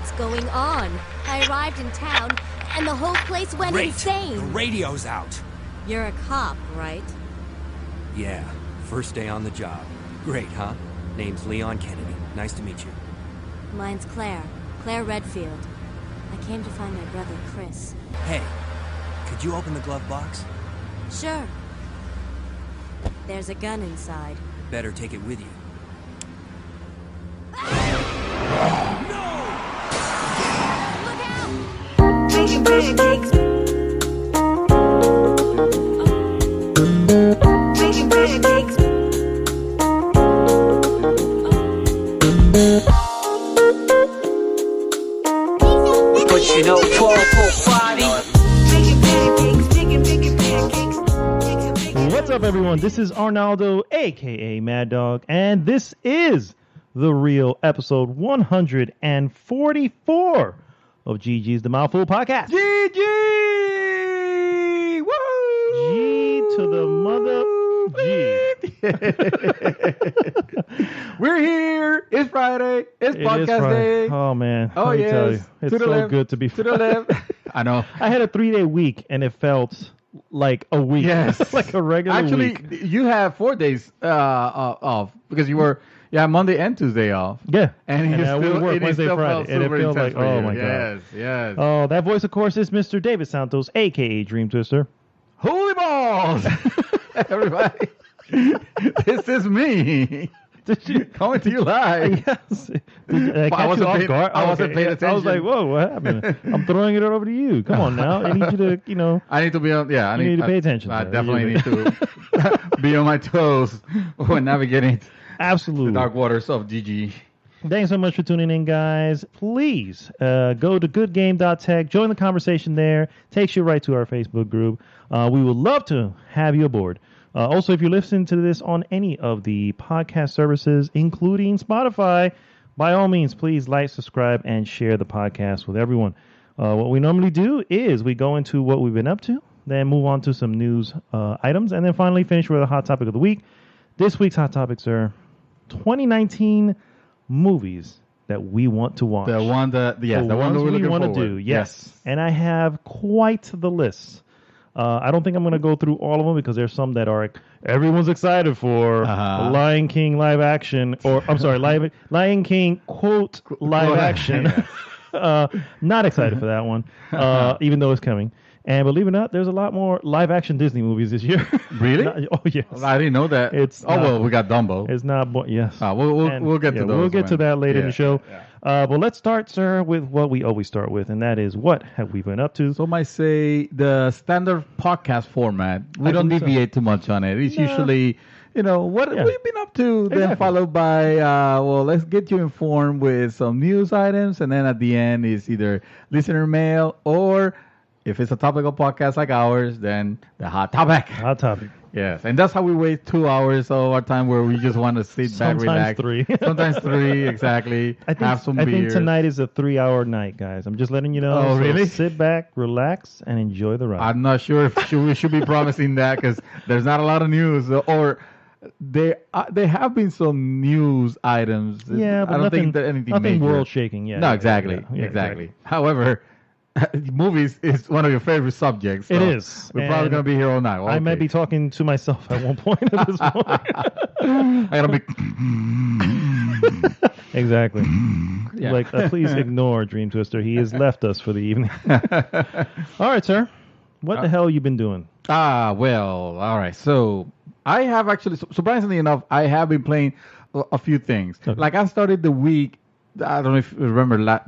What's going on? I arrived in town, and the whole place went insane. The radio's out. You're a cop, right? Yeah, first day on the job. Great, huh? Name's Leon Kennedy. Nice to meet you. Mine's Claire. Claire Redfield. I came to find my brother, Chris. Hey, could you open the glove box? Sure. There's a gun inside. Better take it with you. Making pancakes. Making pancakes. But you know, 12 body. Making pancakes. Making pancakes. What's up, everyone? This is Arnaldo, aka Mad Dog, and this is The Real, episode 144 of GG's The Mouthful podcast. GG! Woo! G to the mother G. We're here. It's Friday. It's It is podcast Friday. day. Oh, man. Oh, Let me tell yes. you, it's To the so left. good to be To the left. I know. I had a 3-day week, and it felt like a week. Yes. Like a regular Actually, week. you have 4 days off because you were Monday and Tuesday off. Yeah. And we still, work it Wednesday, still Friday. felt And it super feels intense like, for oh, you. my God. Yes, yes. Oh, that voice, of course, is Mr. David Santos, a.k.a. Dream Twister. Holy balls! Everybody, this is me. Coming to you live. Yes. I wasn't paying attention. I was like, whoa, what happened? I'm throwing it over to you. Come on now. I need you to, I need to be on. Yeah, I need to pay attention. I definitely need to be on my toes when navigating Absolutely. the dark waters of GG. Thanks so much for tuning in, guys. Please go to goodgame.tech. Join the conversation there. Takes you right to our Facebook group. We would love to have you aboard. Also, if you're listening to this on any of the podcast services, including Spotify, by all means, please like, subscribe, and share the podcast with everyone. What we normally do is we go into what we've been up to, then move on to some news items, and then finally finish with a hot topic of the week. This week's hot topics are 2019 movies that we want to watch. The one that the ones we're we looking want to forward. do. Yes. And I have quite the list. I don't think I'm going to go through all of them because there's some that are everyone's excited for. Lion King live action, or I'm sorry, Lion King quote live action. Not excited for that one, even though it's coming. And believe it or not, there's a lot more live action Disney movies this year. Really? Oh yes. I didn't know that. Well, we got Dumbo. It's not. Yes. We'll get to those. We'll get to that later in the show. Yeah. But let's start, sir, with what we always start with, and that is what have we been up to? Some might say the standard podcast format. We don't deviate too much on it. It's usually, what we've been up to, Exactly. then followed by, let's get you informed with some news items, and then at the end is either listener mail or, if it's a topical podcast like ours, then the hot topic. Hot topic. Yes, and that's how we wait 2 hours of our time where we just want to sit back, relax. Sometimes 3. Sometimes 3, exactly. Have some I beer. think tonight is a 3-hour night, guys. I'm just letting you know. Oh, So really? sit back, relax, and enjoy the ride. I'm not sure if we should be promising that because there's not a lot of news, or there have been some news items. Yeah, but I don't nothing, think that anything nothing major. world shaking yet. No, exactly, Yeah, exactly. However, movies is one of your favorite subjects. So It is. We're probably And gonna be here all night. I might be talking to myself at one point at this point. I gotta be. Exactly. Yeah. Like, please ignore Dream Twister. He has left us for the evening. All right, sir. What the hell have you been doing? Well, all right. So I have actually, surprisingly enough, I have been playing a few things. Okay. Like I started the week. I don't know if you remember last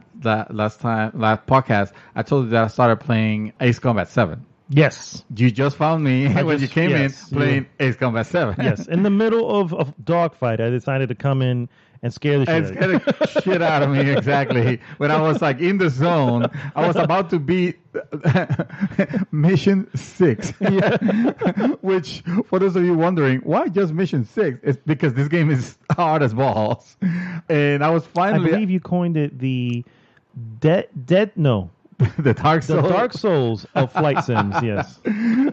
podcast. I told you that I started playing Ace Combat 7. Yes. You just found me when you came in playing Ace Combat 7. Yes. In the middle of dogfight, I decided to come in and scare the shit And out of you. scared the shit out of me, exactly. When I was like in the zone, I was about to beat Mission 6. Which, for those of you wondering, why just Mission 6? It's because this game is hard as balls. And I was finally... I believe you coined it the the Dark Souls. The Dark Souls of flight sims, yes. Well,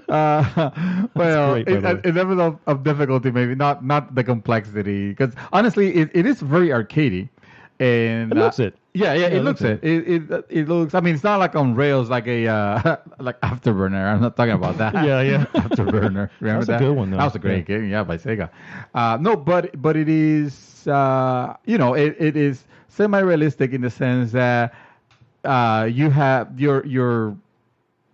great, by the way. a level of difficulty, maybe not the complexity, because honestly, it is very arcadey, and It looks it. Yeah, it looks it. It looks. I mean, it's not like on rails, like a like Afterburner. I'm not talking about that. Yeah. Afterburner. Remember That's a good one, though. That was a great game. Yeah, by Sega. No, but it is. It is semi-realistic in the sense that you have your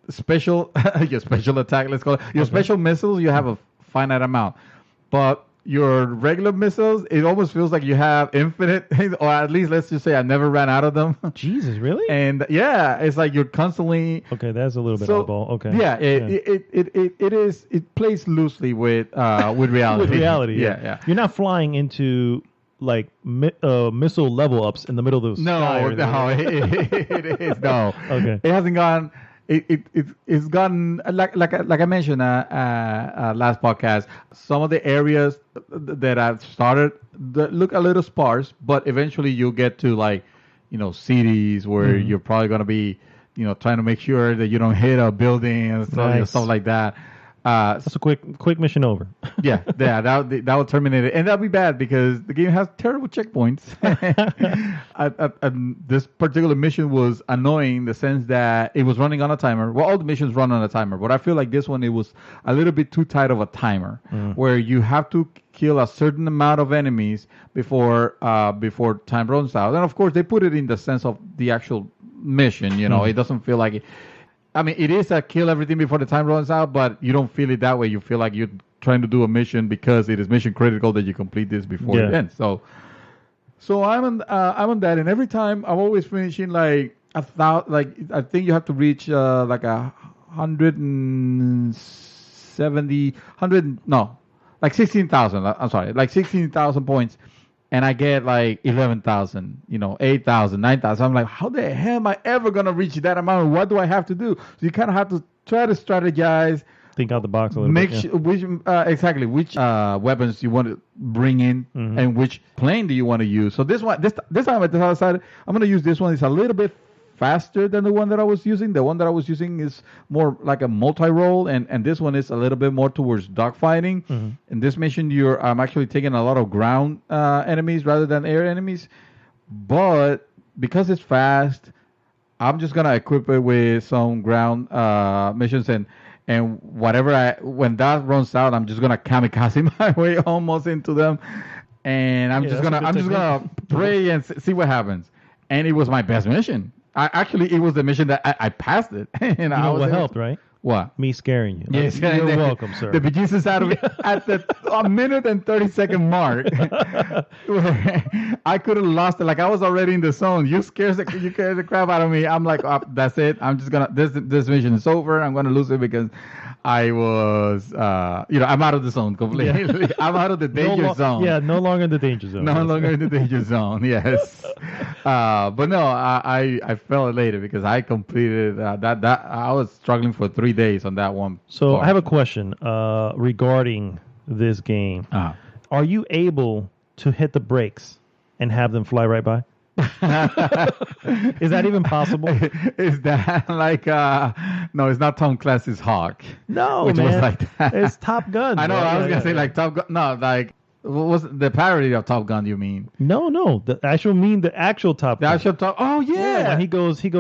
special your special attack. Let's call it your special missiles. You have a finite amount, but your regular missiles, it almost feels like you have infinite, or at least let's just say I never ran out of them. Jesus, really? And yeah, it's like you're constantly. Okay, that's a little bit oddball. Okay. Yeah, it plays loosely with reality. With reality, yeah. You're not flying into like missile level ups in the middle of the sky. It is no. Okay. It hasn't gone. It's gotten like I mentioned last podcast. Some of the areas that I've started that look a little sparse, but eventually you'll get to like cities where you're probably gonna be trying to make sure that you don't hit a building and stuff like that. That's a quick mission over. that will terminate it, and that'll be bad because the game has terrible checkpoints. This particular mission was annoying in the sense that it was running on a timer. Well, all the missions run on a timer, but I feel like this one it was a little bit too tight of a timer, where you have to kill a certain amount of enemies before time runs out. And of course, they put it in the sense of the actual mission. It doesn't feel like it. I mean, it is a kill everything before the time runs out, but you don't feel it that way. You feel like you're trying to do a mission because it is mission critical that you complete this before it ends. So I'm on that, and every time I'm always finishing like I think you have to reach like 16,000. I'm sorry, like 16,000 points. And I get like 11,000, 8,000, 9,000. I'm like, how the hell am I ever going to reach that amount? What do I have to do? So you kind of have to try to strategic. Think out the box a little bit. Which weapons you want to bring in and which plane do you want to use. So this time I decided I'm going to use this one. It's a little bit faster than the one that I was using. The one that I was using is more like a multi-role, and this one is a little bit more towards dogfighting. In this mission, I'm actually taking a lot of ground enemies rather than air enemies. But because it's fast, I'm just gonna equip it with some ground missions, and when that runs out, I'm just gonna kamikaze my way almost into them, and I'm just gonna pray and see what happens. And it was my best mission. It was the mission that I passed it. And what helped, right? What? Me scaring you. Yes, you're welcome, sir. The bejesus out of it at the minute and 30-second mark. I could have lost it. Like I was already in the zone. You scared the crap out of me. I'm like, oh, that's it. I'm just gonna this mission is over. I'm gonna lose it because I was, I'm out of the zone completely. Yeah. I'm out of the danger zone. Yeah, no longer in the danger zone. No longer in the danger zone. Yes. But no, I fell elated because I completed that. I was struggling for 3 days on that one. So I have a question regarding this game. Are you able to hit the brakes and have them fly right by? Is that even possible? Is that like no, it's not Tom Clancy's Hawk. No, which man. Was like that. It's Top Gun. I know. I was gonna say like Top Gun. No, like what was the parody of Top Gun? You mean? No. The actual Top Gun. The actual Top. Oh yeah.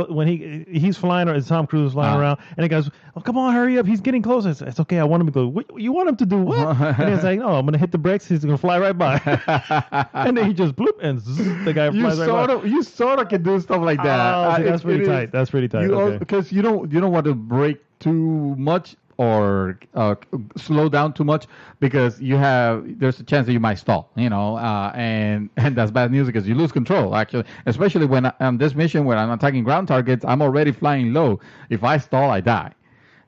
When he's flying, or Tom Cruise is flying around, and he goes, "Oh come on, hurry up! He's getting closer." It's okay. I want him to go. What, you want him to do what? And he's like, "No, I'm gonna hit the brakes. He's gonna fly right by." And then he just bloop, and zzz, the guy flies right by. You sort of can do stuff like that. Oh, see, that's pretty tight. That's pretty tight. Because you don't want to brake too much or slow down too much because there's a chance that you might stall, and that's bad news because you lose control actually, especially when on this mission when I'm attacking ground targets, I'm already flying low. If I stall, I die.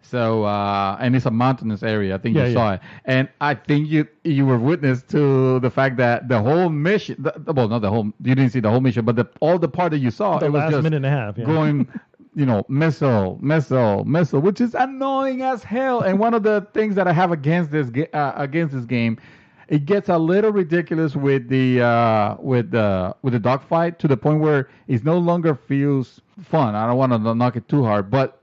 So and it's a mountainous area. I think you saw it, and I think you were witness to the fact that the whole mission, not the whole, you didn't see the whole mission, but all the part that you saw, the it was last just minute and a half, going. Missile, which is annoying as hell. And one of the things that I have against this game, it gets a little ridiculous with the dogfight to the point where it no longer feels fun. I don't want to knock it too hard, but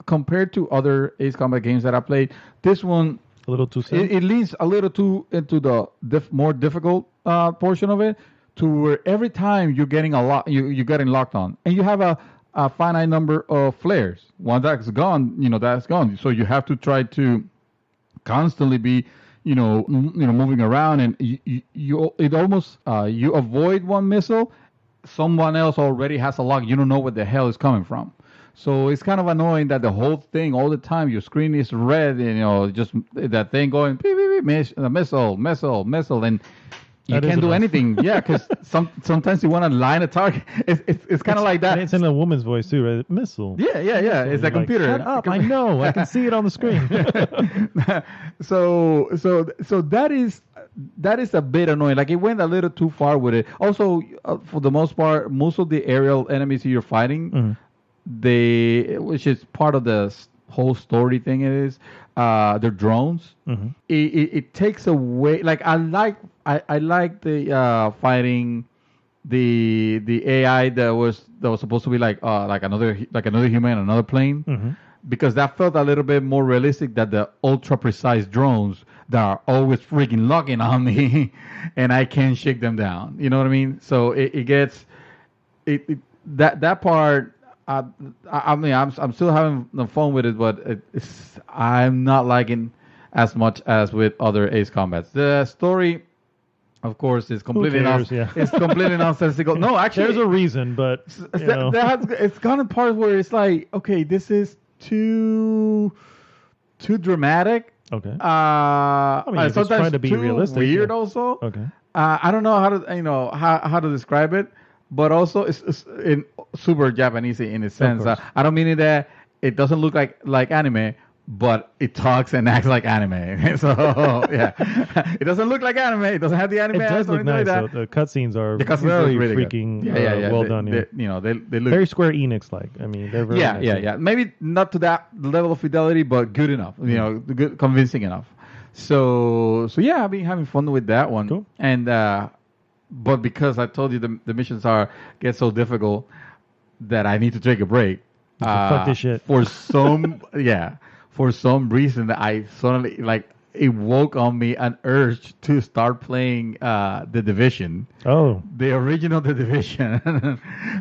compared to other Ace Combat games that I played, this one a little too simple. It leans a little too into the more difficult portion of it. to where every time you're getting you're getting locked on, and you have a finite number of flares. Once that's gone, that's gone. So you have to try to constantly be, moving around, and it almost you avoid one missile, someone else already has a lock. You don't know what the hell is coming from. So it's kind of annoying that the whole thing, all the time, your screen is red, and just that thing going beep, beep, beep, missile, and you can't do anything. Yeah, because sometimes you want to line a target. It's kind of like that. And it's in a woman's voice too, right? Missile. Yeah. It's a computer. Shut up! I know. I can see it on the screen. So that is a bit annoying. Like, it went a little too far with it. Also, for the most part, most of the aerial enemies you're fighting, which is part of the whole story thing, they're drones. It takes away. Like, I like the fighting the AI that was supposed to be like another human, another plane, because that felt a little bit more realistic than the ultra precise drones that are always freaking locking on me, and I can't shake them down. You know what I mean? So it gets that part. I mean, I'm still having fun with it, but I'm not liking as much as with other Ace Combats. The story, of course, is completely it's completely nonsensical. No, actually, there's a reason, but it's gone to parts where it's like, okay, this is too dramatic. Okay. I mean, it's trying to be realistic. Weird, also. Okay. I don't know how to how to describe it, but also it's in super Japanese in a sense. I don't mean it that it doesn't look like anime, but it talks and acts like anime. So yeah, it doesn't look like anime. It doesn't have the anime. It does look nice. Like the cutscenes are very really freaking well done. They look very Square Enix like. I mean, they're very nice. Maybe not to that level of fidelity, but good enough. Good, convincing enough. So yeah, I've been having fun with that one. Cool. And but because I told you the missions get so difficult that I need to take a break. Fuck this shit. For some for some reason, I suddenly it woke on me an urge to start playing The Division. Oh, the original The Division.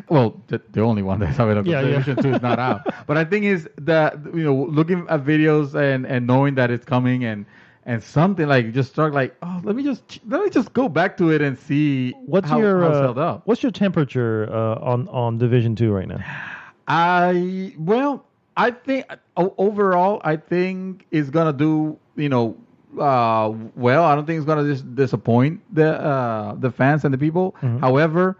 Well, the only one that's available. The Division 2 is not out. But I think is that looking at videos and knowing that it's coming and something like just start like, oh, let me just go back to it and see how it's held up. What's your temperature on Division 2 right now? I think overall, I think it's gonna do well. I don't think it's gonna just disappoint the fans and the people. However,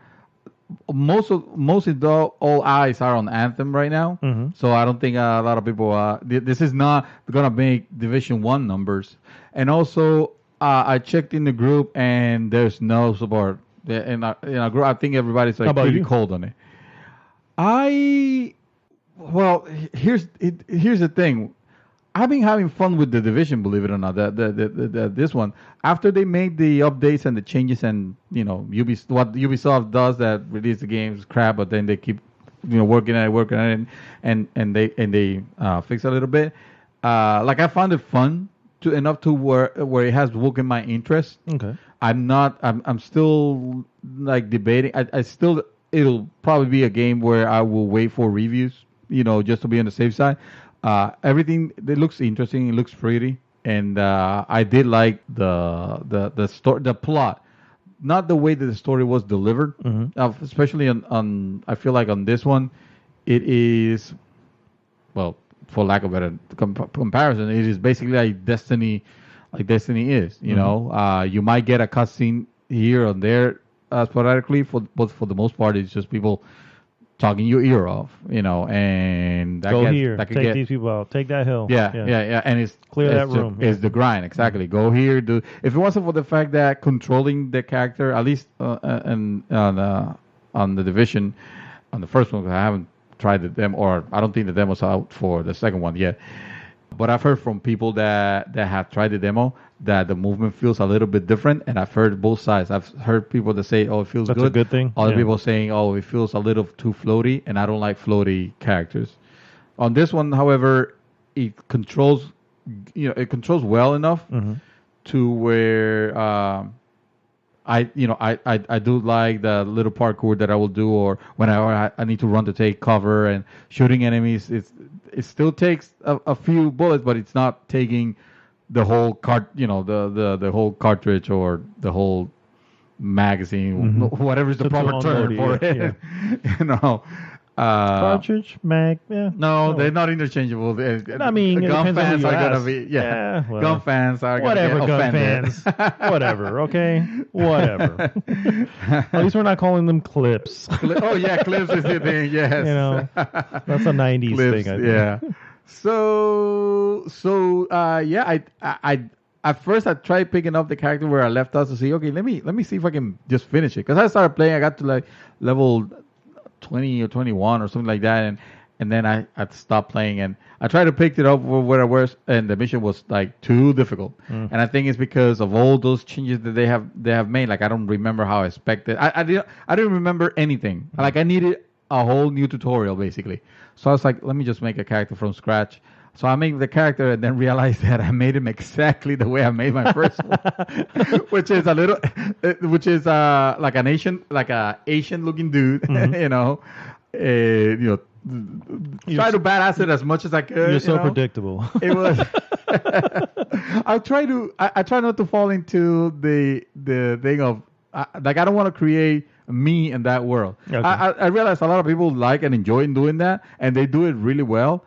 mostly all eyes are on Anthem right now. So I don't think a lot of people. This is not gonna make Division 1 numbers. And also, I checked in the group and there's no support. In our group, I think everybody's pretty cold on it. Well, here's the thing. I've been having fun with The Division, believe it or not. This one, after they made the updates and the changes, and what Ubisoft does, that release the games crap, but then they keep working at it, and they fix a little bit. I found it fun enough to where it has woken my interest. Okay. I'm still debating. It'll probably be a game where I will wait for reviews, just to be on the safe side. Everything, it looks interesting. It looks pretty, and I did like the story, the plot, not the way that the story was delivered. Especially on I feel like on this one, it is, well, for lack of a better comparison, it is basically like Destiny is. You might get a cutscene here or there sporadically, but for the most part, it's just people talking your ear off, and that take these people out, take that hill. Yeah, and it's clear that room. It's the grind, exactly. Go here, if it wasn't for the fact that controlling the character, at least on the Division, on the first one, because I haven't tried the demo, or I don't think the demo's out for the second one yet. But I've heard from people that have tried the demo that the movement feels a little bit different, and I've heard both sides. I've heard people that say, "Oh, it feels good." That's a good thing. Other people saying, "Oh, it feels a little too floaty," and I don't like floaty characters. On this one, however, it controls well enough to where I do like the little parkour that I will do, or when I need to run to take cover and shooting enemies. It still takes a few bullets, but it's not taking the whole the whole cartridge or the whole magazine, whatever is the proper term for it. Yeah. You know. Cartridge, mag, yeah. No, they're not interchangeable. I mean, gun fans are gonna ask. be Well, gun fans are whatever. gonna get Gun offended. fans, whatever. Okay, whatever. At least we're not calling them clips. Oh yeah, clips is the thing. Yes, You know, that's a '90s clips. thing. I think. Yeah. Yeah. I at first I tried picking up the character where I left off to see. Okay, let me see if I can just finish it, because I started playing. I got to like level 20 or 21 or something like that, and then I stopped playing, and I tried to pick it up where I was, and the mission was like too difficult. And I think it's because of all those changes that they have made. Like I don't remember how I expected. I didn't remember anything. Like I needed a whole new tutorial basically. So I was like, let me just make a character from scratch. So I made the character and then realized that I made him exactly the way I made my first one, which is like an Asian looking dude, you know, try to badass it as much as I could. You're so you know? predictable. It was. I try not to fall into the thing of like I don't want to create me in that world. Okay. I realize a lot of people like and enjoy doing that, and they do it really well.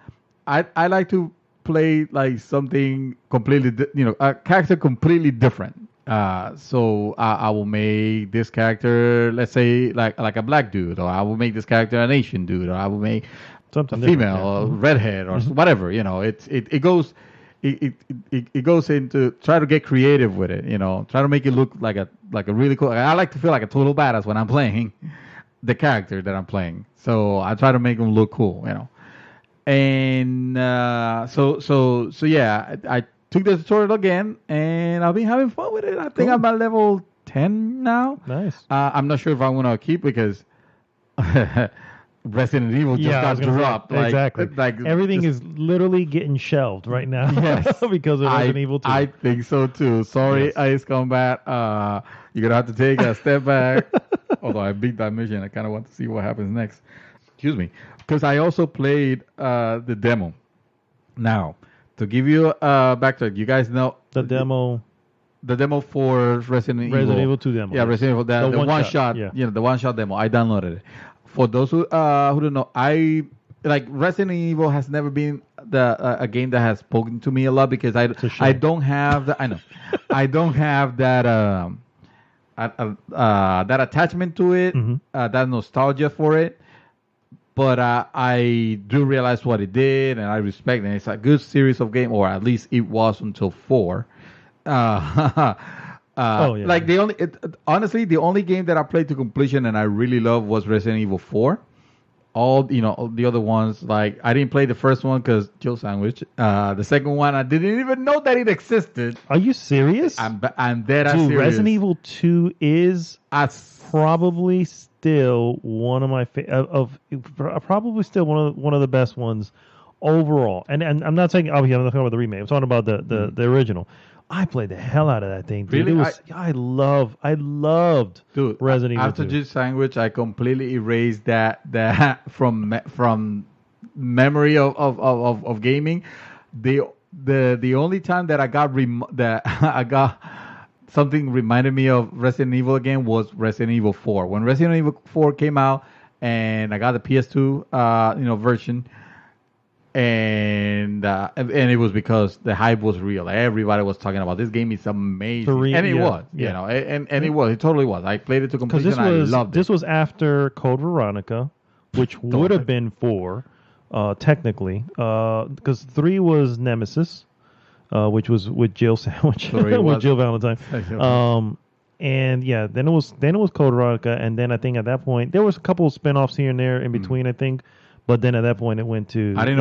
I like to play like something completely, a character completely different. So I will make this character, let's say, like a black dude, or I will make this character an Asian dude, or I will make something female, or redhead, or whatever. You know, it goes into try to get creative with it. You know, try to make it look like a really cool. I like to feel like a total badass when I'm playing the character that I'm playing. So I try to make them look cool. You know. And so yeah, I took the tutorial again, and I've been having fun with it. I think I'm at level 10 now. Nice. I'm not sure if I'm gonna keep, because Resident Evil just got dropped. Exactly. Like everything is literally getting shelved right now. Yes, because of Resident Evil 2. I think so too. Sorry, Ice Combat. You're gonna have to take a step back. Although I beat that mission, I kind of want to see what happens next. Excuse me. Because I also played the demo. Now, to give you a backtrack, you guys know the demo for Resident Evil 2 demo. Yeah, Resident Evil, the one shot. Yeah. The one shot demo. I downloaded it. For those who don't know, I like Resident Evil has never been a game that has spoken to me a lot, because I don't have the, I know I don't have that that attachment to it, that nostalgia for it. But I do realize what it did, and I respect it. And it's a good series of games, or at least it was until 4. Like honestly, the only game that I played to completion and I really loved was Resident Evil 4. All the other ones, like I didn't play the first one because Jill Sandwich. The second one, I didn't even know that it existed. Are you serious? I'm dead ass Dude, serious. Resident Evil 2 is probably still one of my probably still one of the best ones overall. And I'm not saying, obviously I'm not talking about the remake. I'm talking about the original. I played the hell out of that thing, dude. Really? I loved Resident Evil 2. After Jill Sandwich, I completely erased that from memory of gaming. The only time that I got something reminded me of Resident Evil again was Resident Evil 4. When Resident Evil 4 came out, and I got the PS2 version, and it was because the hype was real. Everybody was talking about this game is amazing, and it was, and it was, it totally was. I played it to completion. I loved it. This was after Code Veronica, which would have been 4, technically, because 3 was Nemesis. Which was with Jill Sandwich, with Jill Valentine. And yeah, then it was Code Veronica, and then I think at that point there was a couple of spin-offs here and there in between, I think. But then at that point it went to. I didn't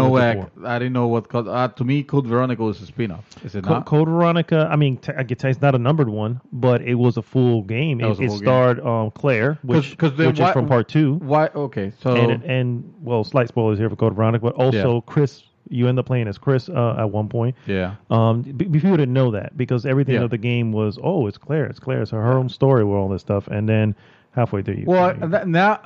know what code. To me, Code Veronica was a spin-off. Is it not? Code Veronica. I mean, I could tell it's not a numbered one, but it was a full game. It starred Claire, which is from part 2. Why? Okay, so and well, slight spoilers here for Code Veronica, but also Chris You end up playing as Chris at one point. Yeah. People didn't know that because everything of the game was, it's Claire. It's Claire. It's her own story with all this stuff. And then halfway through, now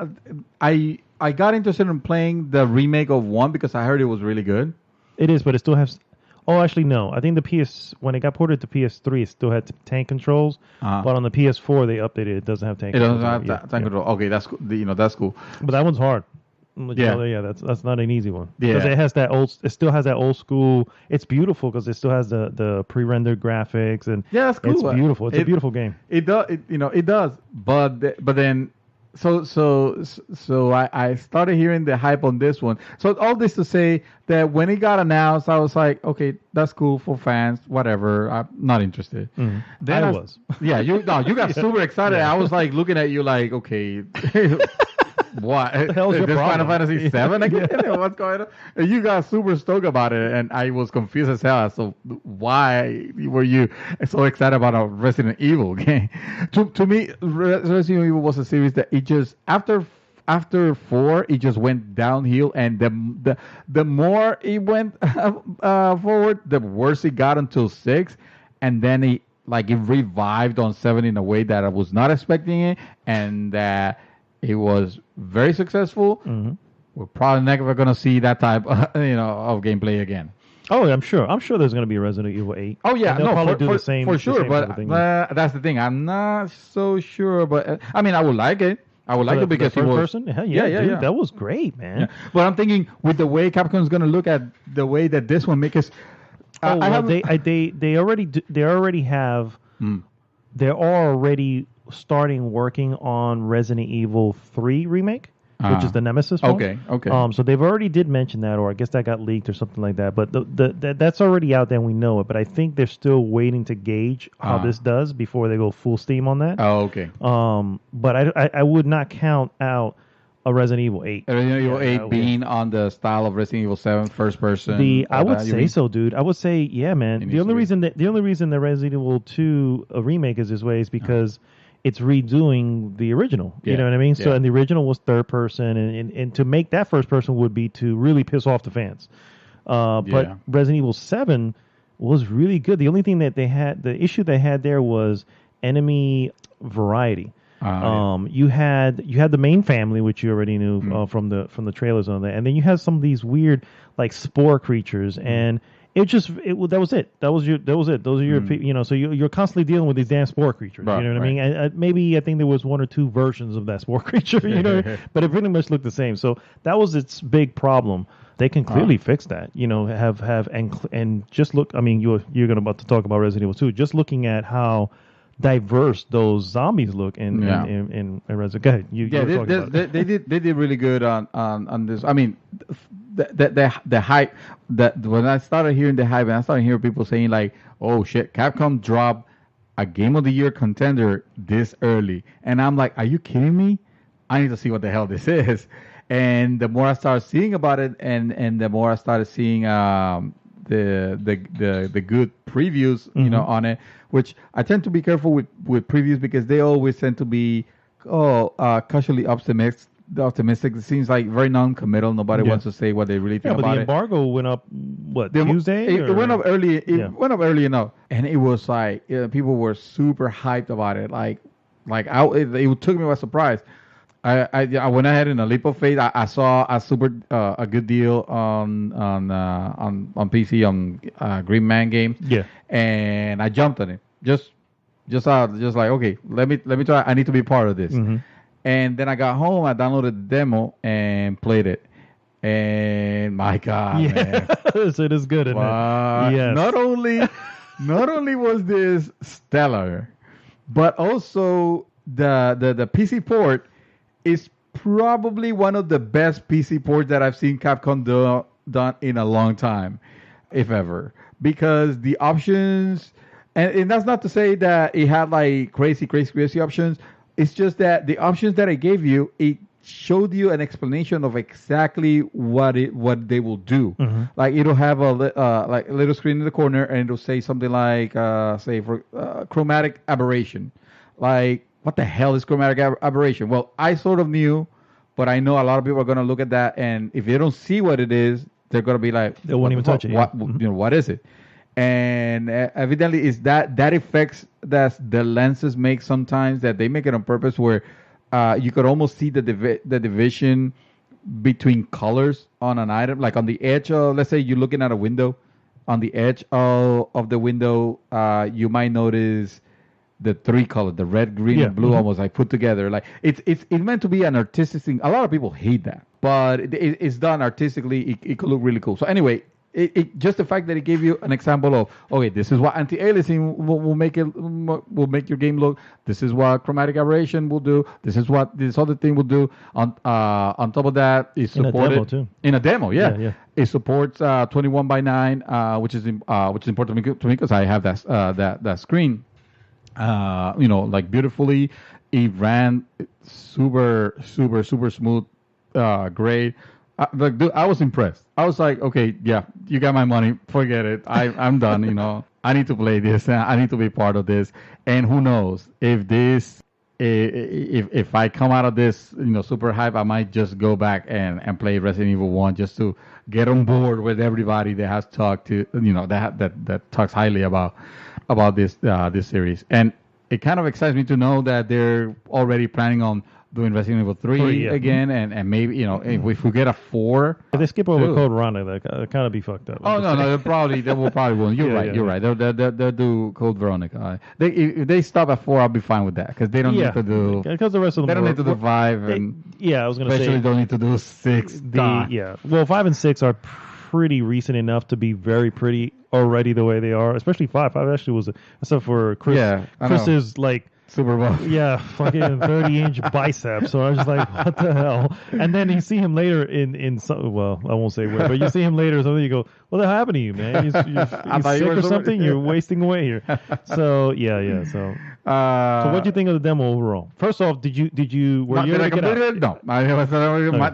I got interested in playing the remake of 1 because I heard it was really good. It is, but it still has. Oh, actually, no. I think when it got ported to PS3, it still had tank controls. But on the PS4, they updated. It doesn't have tank. It controls. doesn't have tank control. Okay, that's cool. That's cool. But that one's hard. Yeah, that's not an easy one. Yeah, because it has that old. It still has that old school. It's beautiful because it still has the pre-rendered graphics and that's cool. It's beautiful. It's a beautiful game. It does. It does. But then. So I started hearing the hype on this one. So all this to say that when it got announced, I was like, okay, that's cool for fans, whatever. I'm not interested. Mm-hmm. Then I was. Yeah, you got super excited. I was like looking at you like, okay, what? The hell's your Final problem? Fantasy 7 again? What's going on? And you got super stoked about it, and I was confused as hell. So why were you so excited about a Resident Evil game? To me, Resident Evil was a series that it just after 4, it just went downhill, and the more it went forward, the worse it got until 6, and then it revived on 7 in a way that I was not expecting it, and that. It was very successful. Mm-hmm. We're probably never going to see that type, of gameplay again. Oh, I'm sure. I'm sure there's going to be a Resident Evil 8. Oh yeah, they'll probably do the same for sure. Same but that's the thing. I'm not so sure. But I mean, I would like it. I would like it because the first person. Yeah. That was great, man. Yeah. But I'm thinking with the way Capcom's going to look at the way that this one makes. They already have. They're already starting working on Resident Evil 3 remake, which is the Nemesis one. Okay. So they've already did mention that, or I guess that got leaked or something like that. But that's already out there and we know it. But I think they're still waiting to gauge how this does before they go full steam on that. Oh, okay. But I would not count out a Resident Evil 8. Resident Evil 8 being on the style of Resident Evil 7, first person. I would say so, dude. I would say, yeah, man. The only reason the Resident Evil 2 remake is this way is because it's redoing the original. You know what I mean? So, and the original was third person, and to make that first person would be to really piss off the fans. But Resident Evil 7 was really good. The only thing that the issue they had there was enemy variety. You had the main family, which you already knew from the trailers on that, and then you had some of these weird spore creatures, and that was it. Those are your so you're constantly dealing with these damn spore creatures. Right, you know what I mean? And maybe I think there was 1 or 2 versions of that spore creature. But it pretty much looked the same. So that was its big problem. They can clearly fix that. And just look. I mean, you're going about to talk about Resident Evil 2. Just looking at how diverse those zombies look in Resident. Go ahead. They did really good on this. I mean, the hype that when I started hearing the hype and I started hearing people saying like, "Oh shit, Capcom dropped a Game of the Year contender this early," and I'm like, "Are you kidding me? I need to see what the hell this is." And the more I started seeing about it, and the more I started seeing the good previews, on it, which I tend to be careful with previews because they always tend to be cautiously optimistic. It seems like very non-committal. Nobody wants to say what they really think about it. But the embargo went up Tuesday? It went up early. It went up early enough, and it was like people were super hyped about it. It took me by surprise. I went ahead in a leap of faith. I saw a good deal on PC on Green Man Games. Yeah, and I jumped on it. Just like, okay, let me try. I need to be part of this. Mm-hmm. And then I got home. I downloaded the demo and played it. And my God, man, it is good. Isn't it? Yes. Not only was this stellar, but also the PC port is probably one of the best PC ports that I've seen Capcom done in a long time, if ever. Because the options, and that's not to say that it had like crazy options. It's just that the options that I gave you, it showed you an explanation of exactly what they will do. Mm-hmm. Like it'll have a little screen in the corner, and it'll say something like, chromatic aberration. Like, what the hell is chromatic aberration? Well, I sort of knew, but I know a lot of people are going to look at that, and if they don't see what it is, they're gonna be like, They won't even touch it, What yeah. you know? What is it? And evidently, is that effects that the lenses make sometimes that they make it on purpose, where you could almost see the division between colors on an item, like on the edge of, let's say you're looking at a window, on the edge of the window, you might notice the three colors, the red, green, and blue, almost like put together. Like it's meant to be an artistic thing. A lot of people hate that, but it's done artistically. It could look really cool. So anyway, it just the fact that it gave you an example of, okay, this is what anti-aliasing will make your game look. This is what chromatic aberration will do. This is what this other thing will do. On top of that, it's supported in a demo too. In a demo, yeah. Yeah. It supports 21:9, which is important to me because I have that screen. Like beautifully. It ran super smooth, great. Dude, I was impressed. I was like, okay, yeah, you got my money. Forget it. I'm done. I need to play this. I need to be part of this. And who knows if I come out of this, super hype, I might just go back and play Resident Evil 1 just to get on board with everybody that has talked to, that talks highly about this series. And it kind of excites me to know that they're already planning on doing Resident Evil 3 again, and maybe, if we get a 4. If they skip over Code Veronica, that kind of be fucked up. Oh, no, they will probably won't. You're right. They'll do Code Veronica. If they stop at 4, I'll be fine with that, because they don't need to do... Because the rest of them... They don't need to do 5, I was going to say... Especially don't need to do 6. Well, 5 and 6 are pretty recent enough to be very pretty already the way they are, especially 5. 5 actually was, except for Chris. Yeah, Chris is like... Super Bowl. Yeah, fucking 30-inch biceps. So I was just like, what the hell? And then you see him later in some, well, I won't say where, but you see him later or something, you go, what the hell happened to you, man? You're sick or something? You're wasting away here. So, yeah. So what do you think of the demo overall? First off, were you able to get out? No.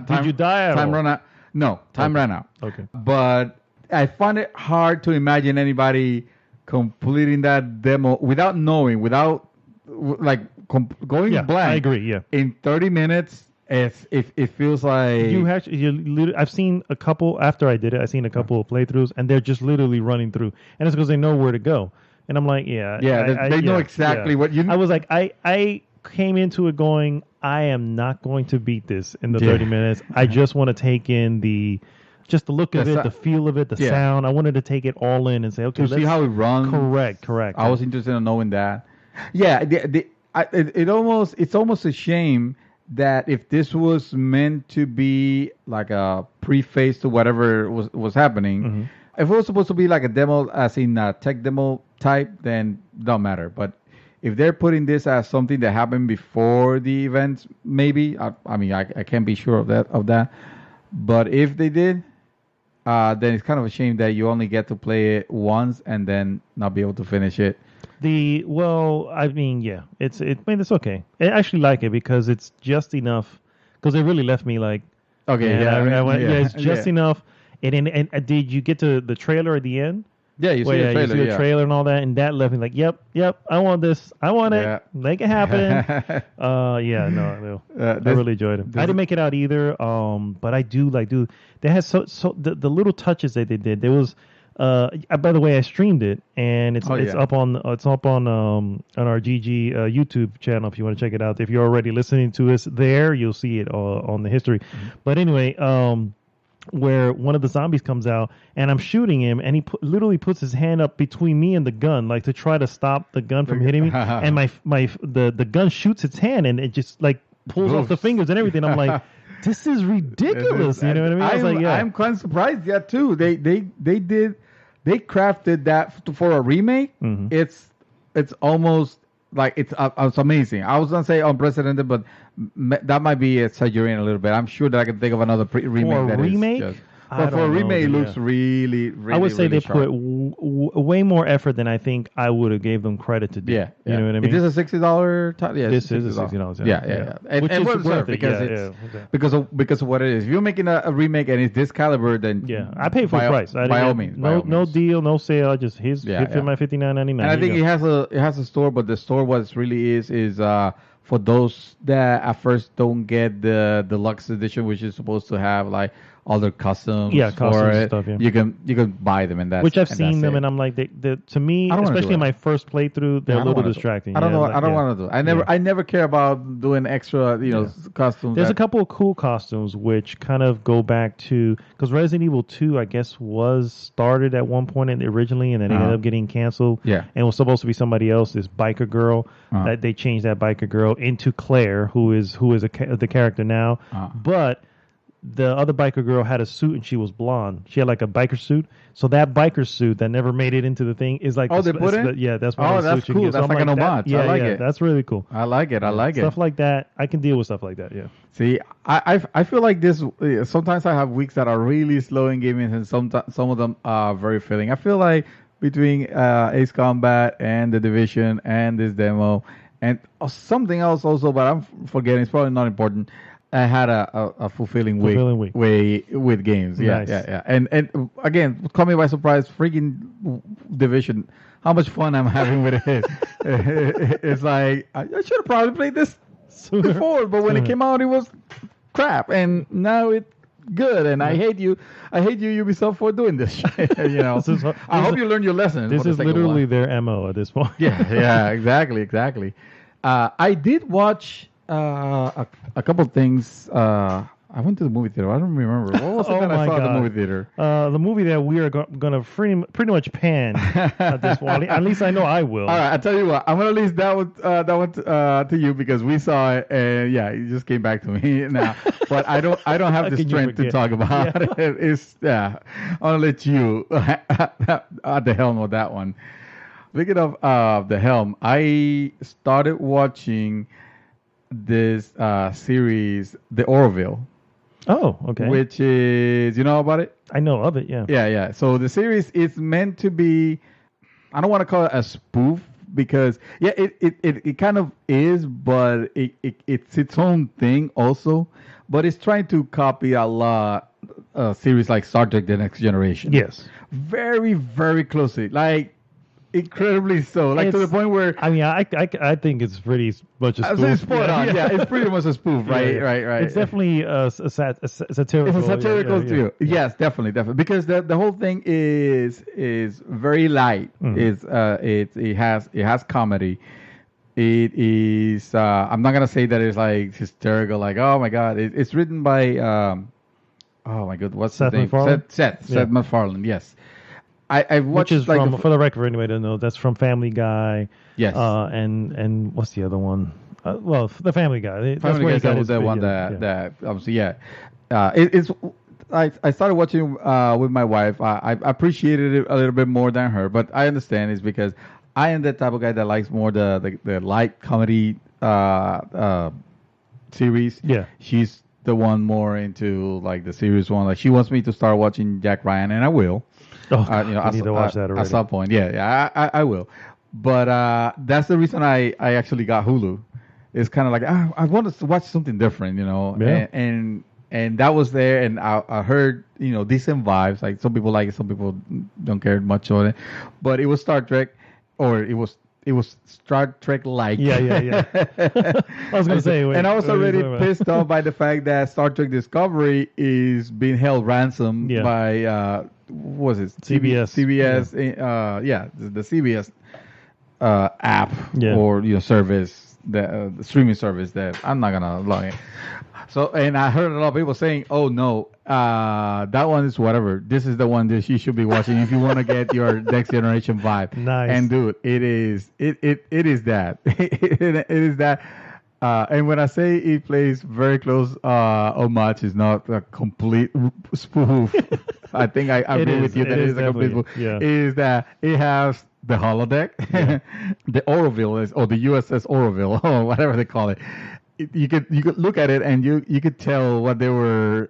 Did you die at all? Ran out. No, time ran out. Okay. But I find it hard to imagine anybody completing that demo without knowing, going blank. I agree. Yeah. In 30 minutes, it feels like I've seen a couple after I did it. I've seen a couple of playthroughs, and they're just literally running through, and it's because they know where to go. And I'm like, they know exactly what you. I was like, I came into it going, I am not going to beat this in the 30 minutes. I just want to take in the look of it, the feel of it, the sound. I wanted to take it all in and say, okay, to see how it runs. Correct. I was interested in knowing that. Yeah, it's almost a shame that if this was meant to be like a preface to whatever was happening, if it was supposed to be like a demo, as in a tech demo type, then don't matter. But if they're putting this as something that happened before the event, maybe I can't be sure of that. But if they did, then it's kind of a shame that you only get to play it once and then not be able to finish it. It's okay. I actually like it because it's just enough. Because it really left me like, okay, it's just enough. And did you get to the trailer at the end? Yeah, you see the trailer. You see the trailer and all that, and that left me like, yep, I want this. I want it. Make it happen. I really enjoyed it. I didn't make it out either. But I do they had the little touches that they did. There was. By the way, I streamed it, and it's up on our GG YouTube channel if you want to check it out. If you're already listening to us there, you'll see it on the history. Mm-hmm. But anyway, where one of the zombies comes out, and I'm shooting him, and he literally puts his hand up between me and the gun, like to try to stop the gun from hitting me, and the gun shoots its hand, and it just like pulls off the fingers and everything. I'm like. This is ridiculous. You know what I mean? I'm kind of surprised. Yeah, too. They crafted that for a remake. Mm-hmm. It's almost like it's amazing. I was gonna say unprecedented, but that might be exaggerating a little bit. I'm sure that I can think of another remake. But for a remake, it looks really, really. I would say really they put way more effort than I think I would have gave them credit to do. Yeah, you know what I mean. Is this a $60? This is a $60. Yeah. Which is worth it because of what it is. If you're making a remake and it's this caliber, then I pay full price. By all means, no deal, no sale. Just my $59.99. And I think it has a store, but the store what it really is for those that at first don't get the deluxe edition, which is supposed to have like all their customs. Yeah, costumes for and it. stuff, yeah. You can buy them, and that's Which I've and seen that's them, it. and I'm like, to me, I don't wanna do especially in it. my first playthrough, they're Yeah, a little distracting. I don't know. Like, I don't want to do it. I never care about doing extra, costumes. There's a couple of cool costumes which kind of go back to because Resident Evil 2, I guess, was started at one point originally, and then it ended up getting canceled. Yeah. and it was supposed to be somebody else, this biker girl. That they changed that biker girl into Claire, who is the character now. But the other biker girl had a suit and she was blonde. She had like a biker suit. So that biker suit that never made it into the thing is like they put it? yeah, that's one of the that's suits you cool. can get. So That's I'm like an homage. Yeah, I like yeah, it. that's really cool. I like it. I like it. Stuff like that, I can deal with stuff like that. Yeah. See, I feel like this. Sometimes I have weeks that are really slow in gaming, and some of them are very filling. I feel like between Ace Combat and the Division and this demo and something else also, but I'm forgetting. It's probably not important. I had a fulfilling week with games. Yeah, Nice. yeah. And again, caught me by surprise. Freaking Division. How much fun I'm having with it. It's like I should have probably played this before, but when it came out, it was crap, and now it's good. And I hate you, Ubisoft, for doing this. I hope you learn your lesson. This is literally their MO at this point. Yeah, exactly. I did watch a couple of things. I went to the movie theater. I don't remember. What was it that I saw at the movie theater? The movie that we are going to pretty much pan at this point. At least I know I will. All right, I tell you what. I'm gonna leave that one to you because we saw it, and it just came back to me now. But I don't have the strength to talk about it. It's I'm gonna let you at the helm of that one. Speaking of the helm, I started watching this series, The Orville. Oh, okay. Which is, you know about it? I know of it, yeah. Yeah. So the series is meant to be, I don't want to call it a spoof because, it kind of is, but it's its own thing also. But it's trying to copy a lot series like Star Trek: The Next Generation. Yes. Very, very closely. Like, incredibly so, like to the point where I mean, I think it's pretty much a spoof. It's spot on. Yeah, it's pretty much a spoof, right? Yeah. Right. It's definitely satirical. It's a satirical too. Yeah. Yes, definitely, because the whole thing is very light. It has comedy. It is. I'm not gonna say that it's like hysterical. Like, oh my god, it's written by. Oh my god, what's Seth his name? MacFarlane? Seth MacFarlane. Yes. I watched, which is like for the record, anyway, to know that's from Family Guy. Yes. And what's the other one? Well, the Family Guy. That's Family where Guy he got was his the one video. that obviously it's. I started watching with my wife. I appreciated it a little bit more than her, but I understand it's because I am the type of guy that likes more the light comedy series. Yeah. She's the one more into like the serious one. Like she wants me to start watching Jack Ryan, and I will. Oh, I need to watch that already. At some point. Yeah, I will. But that's the reason I actually got Hulu. It's kind of like I wanted to watch something different, Yeah. And that was there, and I heard decent vibes. Like some people like it, some people don't care much on it. But it was Star Trek, or it was Star Trek like. Yeah. I was gonna say, and I was what are you already talking about? pissed off by the fact that Star Trek Discovery is being held ransom by what was it? CBS. CBS. The CBS app or service, the streaming service that I'm not gonna log in. So, and I heard a lot of people saying, "Oh no, that one is whatever. This is the one that you should be watching if you want to get your Next Generation vibe." Nice. And dude, it is that. It is that. And when I say it plays very close homage, is not a complete spoof. I think I agree with you that it is a complete spoof. Yeah. Is that it has the holodeck, the Oroville or the USS Oroville, or whatever they call it. You could look at it and you could tell what they were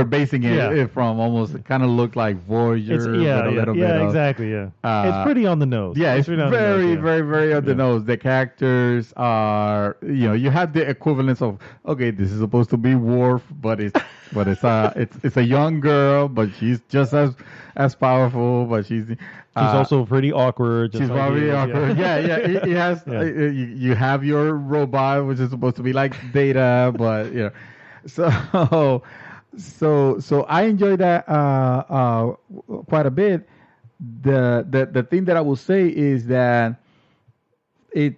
basing it from. Almost kind of looked like Voyager, but a little bit of, exactly. Yeah, it's pretty on the nose. Yeah, it's pretty very, very on the nose. The characters are, you have the equivalence of, okay, this is supposed to be Worf, but it's a young girl, but she's just as powerful, but she's also pretty awkward. She's probably awkward. Yeah. It has. You have your robot, which is supposed to be like Data, but so so I enjoy that quite a bit. The thing that I will say is that it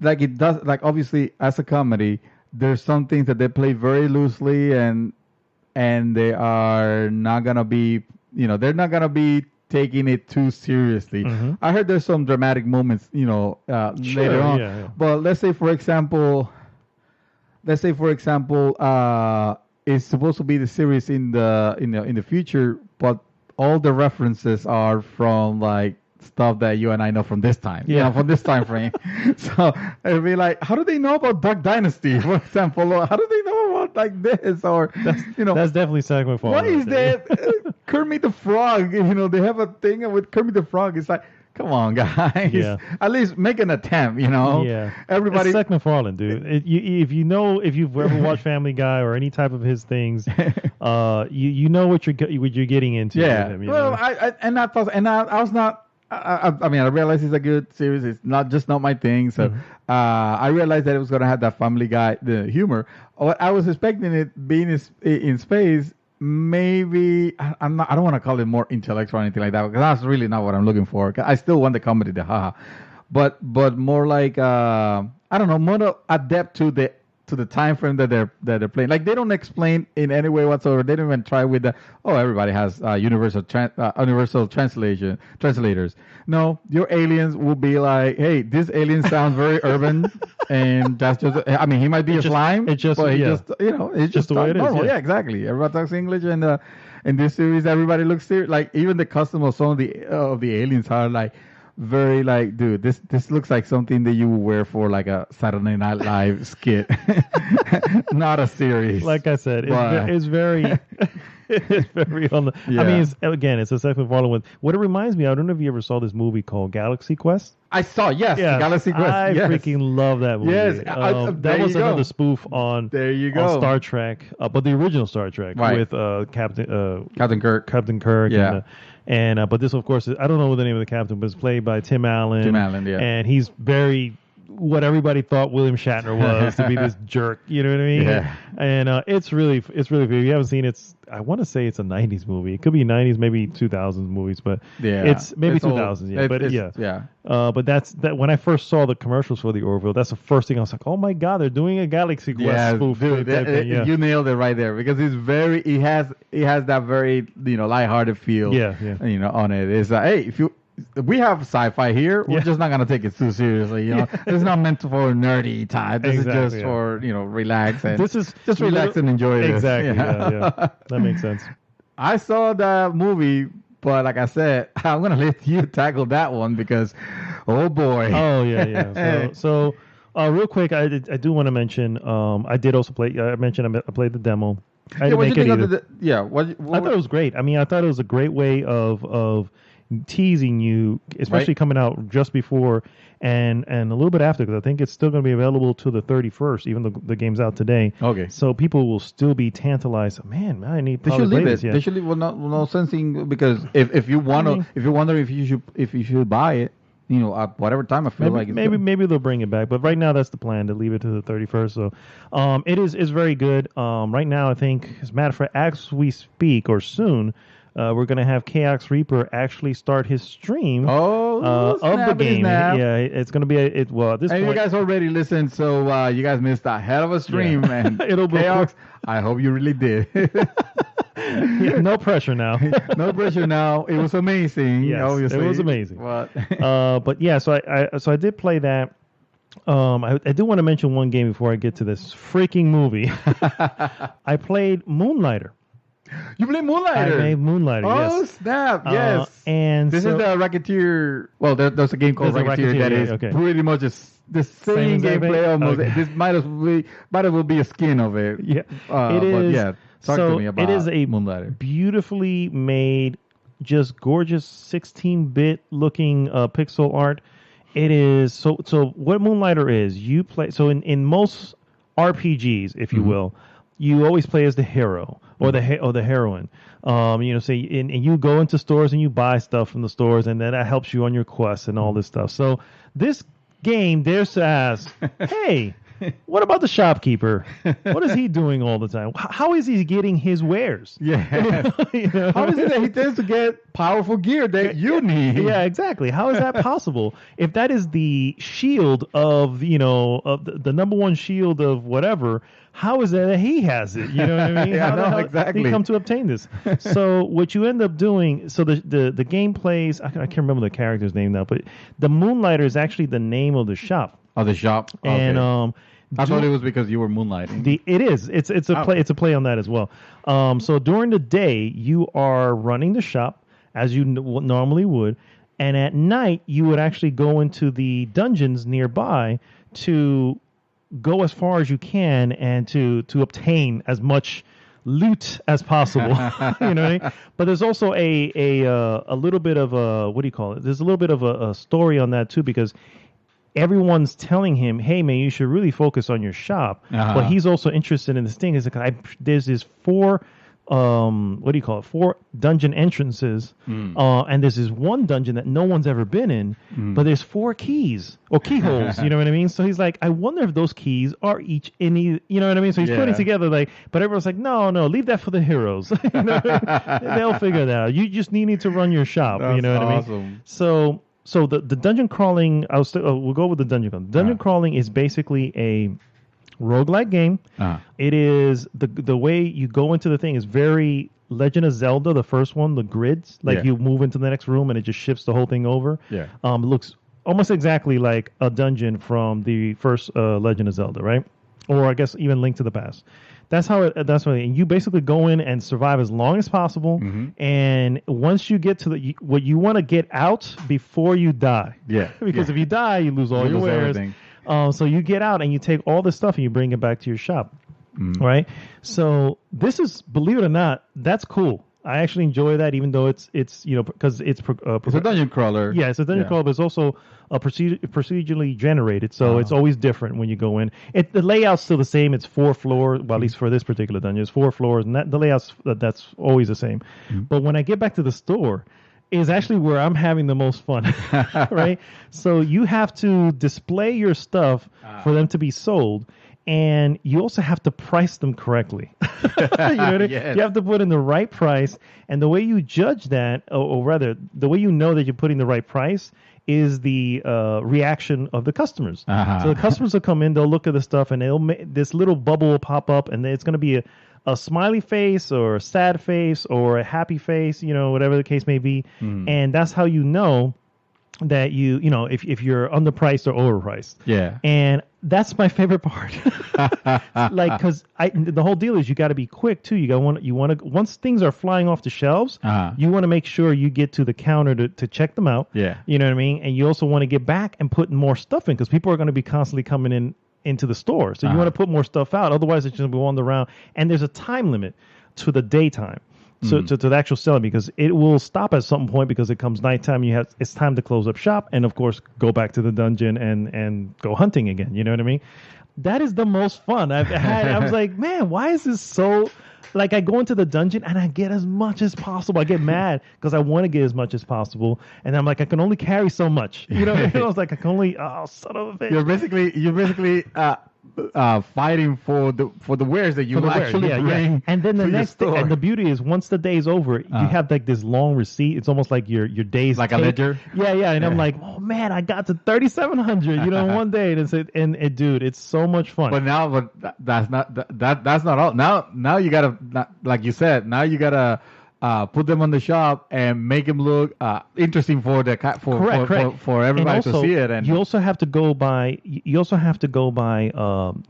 like it does, like, obviously as a comedy, there's some things that they play very loosely, and they are not gonna be, they're not gonna be taking it too seriously. I heard there's some dramatic moments, later on. Yeah. But let's say for example, it's supposed to be the series in the future, but all the references are from like stuff that you and I know from this time, from this time frame. So it'd be like, how do they know about Duck Dynasty, for example? Or how do they know about like this? Or That's definitely Seth MacFarlane. what is that? Kermit the Frog. They have a thing with Kermit the Frog. It's like, come on, guys. Yeah. At least make an attempt. Yeah, Everybody. It's Seth MacFarlane, dude. If you've ever watched Family Guy or any type of his things, you know what you're getting into. Yeah. With him, Well, I was not. I mean, I realized it's a good series. It's not my thing. So I realized that it was going to have that Family Guy, the humor. What I was expecting it being in space. Maybe I don't want to call it more intellectual or anything like that, because that's really not what I'm looking for. I still want the comedy, the haha, but more like I don't know, more adept to the time frame that they're playing. Like, they don't explain in any way whatsoever. They don't even try with everybody has universal translators. No, your aliens will be like, hey, this alien sounds very urban, and that's just. I mean, he might be a slime, but it's just the way it is. normal. Yeah, exactly. Everybody talks English, and in this series, everybody looks serious. Like, even the costume of some of the aliens are like very like, dude, this looks like something that you would wear for like a Saturday Night Live skit, not a series. Like I said, it's very. It's very on the. Yeah. I mean, it's a Seth MacFarlane with. What it reminds me, I don't know if you ever saw this movie called Galaxy Quest. I saw, yes, Yeah, Galaxy Quest. I yes. freaking love that movie. Yes, that was another spoof on. There you on go. Star Trek, but the original Star Trek Right. with Captain Kirk. Captain Kirk. Yeah. And but this, of course, I don't know what the name of the captain, but it's played by Tim Allen. Tim Allen, yeah. And he's very what everybody thought William Shatner was, to be this jerk. You know what I mean? Yeah. And it's really good. If you haven't seen it, I want to say it's a 90s movie. It could be 90s, maybe 2000s movies, but it's maybe 2000s. But that's that. When I first saw the commercials for the Orville, that's the first thing I was like, oh my god, they're doing a Galaxy Quest spoof. Dude, you nailed it right there, because it's very. It has that very lighthearted feel. Yeah. On it. It's like, hey, we have sci-fi here. We're just not gonna take it too seriously. It's not meant for nerdy type. This is just for relax and this is just relax and enjoy this. Exactly. Yeah. That makes sense. I saw that movie, but like I said, I'm gonna let you tackle that one because, oh boy. Oh yeah. So real quick, I do want to mention. I did also play. I mentioned I played the demo. I didn't make it either. I thought it was great. I mean, I thought it was a great way of teasing you, especially coming out just before and a little bit after, because I think it's still going to be available to the 31st, even though the game's out today. Okay. So people will still be tantalized. Man, I need. They should leave it. They should leave. Well, no sensing, because if you wonder if you should buy it, at whatever time I feel maybe they'll bring it back. But right now, that's the plan, to leave it to the 31st. So, it's very good. Right now, I think, as a matter of fact, as we speak or soon. We're going to have Chaos Reaper actually start his stream of the game. Yeah, it's going to be at this point. You guys already listened, so you guys missed a hell of a stream. Yeah. And it'll be Chaos. I hope you really did. No pressure now. No pressure now. It was amazing. Yes, obviously. It was amazing. But yeah, so I did play that. I do want to mention one game before I get to this freaking movie. I played Moonlighter. You play Moonlighter? I made Moonlighter, yes. Oh, snap, yes. And this is the Racketeer. Well, there's a game called Racketeer that is pretty much the same gameplay almost. Okay. This might as well be a skin of it. Yeah, it is. But yeah, talk to me about it is a Moonlighter. Beautifully made, just gorgeous 16-bit looking pixel art. It is, so what Moonlighter is, you play, so in most RPGs, if you will, you always play as the hero or the heroine. And you go into stores and you buy stuff from the stores, and then that helps you on your quests and all this stuff. So this game dares to ask, hey, What about the shopkeeper? What is he doing all the time? How is he getting his wares? Yeah. You know? How is it that he tends to get powerful gear that you need? Yeah, exactly. How is that possible? If that is the shield of, of the number one shield of whatever, how is that he has it? You know what I mean? Yeah, How the no, hell exactly. did he come to obtain this? So what you end up doing, so the game plays, I can't remember the character's name now, but the Moonlighter is actually the name of the shop. Oh, the shop. And Okay. I thought it was because you were moonlighting. It is. It's a play. It's a play on that as well. So during the day, you are running the shop as you normally would, and at night you would actually go into the dungeons nearby to go as far as you can and to obtain as much loot as possible. You know what I mean? But there's also a little bit of a, what do you call it? There's a little bit of a story on that too, because everyone's telling him, "Hey, man, you should really focus on your shop." But he's also interested in this thing. Is like, there's this 4, what do you call it? 4 dungeon entrances, and there's this one dungeon that no one's ever been in. But there's 4 keys or keyholes. You know what I mean? So he's like, I wonder if those keys are each in. You know what I mean? So he's putting together like, but everyone's like, no, leave that for the heroes. You know what I mean? They'll figure that out. You just need to run your shop. That's you know what awesome. I mean? So the dungeon crawling, we'll go with the dungeon crawling. Dungeon crawling is basically a roguelike game. It is the way you go into the thing is very Legend of Zelda, the first one, the grids. Like you move into the next room and it just shifts the whole thing over. Yeah. It looks almost exactly like a dungeon from the first Legend of Zelda, right? Or I guess even Link to the Past. That's and you basically go in and survive as long as possible. And once you get to what you want to get out before you die. Yeah. Because if you die, you lose all You your lose wares. everything. So you get out and you take all this stuff and you bring it back to your shop. Right? So this is, believe it or not, that's cool. I actually enjoy that, even though it's because it's It's a dungeon crawler. Yeah, it's a dungeon crawler, but it's also procedurally generated, so it's always different when you go in. The layout's still the same. It's 4 floors, well, at least for this particular dungeon, it's 4 floors, and the layout's that's always the same. But when I get back to the store, is actually where I'm having the most fun, right? So you have to display your stuff for them to be sold. And you also have to price them correctly. You know what I mean? Yes. You have to put in the right price. And the way you judge that, or rather, the way you know that you're putting the right price is the reaction of the customers. So the customers will come in, they'll look at the stuff, and this little bubble will pop up, and it's going to be a smiley face or a sad face or a happy face, whatever the case may be. And that's how you know that if you're underpriced or overpriced. Yeah. And that's my favorite part. Like, because the whole deal is you got to be quick too. You want to once things are flying off the shelves, you want to make sure you get to the counter to check them out. Yeah. You know what I mean? And you also want to get back and put more stuff in, because people are going to be constantly coming into the store. So you want to put more stuff out. Otherwise, it's just going to be wandering around. And there's a time limit to the daytime. To the actual selling, because it will stop at some point, because it comes nighttime. It's time to close up shop and of course go back to the dungeon and go hunting again. You know what I mean? That is the most fun I've had. I was like, man, why is this so? Like, I go into the dungeon and I get as much as possible. I get mad because I want to get as much as possible, and I'm like, I can only carry so much. You know? I was like, I can only. Oh, son of a bitch! You're basically fighting for the wares that you will actually bring. And then the to your next thing, store. and the beauty is, once the day's over, you have like this long receipt. It's almost like your day's Like a take. ledger? Yeah. And I'm like, oh man, I got to 3,700. One day, and dude, it's so much fun. But that's not all. Now you gotta, like you said, now you gotta put them on the shop and make them look interesting for Correct. for everybody And also, to see it. And you also have to go by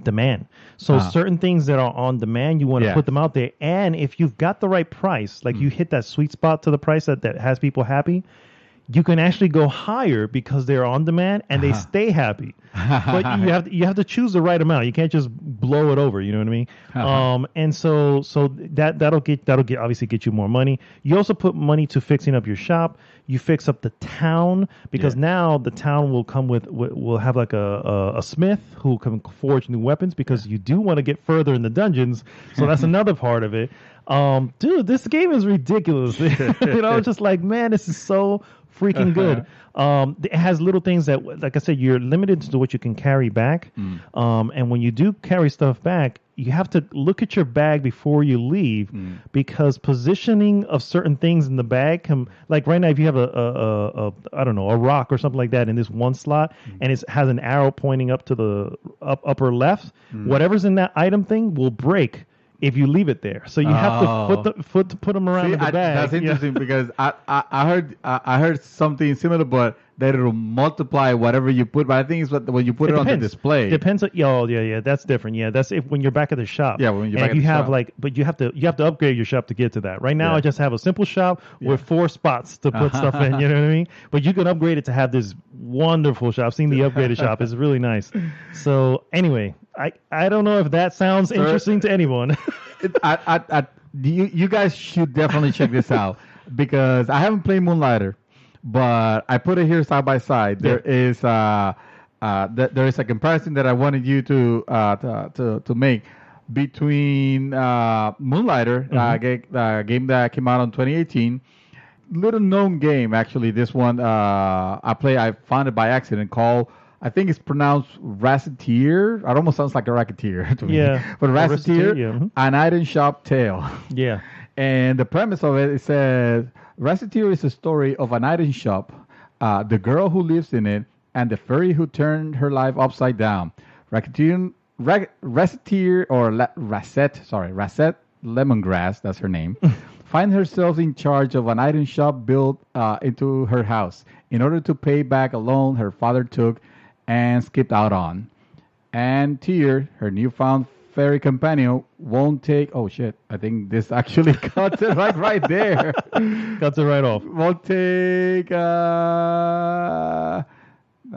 demand. So certain things that are on demand, you want to put them out there. And if you've got the right price, like you hit that sweet spot to the price that has people happy, you can actually go higher because they're on demand and they stay happy. But you have to choose the right amount. You can't just blow it over. You know what I mean? And so that'll obviously get you more money. You also put money to fixing up your shop. You fix up the town, because now the town will come will have like a smith who can forge new weapons, because you do want to get further in the dungeons. So that's another part of it. Dude, this game is ridiculous. Just like, man, this is so freaking good. It has little things that, like I said, you're limited to what you can carry back. And when you do carry stuff back, you have to look at your bag before you leave, because positioning of certain things in the bag can, like right now, if you have a rock or something like that in this one slot, and it has an arrow pointing up to the upper left, whatever's in that item thing will break if you leave it there. So you have to put them around in the bag. That's interesting because I heard something similar, but that it'll multiply whatever you put. But I think it's when you put it on the display. Depends. That's different. Yeah, that's when you're back at the shop. Yeah, when you're back at the shop. But you have to upgrade your shop to get to that. Right now, I just have a simple shop with 4 spots to put stuff in. You know what I mean? But you can upgrade it to have this wonderful shop. I've seen the upgraded shop. It's really nice. So anyway, I don't know if that sounds interesting to anyone. You guys should definitely check this out because I haven't played Moonlighter, but I put it here side by side. There is a comparison that I wanted you to make between Moonlighter, a game that came out in 2018. Little known game actually. This one I found it by accident called, I think it's pronounced Racketeer. It almost sounds like a racketeer to me. Yeah. But Racketeer, an item shop tale. Yeah. And the premise of it says, Racketeer is a story of an item shop, the girl who lives in it, and the fairy who turned her life upside down. Racketeer Rasette Lemongrass, that's her name, find herself in charge of an item shop built into her house in order to pay back a loan her father took and skipped out on. And Tyr, her newfound fairy companion, won't take... Oh, shit. I think this actually cuts it right there. Cuts it right off. Won't take... It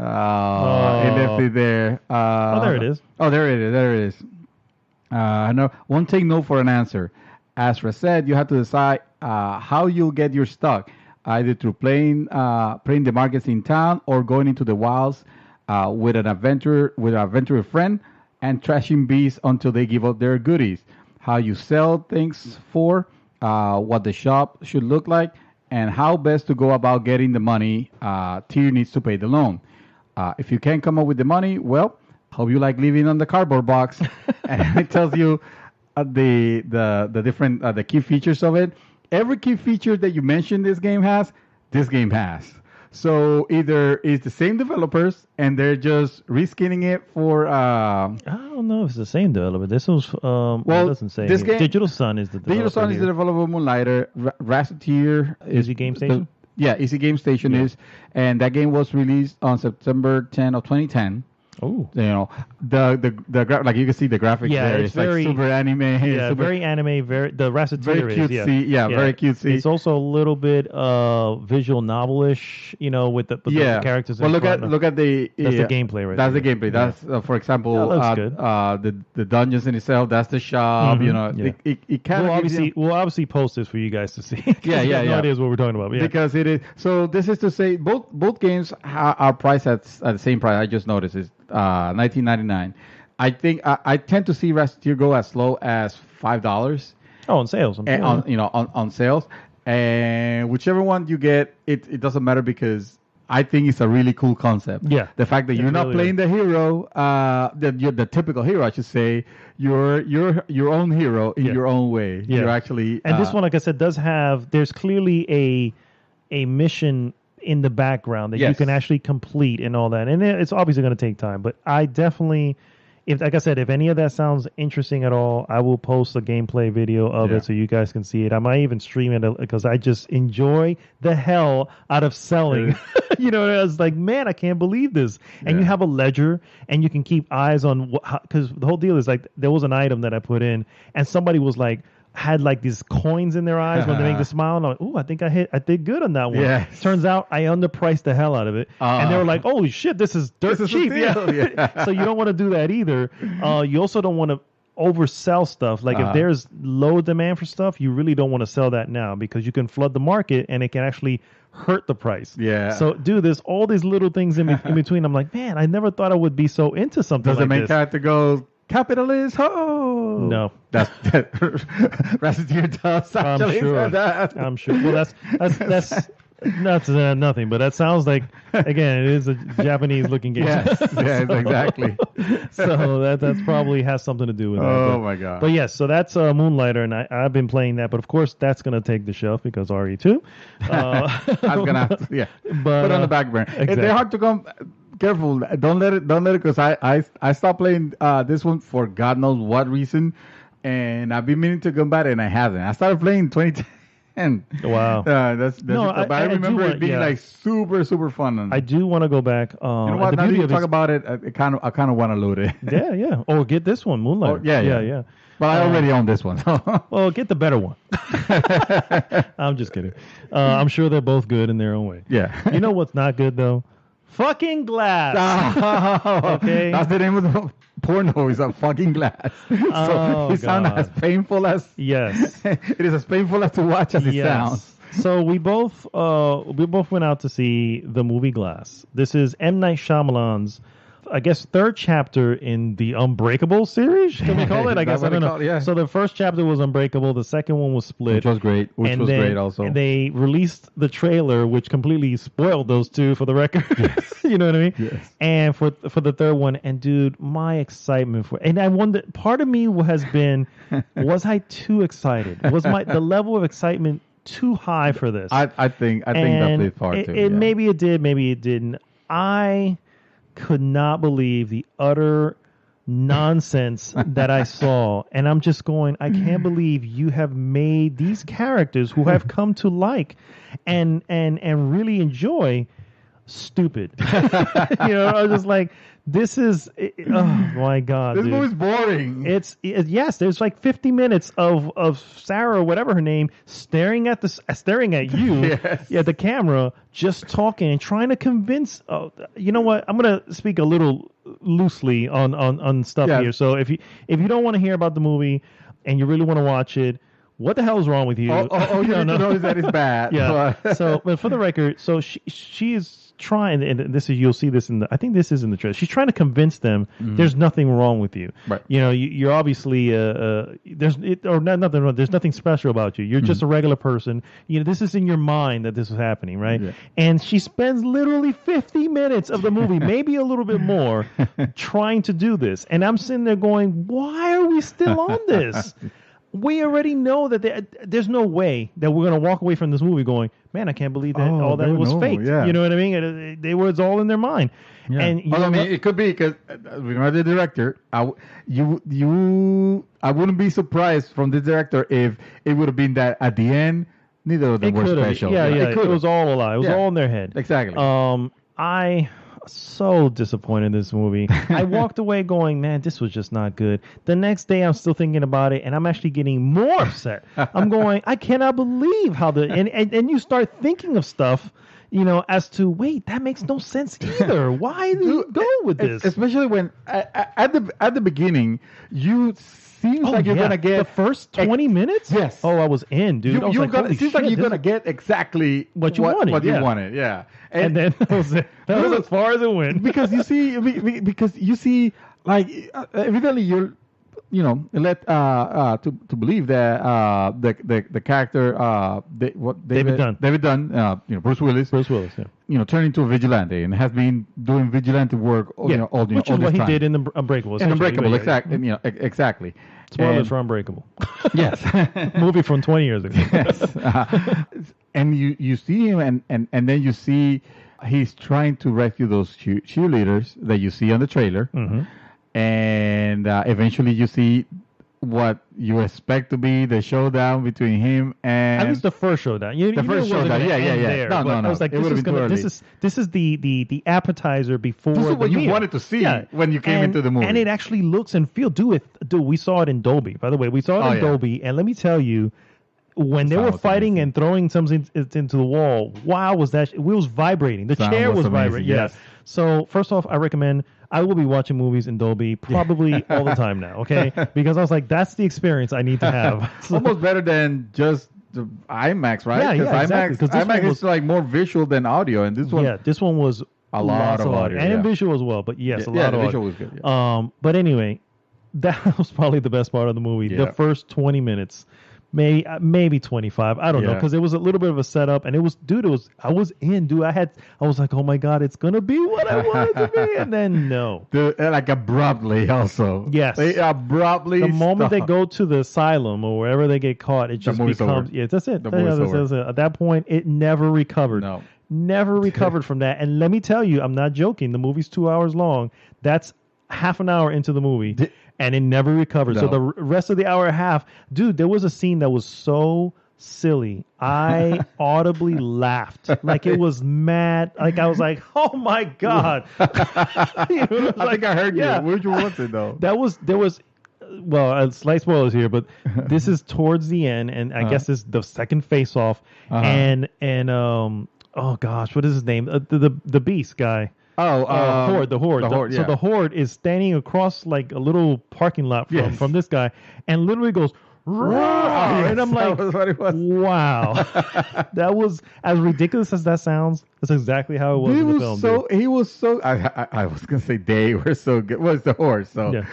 left it there. There it is. Oh, there it is. No, won't take no for an answer. As Rasette, you have to decide how you'll get your stock, either through playing the markets in town or going into the wilds with an adventurer friend and trashing beasts until they give up their goodies. How you sell things for, what the shop should look like, and how best to go about getting the money Tyr needs to pay the loan. If you can't come up with the money, well, hope you like living on the cardboard box. And it tells you the different the key features of it. Every key feature that you mentioned this game has. So either it's the same developers and they're just reskinning it for. I don't know if it's the same developer. This was it doesn't say. This game, Digital Sun is the developer. Digital Sun is the developer of Moonlighter. Racketeer is Easy Game Station. Easy Game Station is, and that game was released on September 10 of 2010. Oh, the like you can see the graphics there. It's very, like super anime. Yeah, very anime. Very Racketeer very cutesy. Very cutesy. It's also a little bit visual novelish. With the characters. Well, look at the that's the gameplay right That's there. the gameplay. That's for example, the dungeons in itself. That's the shop. It kind of we'll obviously post this for you guys to see. No ideas what we're talking about. Yeah. Because it is. So this is to say both games are priced at the same price. I just noticed is $19.99. I think I tend to see Racketeer go as low as $5. Oh, on sales. On sales, and whichever one you get, it doesn't matter because I think it's a really cool concept. Yeah, the fact that you're not playing the hero, the typical hero, I should say. You're your own hero in your own way. Yeah. You're actually, and this one, like I said, does have. There's clearly a mission in the background that you can actually complete and all that, and it's obviously going to take time. But I definitely, if any of that sounds interesting at all, I will post a gameplay video of it so you guys can see it. I might even stream it because I just enjoy the hell out of selling. I was like, man, I can't believe this. And you have a ledger, and you can keep eyes on because the whole deal is like there was an item that I put in, and somebody was like. Had like these coins in their eyes when they make the smile. And I'm like, oh, I think I did good on that one. Yeah. Turns out I underpriced the hell out of it. And they were like, holy shit, this is cheap. So you don't want to do that either. You also don't want to oversell stuff. Like if there's low demand for stuff, you really don't want to sell that now because you can flood the market and it can actually hurt the price. Yeah. So there's all these little things in between. I'm like, man, I never thought I would be so into something like this. Does the main character go, capitalist, ho! No. That's Racketeer does actually sure. say that. I'm sure. Well, that's nothing, but that sounds like, again, it is a Japanese-looking game. Yes, exactly. So that's probably has something to do with that. Oh my god! But yes, so that's Moonlighter, and I've been playing that. But of course, that's gonna take the shelf because RE2. I'm gonna have to, but, put on the back burner. Exactly. If they're hard to come, careful. Don't let it. Because I stopped playing this one for God knows what reason, and I've been meaning to come back and I haven't. I started playing in 2010. Wow. That's No, but I remember it being like super fun. I do want to go back. You know what? Now that you talk about it, I kind of want to load it. Yeah. Or get this one, Moonlighter. Yeah. But I already own this one. Well, get the better one. I'm just kidding. I'm sure they're both good in their own way. Yeah. You know what's not good though? Fucking Glass. Okay. That's the name of the porno. Is a fucking Glass. So it sounds as painful as. Yes. It is as painful as to watch as it sounds. So we both went out to see the movie Glass. This is M Night Shyamalan's, I guess, third chapter in the Unbreakable series. Can we call it? I guess I don't know. Yeah. So the first chapter was Unbreakable. The second one was Split, which was great. Also. And they released the trailer, which completely spoiled those two, for the record. Yes. You know what I mean? Yes. And for the third one, and dude, my excitement and I wonder. Part of me has been, was I too excited? Was the level of excitement too high for this? I think that played part too. Maybe it did, maybe it didn't. I could not believe the utter nonsense that I saw, and I'm just going, I can't believe you have made these characters who have come to like and really enjoy stupid. I was just like, this is, oh my god, this dude. movie's boring. Yes, there's like 50 minutes of Sarah, or whatever her name, staring at you, Yes. at the camera, just talking and trying to convince. You know what? I'm gonna speak a little loosely on stuff here. So if you don't want to hear about the movie and you really want to watch it, what the hell is wrong with you? All you need to know is that it's bad. Yeah. So, but for the record, so she is trying, and this is, you'll see this I think this is in the trailer. She's trying to convince them there's nothing wrong with you. Right. You're obviously there's nothing wrong. There's nothing special about you. You're just a regular person. This is in your mind that this is happening, right? Yeah. And she spends literally 50 minutes of the movie, maybe a little bit more, trying to do this. And I'm sitting there going, why are we still on this? We already know that there's no way that we're going to walk away from this movie going, man, I can't believe that all that was fake. Yeah. You know what I mean? It's all in their mind. Yeah. And it could be because we know the director. I wouldn't be surprised from the director if it would have been that at the end, neither of them were special. Yeah. It was all a lie. It was all in their head. Exactly. I so disappointed in this movie. I walked away going, man, this was just not good. The next day I'm still thinking about it, and I'm actually getting more upset. I'm going, I cannot believe how and you start thinking of stuff, as to, wait, that makes no sense either. Why do you go with this? Especially when at the beginning seems like you're gonna get the first 20 minutes. Yes. Oh, I was in, dude. It seems like you're gonna get exactly what you wanted. You wanted, yeah. And then that was as far as it went. because you see, like evidently you're, led to believe that the character David Dunn, Bruce Willis, yeah. Turned into a vigilante and has been doing vigilante work, which is what he did in the Unbreakable. Exactly. Exactly. Spoilers for Unbreakable. Yes. Movie from 20 years ago. Yes. And you see him, and then you see he's trying to rescue those cheerleaders that you see on the trailer. Mm-hmm. And eventually you see what you expect to be the showdown between him and... At least the first showdown. The first showdown, yeah. No. I was like, this is the appetizer before this is what the meal. You wanted to see when you came into the movie. And it actually looks and feels... Dude, we saw it in Dolby. By the way, we saw it in Dolby, and let me tell you, when they were fighting and throwing something into the wall, wow, was that... It was vibrating. The chair was vibrating. Yes. Yeah. So, first off, I recommend... I will be watching movies in Dolby probably all the time now, okay? Because I was like, that's the experience I need to have. So, almost better than just the IMAX, right? Yeah, exactly. Because IMAX is like more visual than audio, and this one... Yeah, this one was a lot of audio. And visual as well, but yes, a lot of audio. The visual was good. Yeah. But anyway, that was probably the best part of the movie. Yeah. The first 20 minutes, maybe 25. I don't know, Yeah. because it was a little bit of a setup, and it was, dude. I was in, dude. I was like, oh my god, it's gonna be what I want it to be, and then no. Like abruptly, also. Yes. They abruptly. The moment they stop. go to the asylum or wherever they get caught, it just movie's becomes over. yeah. That's it. The movie's That's it. At that point, it never recovered. No. Never recovered from that. And let me tell you, I'm not joking. The movie's 2 hours long. That's half an hour into the movie, and it never recovered. So No. the rest of the hour and a half, dude, there was a scene that was so silly. I audibly laughed. Like it was mad. Like I was like, oh my God. You know, I think I heard you. yeah. Which one was it, though? There was well, slight spoilers here, but this is towards the end, and I guess it's the second face off, and oh gosh, what is his name? The Beast guy. Horde. The Horde. So yeah. the Horde is standing across like a little parking lot from this guy, and literally goes, "Roar!" Yes, and I'm like, that was what it was. wow, that was as ridiculous as that sounds. That's exactly how it was in the film. Dude. He was so. I was gonna say they were so good. Was the horse? So, Yeah.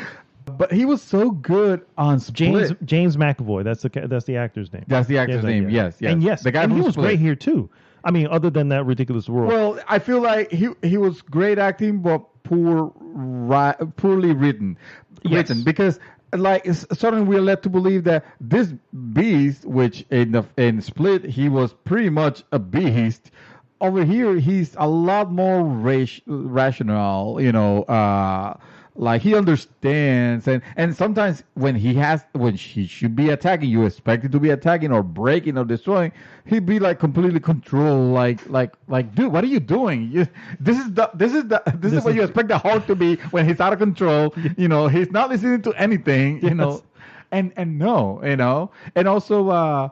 but he was so good on Split. James McAvoy. That's the actor's name. That's the actor's name. Yeah. Yes. And yes, the guy and from he was Split. great here too. I mean, other than that ridiculous role. Well, I feel like he was great acting, but poorly written. Yes. Because like suddenly we're led to believe that this beast, which in Split he was pretty much a beast. Over here, he's a lot more rational. You know, like he understands, and sometimes when he should be attacking, you expect it to be attacking or breaking or destroying. He'd be like completely controlled, like, dude, what are you doing? This is what you expect the Hulk to be when he's out of control. You know, he's not listening to anything. You know, and no, you know, and also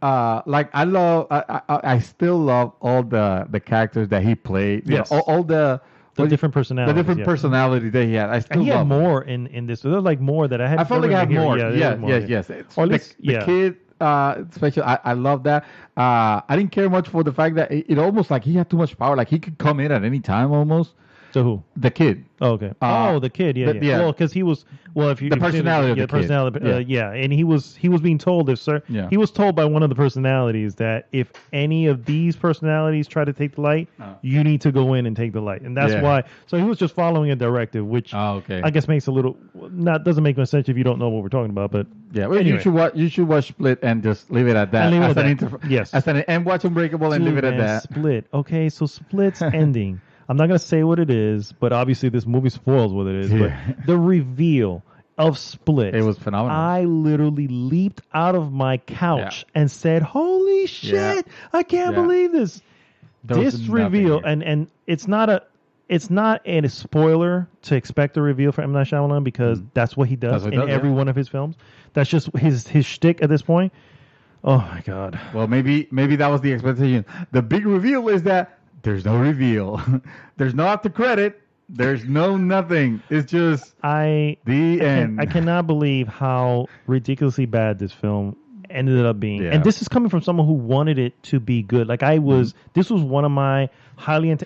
like I still love all the characters that he played. You Yes. know, all the different personalities. the different personality that he had. I still And he love had him. more in this. There's like more that I had. I felt like I had more. Yeah, Yes. Or at least, The kid, especially, I love that. I didn't care much for the fact that it almost like he had too much power. Like he could come in at any time almost. So who? The kid. Oh, okay. The kid. Yeah. Well, because he was. Well, if you The personality of the the personality. kid. And he was being told Yeah. he was told by one of the personalities that if any of these personalities try to take the light, you need to go in and take the light, and that's Yeah. why. So he was just following a directive, which Okay. I guess makes a little doesn't make much sense if you don't know what we're talking about. But Yeah. Well, anyway. you should watch Split and just leave it at that. And leave it As at an that. Yes. and watch Unbreakable and Dude, leave it at man, that. Split. Okay, so Split's ending. I'm not gonna say what it is, but obviously this movie spoils what it is. Yeah. But the reveal of Split, It was phenomenal. I literally leaped out of my couch and said, "Holy shit! I can't Yeah. believe this!" There was This nothing reveal, here. and it's not a spoiler to expect a reveal for M Night Shamaylan because that's what he does That's what he in does, every yeah. one of his films. That's just his shtick at this point. Oh my god! Well, maybe that was the expectation. The big reveal is that there's no reveal. There's no after credit. There's no nothing. It's just the end. I cannot believe how ridiculously bad this film ended up being. Yeah. And this is coming from someone who wanted it to be good. Like this was one of my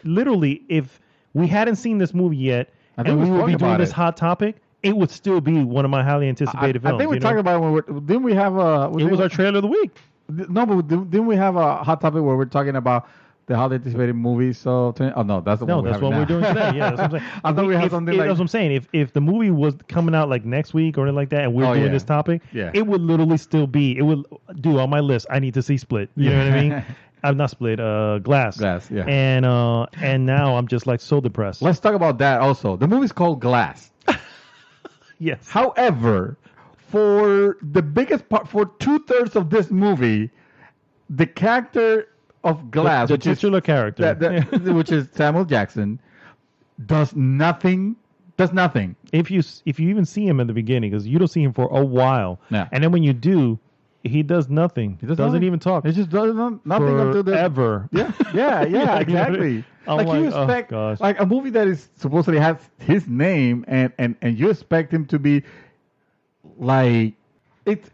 literally, if we hadn't seen this movie yet I think and we we would be spoke doing about this it. hot topic, it would still be one of my highly anticipated films. I think we you know? talked about it when didn't we have a... It was our trailer of the week. No, but didn't we have a hot topic where we're talking about the highly anticipated movies? So, no, that's the No, one that's what we're doing today. Yeah, that's what I'm saying. I thought we had something like... That's what I'm saying. If the movie was coming out like next week or anything like that, and we're doing this topic, it would literally still be. It would do on my list. I need to see Split. You know what I mean? I'm not Split. Glass. Glass. Yeah. And now I'm just like so depressed. Let's talk about that also. The movie's called Glass. Yes. However, for the biggest part, for 2/3 of this movie, the character of Glass, the titular character, which is Samuel Jackson, does nothing. If you even see him in the beginning, because you don't see him for a while, Yeah. and then when you do, he does nothing. He doesn't nothing. even talk. He just does nothing until the Forever. Yeah, You know what I exactly. mean? I'm Like you like, oh, expect, gosh. like a movie that is supposedly has his name, and you expect him to be like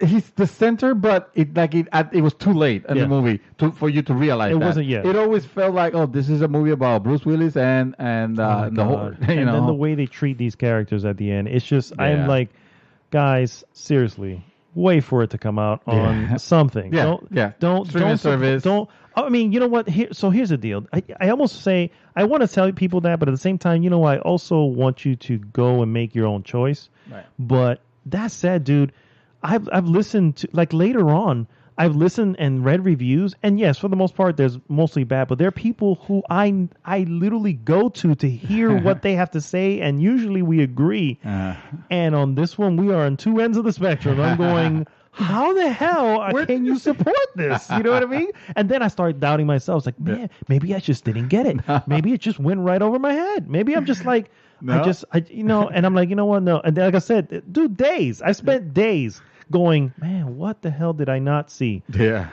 he's the center, but it was too late in the movie for you to realize It that. wasn't yet. It always felt like, oh, this is a movie about Bruce Willis and Oh my the whole, God. And then the way they treat these characters at the end, it's just I'm Yeah. like, guys, seriously, wait for it to come out on something. Yeah, Don't, yeah. Don't Streaming service. Don't. I mean, you know what? Here's the deal. I almost say I want to tell people that, but at the same time, you know, I also want you to go and make your own choice. Right. But that said, dude, I've listened to, like, later on, I've listened and read reviews, and yes, for the most part, there's mostly bad, but there are people who I literally go to hear what they have to say, and usually we agree. And on this one, we are on two ends of the spectrum. I'm going, how the hell can you support this? You know what I mean? And then I start doubting myself. It's like, man, maybe I just didn't get it. Maybe it just went right over my head. Maybe I'm just like, you know, and I'm like, you know what? No. And then, like I said, dude, days. I spent days going, man, what the hell did I not see? Yeah.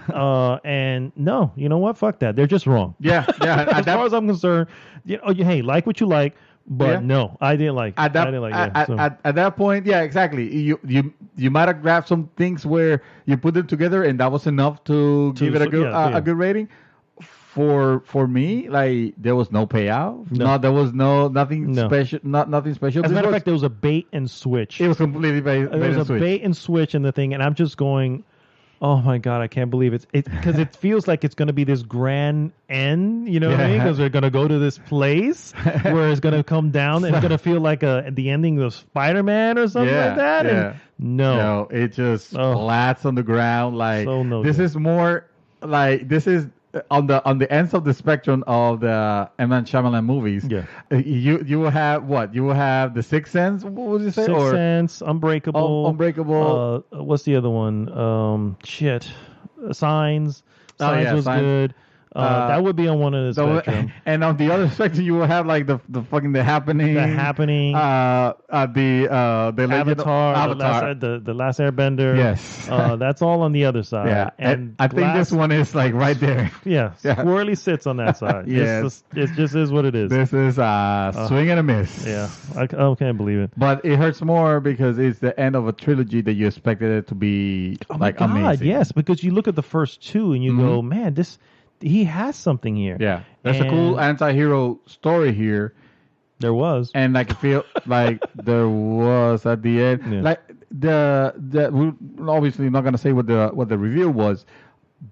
And no, you know what? Fuck that. They're just wrong. Yeah. As far as I'm concerned, you know, hey, like what you like, but no, I didn't like it. At that point, yeah, exactly. You might have grabbed some things where you put them together, and that was enough to give it a good rating. For me, like, there was no payout. No, there was nothing special. Nothing special. As a matter of fact, there was a bait and switch. It was completely bait and switch. There was a bait and switch in the thing, and I'm just going, oh my god, I can't believe it because it feels like it's going to be this grand end. You know what I mean? Because they're going to go to this place where it's going to come down, and it's going to feel like the ending of Spider-Man or something like that. Yeah. And no, it just flats on the ground. Like, so this is more like this is. On the ends of the spectrum of the M Night Shamaylan movies, you will have what? You will have The Sixth Sense. What would you say? Sixth Sense, Unbreakable. Unbreakable. What's the other one? Signs. Signs was good. That would be on one of the spectrum. And on the other spectrum, you will have like the fucking The Happening. The Happening. The Avatar. The Last Airbender. Yes. That's all on the other side. Yeah. And I think this one is like right there. Yeah. Squarely sits on that side. Yes. It just is what it is. This is swing and a miss. Yeah. I can't believe it. But it hurts more because it's the end of a trilogy that you expected it to be amazing. Yes, because you look at the first two and you go, man, he has something here. Yeah. There's a cool anti-hero story here. There was. And like, I feel like there was at the end. Yeah. Like we're obviously not gonna say what the review was,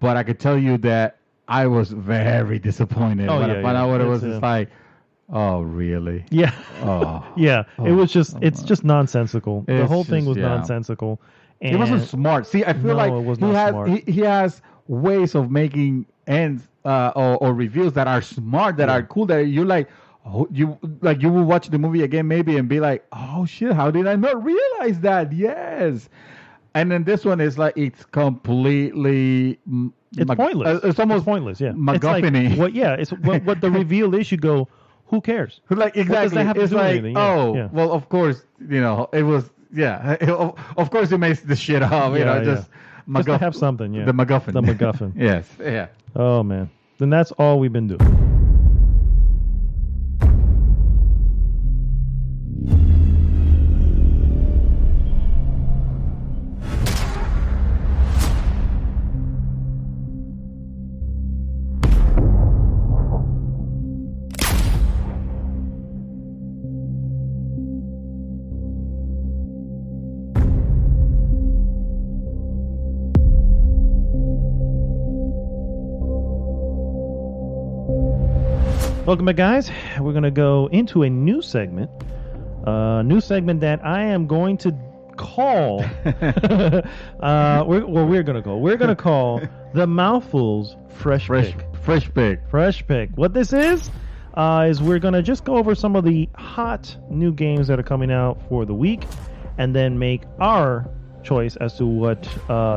but I could tell you that I was very disappointed when I found out what it was. It's like, oh really? Yeah. Oh. Yeah. It was just just nonsensical. The whole thing was nonsensical. And it wasn't smart. See, I feel like it was not smart. He has ways of making ends or reviews that are smart, that are cool, that you like. Oh, you will watch the movie again maybe and be like, oh shit, how did I not realize that? Yes. And then this one is like, it's completely pointless. It's almost pointless. Yeah. MacGuffin-y. It's what the reveal is. You go, who cares? Like, exactly. What does that have it's to do like, with anything? Well, of course, you know, it was. Yeah, of course it makes the shit up. You know, just to have something. Yeah. The MacGuffin. The MacGuffin. Yes. Yeah. Oh man. Then that's all we've been doing. Welcome back, guys. We're going to go into a new segment. That I am going to call. We're going to call the Mouthful's Fresh Pick. What this is we're going to just go over some of the hot new games that are coming out for the week, and then make our choice as to what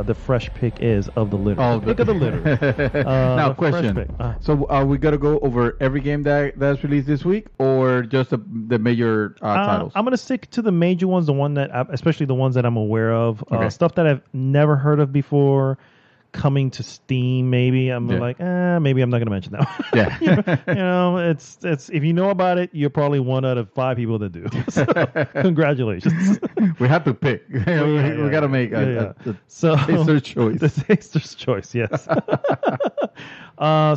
the fresh pick is of the litter. Pick of the litter. Now, question. So are we going to go over every game that's released this week, or just the major titles? I'm going to stick to the major ones, especially the ones that I'm aware of. Stuff that I've never heard of before, coming to Steam, maybe. I'm like, maybe I'm not going to mention that. Yeah. you know, it's if you know about it, you're probably 1 out of 5 people that do. So, congratulations. We have to pick. We got to make a taster's choice. The taster's choice, yes.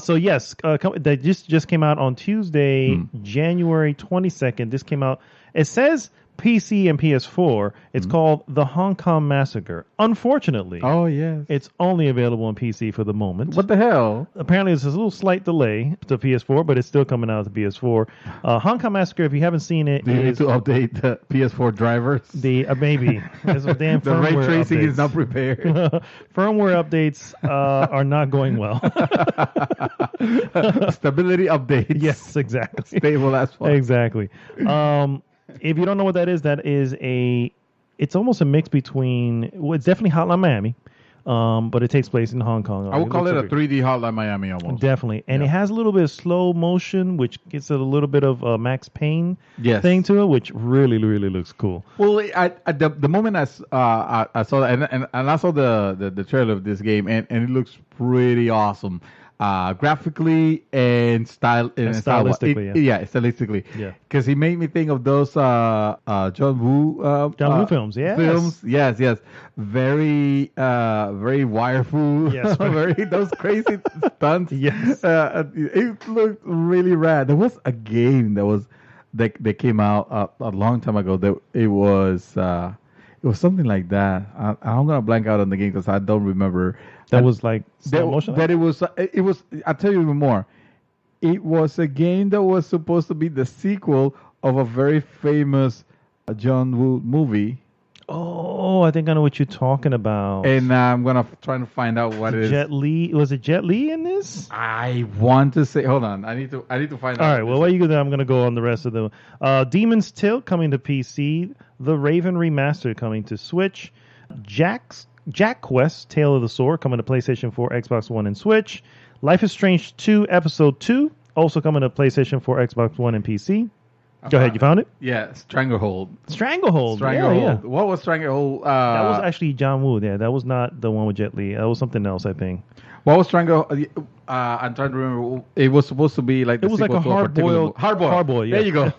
So yes, that just came out on Tuesday, January 22nd. This came out. It says PC and PS4. It's called The Hong Kong Massacre. Unfortunately, Oh yes. it's only available on PC for the moment. What the hell? Apparently, there's a little slight delay to PS4, but it's still coming out to PS4. Hong Kong Massacre, if you haven't seen it, Do you need is to update the PS4 drivers? the maybe there's some damn The ray firmware tracing updates. is not prepared. Firmware updates are not going well. Stability updates. Yes, exactly. Stable as fuck. Exactly. If you don't know what that is it's almost a mix between, well, it's definitely Hotline Miami, but it takes place in Hong Kong. I would call it a looks 3D Hotline Miami almost. Definitely. And Yeah. it has a little bit of slow motion, which gets a little bit of Max Payne Yes. thing to it, which really, really looks cool. Well, the moment I saw that, and I saw the trailer of this game, and it looks pretty awesome. Graphically and stylistically, stylistically. Yeah. Because he made me think of those John Woo films, yes. Films, yes. Very wireful. Yes, very those crazy stunts. Yes. It looked really rad. There was a game that came out a long time ago. It was something like that. I'm gonna blank out on the game because I don't remember. That was like slow motion? It was. I'll tell you even more. It was a game that was supposed to be the sequel of a very famous John Woo movie, Oh, I think I know what you're talking about. and I'm gonna try to find out what it is. Jet Li. Was it Jet Li in this? I want to say. Hold on. I need to find out. All right. Well, while you go there, I'm going to go on the rest of them. Demon's Tilt coming to PC. The Raven Remastered coming to Switch. Jack Quest, Tale of the Sword, coming to PlayStation 4, Xbox One, and Switch. Life is Strange 2, Episode 2, also coming to PlayStation 4, Xbox One, and PC. Go ahead, you found it? Yeah, Stranglehold. Stranglehold. Stranglehold. Yeah. What was Stranglehold? That was actually John Woo. Yeah, that was not the one with Jet Li. That was something else, I think. What was Stranglehold? I'm trying to remember. It was supposed to be like It was like a hard-boiled. Hard-boiled. Yeah. There you go.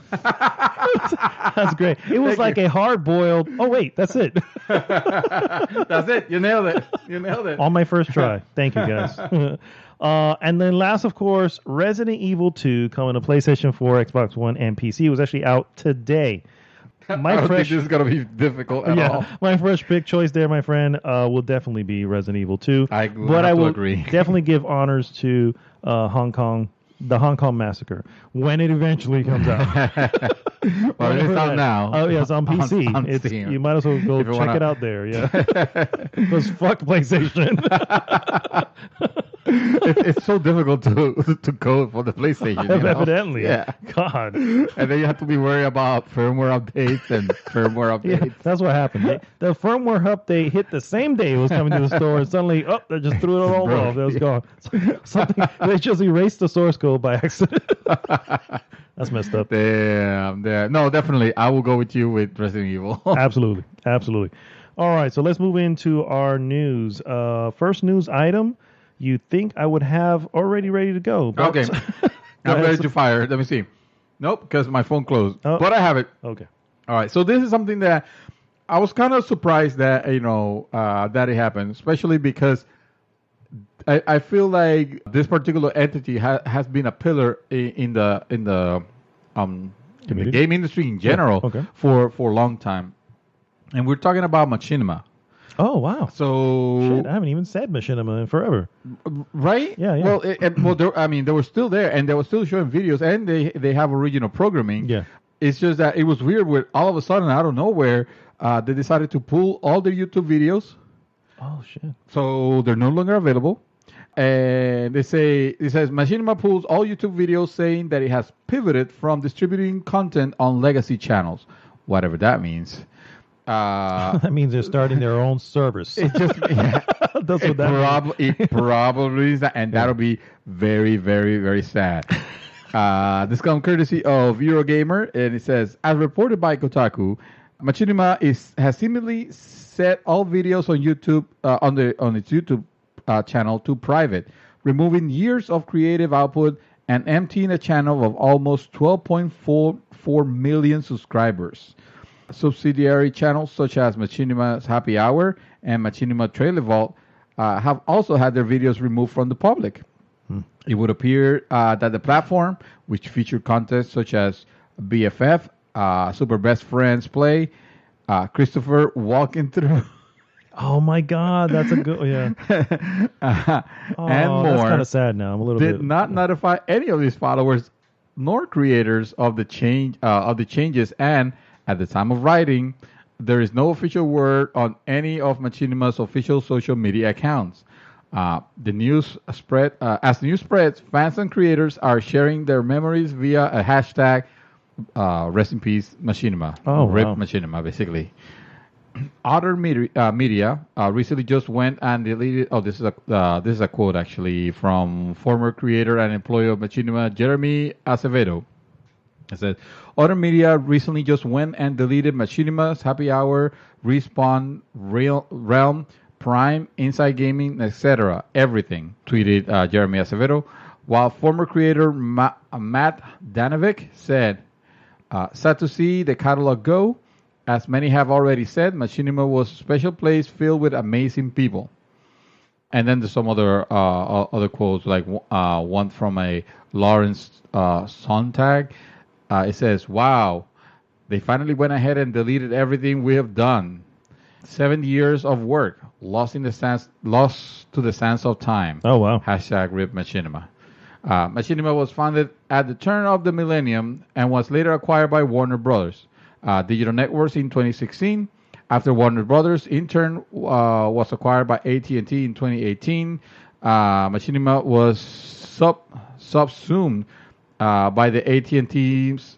That's great. It was like a hard-boiled. Oh wait, that's it. That's it. You nailed it. On my first try. Thank you, guys. And then last, of course, Resident Evil 2 coming to PlayStation 4, Xbox One, and PC. It was actually out today. I don't think this is gonna be difficult at all. My first pick choice there, my friend, will definitely be Resident Evil 2. I will agree. Definitely give honors to the Hong Kong Massacre when it eventually comes out. Well, it's out now. Oh yeah, it's on PC. On Steam. You might as well go If you check wanna- it out there. Yeah, because fuck PlayStation. It's so difficult to code for the PlayStation. You know? Evidently, Yeah. God. And then you have to be worried about firmware updates and firmware Yeah, updates. that's what happened. The firmware update hit the same day it was coming to the store, and suddenly, they just threw it all Broke. off. It was gone. Something they just erased the source code by accident. That's messed up. Damn. No, definitely. I will go with you with Resident Evil. Absolutely. All right, so let's move into our news. First news item, you think I would have already ready to go. But Okay. I'm ahead, ready so- to fire. Let me see. Nope, because my phone closed. Oh. But I have it. Okay. All right. So this is something that I was kind of surprised that that it happened, especially because I feel like this particular entity has been a pillar in the Community? game industry in general okay. for a long time, and we're talking about Machinima. Oh, wow. So Shit, I haven't even said Machinima in forever. right? Yeah. Well, they were still there, and they were still showing videos, and they have original programming. Yeah. It's just that it was weird with all of a sudden, out of nowhere, they decided to pull all their YouTube videos, Oh, shit. so they're no longer available. And it says Machinima pulls all YouTube videos, saying that it has pivoted from distributing content on legacy channels, whatever that means. That means they're starting their own servers. It just That's what that means. it probably is that, and that'll be very, very, very sad. This comes courtesy of Eurogamer, and it says, as reported by Kotaku, Machinima has seemingly set all videos on YouTube on its YouTube channel to private, removing years of creative output and emptying a channel of almost 12.44 million subscribers. Subsidiary channels such as Machinima's Happy Hour and Machinima Trailer Vault have also had their videos removed from the public. It would appear that the platform, which featured contests such as BFF, Super Best Friends play. Christopher walking through. Oh my God, that's a good yeah. And more. That's kind of sad now. I'm a little did bit. not notify any of these followers nor creators of the changes, and at the time of writing, there is no official word on any of Machinima's official social media accounts. The news spread as the news spreads, fans and creators are sharing their memories via a hashtag. Rest in peace, Machinima. Oh, Rip wow. Machinima, basically. Other media recently just went and deleted. Oh, this is a quote actually from former creator and employee of Machinima, Jeremy Acevedo. It says, "Other media recently just went and deleted Machinima's Happy Hour, Respawn, Realm, Prime, Inside Gaming, etc. Everything," tweeted Jeremy Acevedo. While former creator Matt Danovic said, "Sad to see the catalog go. As many have already said, Machinima was a special place filled with amazing people." And then there's some other quotes, like one from a Lawrence Sontag. It says, "Wow, they finally went ahead and deleted everything we have done. 7 years of work lost to the sands of time." Oh wow. Hashtag Rip Machinima. Machinima was founded at the turn of the millennium and was later acquired by Warner Brothers Digital Networks in 2016. After Warner Brothers, in turn, was acquired by AT&T in 2018. Machinima was subsumed by the AT&T's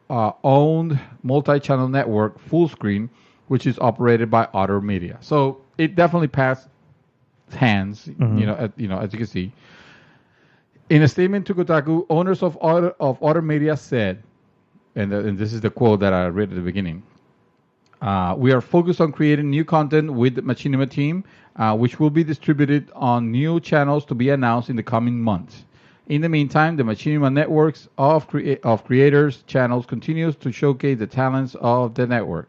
owned multi-channel network, Fullscreen, which is operated by Otter Media. So it definitely passed hands, as you can see. In a statement to Kotaku, owners of Otter Media said, and this is the quote that I read at the beginning, "We are focused on creating new content with the Machinima team, which will be distributed on new channels to be announced in the coming months. In the meantime, the Machinima networks of creators channels continues to showcase the talents of the network.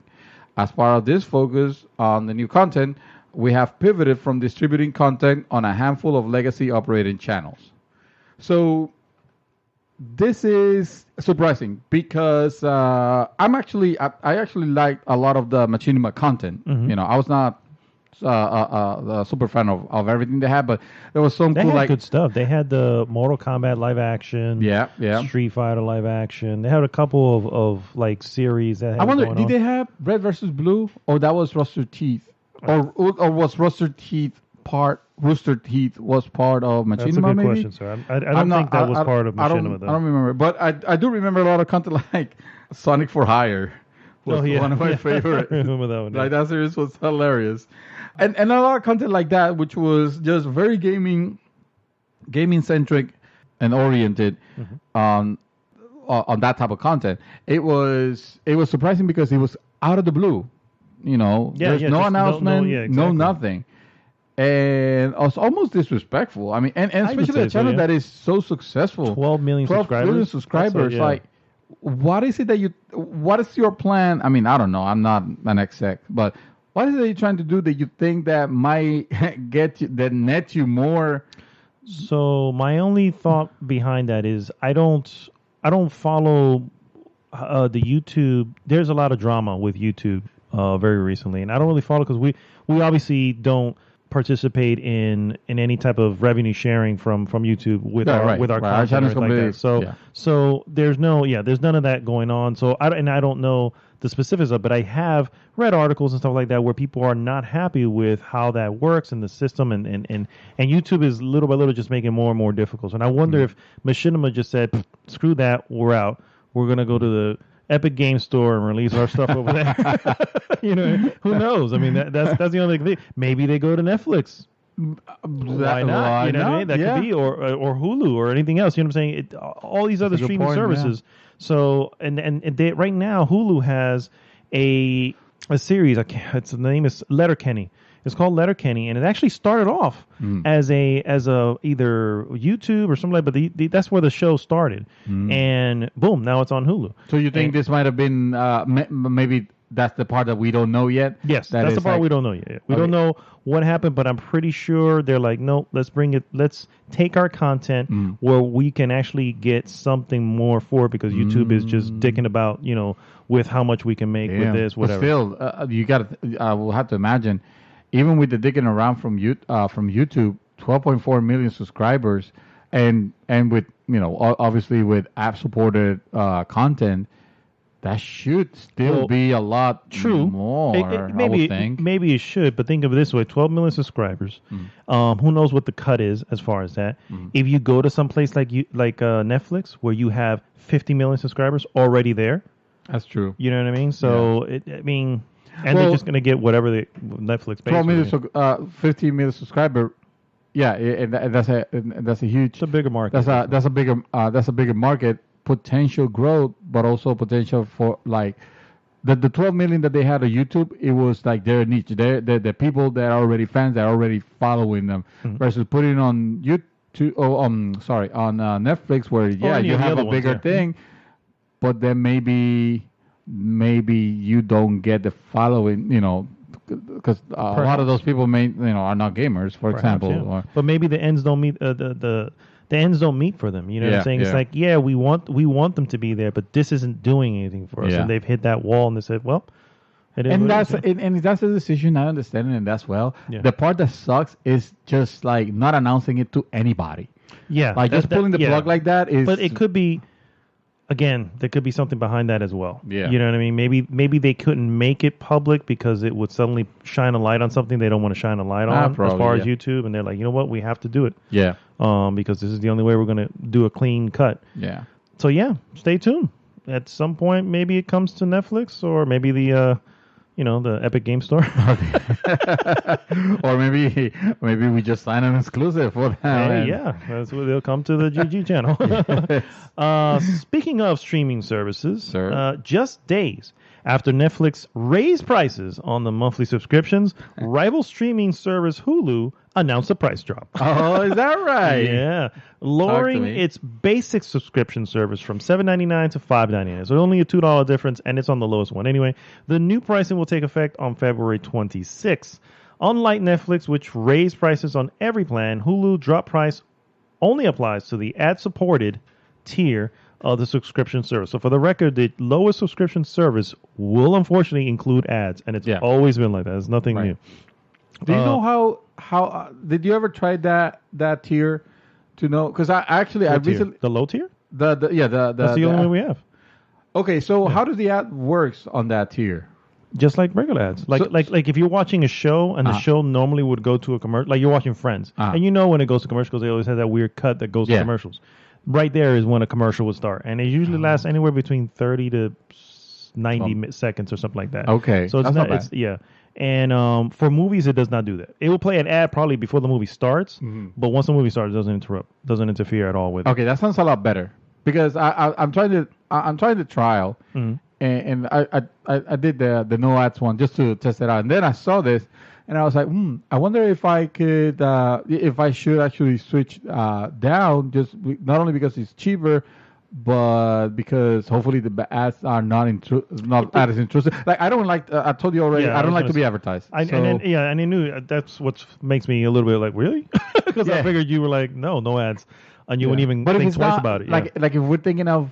As part of this focus on the new content, we have pivoted from distributing content on a handful of legacy operating channels." So this is surprising because I actually liked a lot of the Machinima content. I was not a super fan of everything they had, but there was some They cool had good stuff. They had the Mortal Kombat live action. Yeah. Street Fighter live action. They had a couple of like series that had I wonder, going did on. they have Red versus Blue, or that was Rooster Teeth, or was Rooster Teeth was part of Machinima? That's a good maybe? question, sir. I don't think that was part of Machinima, though. I don't remember, but I do remember a lot of content like Sonic for Hire was one of my favorites. I remember that one. Like that series was hilarious, and a lot of content like that, which was just very gaming centric and oriented on that type of content. It was surprising because it was out of the blue. There's no announcement, no nothing. And it was almost disrespectful. I mean, and especially a channel that is so successful. 12 million subscribers. Like, what is it that what is your plan? I mean, I don't know. I'm not an exec, but what is it that you're trying to do that you think that might net you more? So my only thought behind that is I don't follow the YouTube. There's a lot of drama with YouTube very recently, and I don't really follow because we obviously don't participate in any type of revenue sharing from YouTube with our content or anything like that. So there's none of that going on. So I don't know the specifics of it, but I have read articles and stuff like that where people are not happy with how that works and the system, and YouTube is little by little just making it more and more difficult. And I wonder if Machinima just said, "Screw that, we're out. We're gonna go to the Epic Game Store and release our stuff over there." Who knows? I mean, that's the only thing. Maybe they go to Netflix. Why not? You know what I mean? That could be, or Hulu or anything else. You know what I'm saying? All these other streaming services. Yeah. So and they, right now Hulu has a series. The name is Letterkenny. It's called Letterkenny, and it actually started off as a either YouTube or something like. But that's where the show started, and boom, now it's on Hulu. So you think this might have been maybe that's the part that we don't know yet. Yes, That that's the is part like- we don't know yet. We Okay. don't know what happened, but I'm pretty sure they're like, no, let's bring it. Let's take our content where we can actually get something more for it because YouTube is just dicking about, with how much we can make with this, But whatever. still, you got to. I will have to imagine, even with the digging around from YouTube, 12.4 million subscribers, and with obviously with app supported content, that should still Well, be a lot True. more. I maybe would think. maybe it should, but think of it this way: 12 million subscribers. Who knows what the cut is as far as that? If you go to some place like Netflix, where you have 50 million subscribers already there, That's true. you know what I mean? So and they're Well, just gonna get whatever the Netflix pays. 12 million, for it. 15 million subscriber. Yeah, and that's a huge. It's a bigger market. That's a bigger market potential growth, but also potential for like the 12 million that they had on YouTube. It was like their niche. The people that are already fans that are already following them versus putting on YouTube. On Netflix where any you of the have other a ones, bigger yeah. thing, but then maybe you don't get the following. Because a lot of those people are not gamers, for Perhaps, example. yeah. Or, But maybe the ends don't meet the ends don't meet for them. You know what I'm saying? It's like, we want them to be there, but this isn't doing anything for us. Yeah. And they've hit that wall and they said, well, it is. and what that's it is. and that's a decision. I understand it, and that's well. Yeah. The part that sucks is just like not announcing it to anybody. Yeah, Like just pulling the plug like that is. But it could be. Again, there could be something behind that as well. Yeah. You know what I mean? Maybe they couldn't make it public because it would suddenly shine a light on something they don't want to shine a light on Probably, as far as yeah. YouTube, and they're like, you know what, we have to do it. Yeah. Because this is the only way we're going to do a clean cut. Yeah. So yeah, stay tuned. At some point, maybe it comes to Netflix or maybe the Epic Game Store. Or maybe we just sign an exclusive for that. Hey, yeah, that's where they'll come to the GG channel. Speaking of streaming services, Sir? just days after Netflix raised prices on the monthly subscriptions, rival streaming service Hulu announced a price drop. Oh, is that right? Yeah, lowering me. its basic subscription service from $7.99 to $5.99. So only a $2 difference, and it's on the lowest one. Anyway, the new pricing will take effect on February 26th. Unlike Netflix, which raised prices on every plan, Hulu drop price only applies to the ad-supported tier of the subscription service. So for the record, the lowest subscription service will unfortunately include ads, and it's always been like that. It's nothing new. Do you know how did you ever try that tier to know? Because I recently The low tier? that's That's the only way we have. Okay, so how does the ad works on that tier? Just like regular ads. Like if you're watching a show and the show normally would go to a commercial, like you're watching Friends, and when it goes to commercials, they always have that weird cut that goes to commercials. Right there is when a commercial would start, and it usually lasts anywhere between 30 to 90 seconds or something like that. Okay, so it's that's not not bad. And for movies, it does not do that. It will play an ad probably before the movie starts, but once the movie starts, it doesn't interfere at all with it. Okay, that sounds a lot better because I'm trying to trial, and I did the no ads one just to test it out, and then I saw this, and I was like, I wonder if I could if I should actually switch down not only because it's cheaper, but because hopefully the ads are not as intrusive. Like I don't like. I told you already. Yeah, I don't was like to be advertised. And I knew that's what makes me a little bit like, really? Because I figured you were like, no ads, and you wouldn't even think twice about it. Like if we're thinking of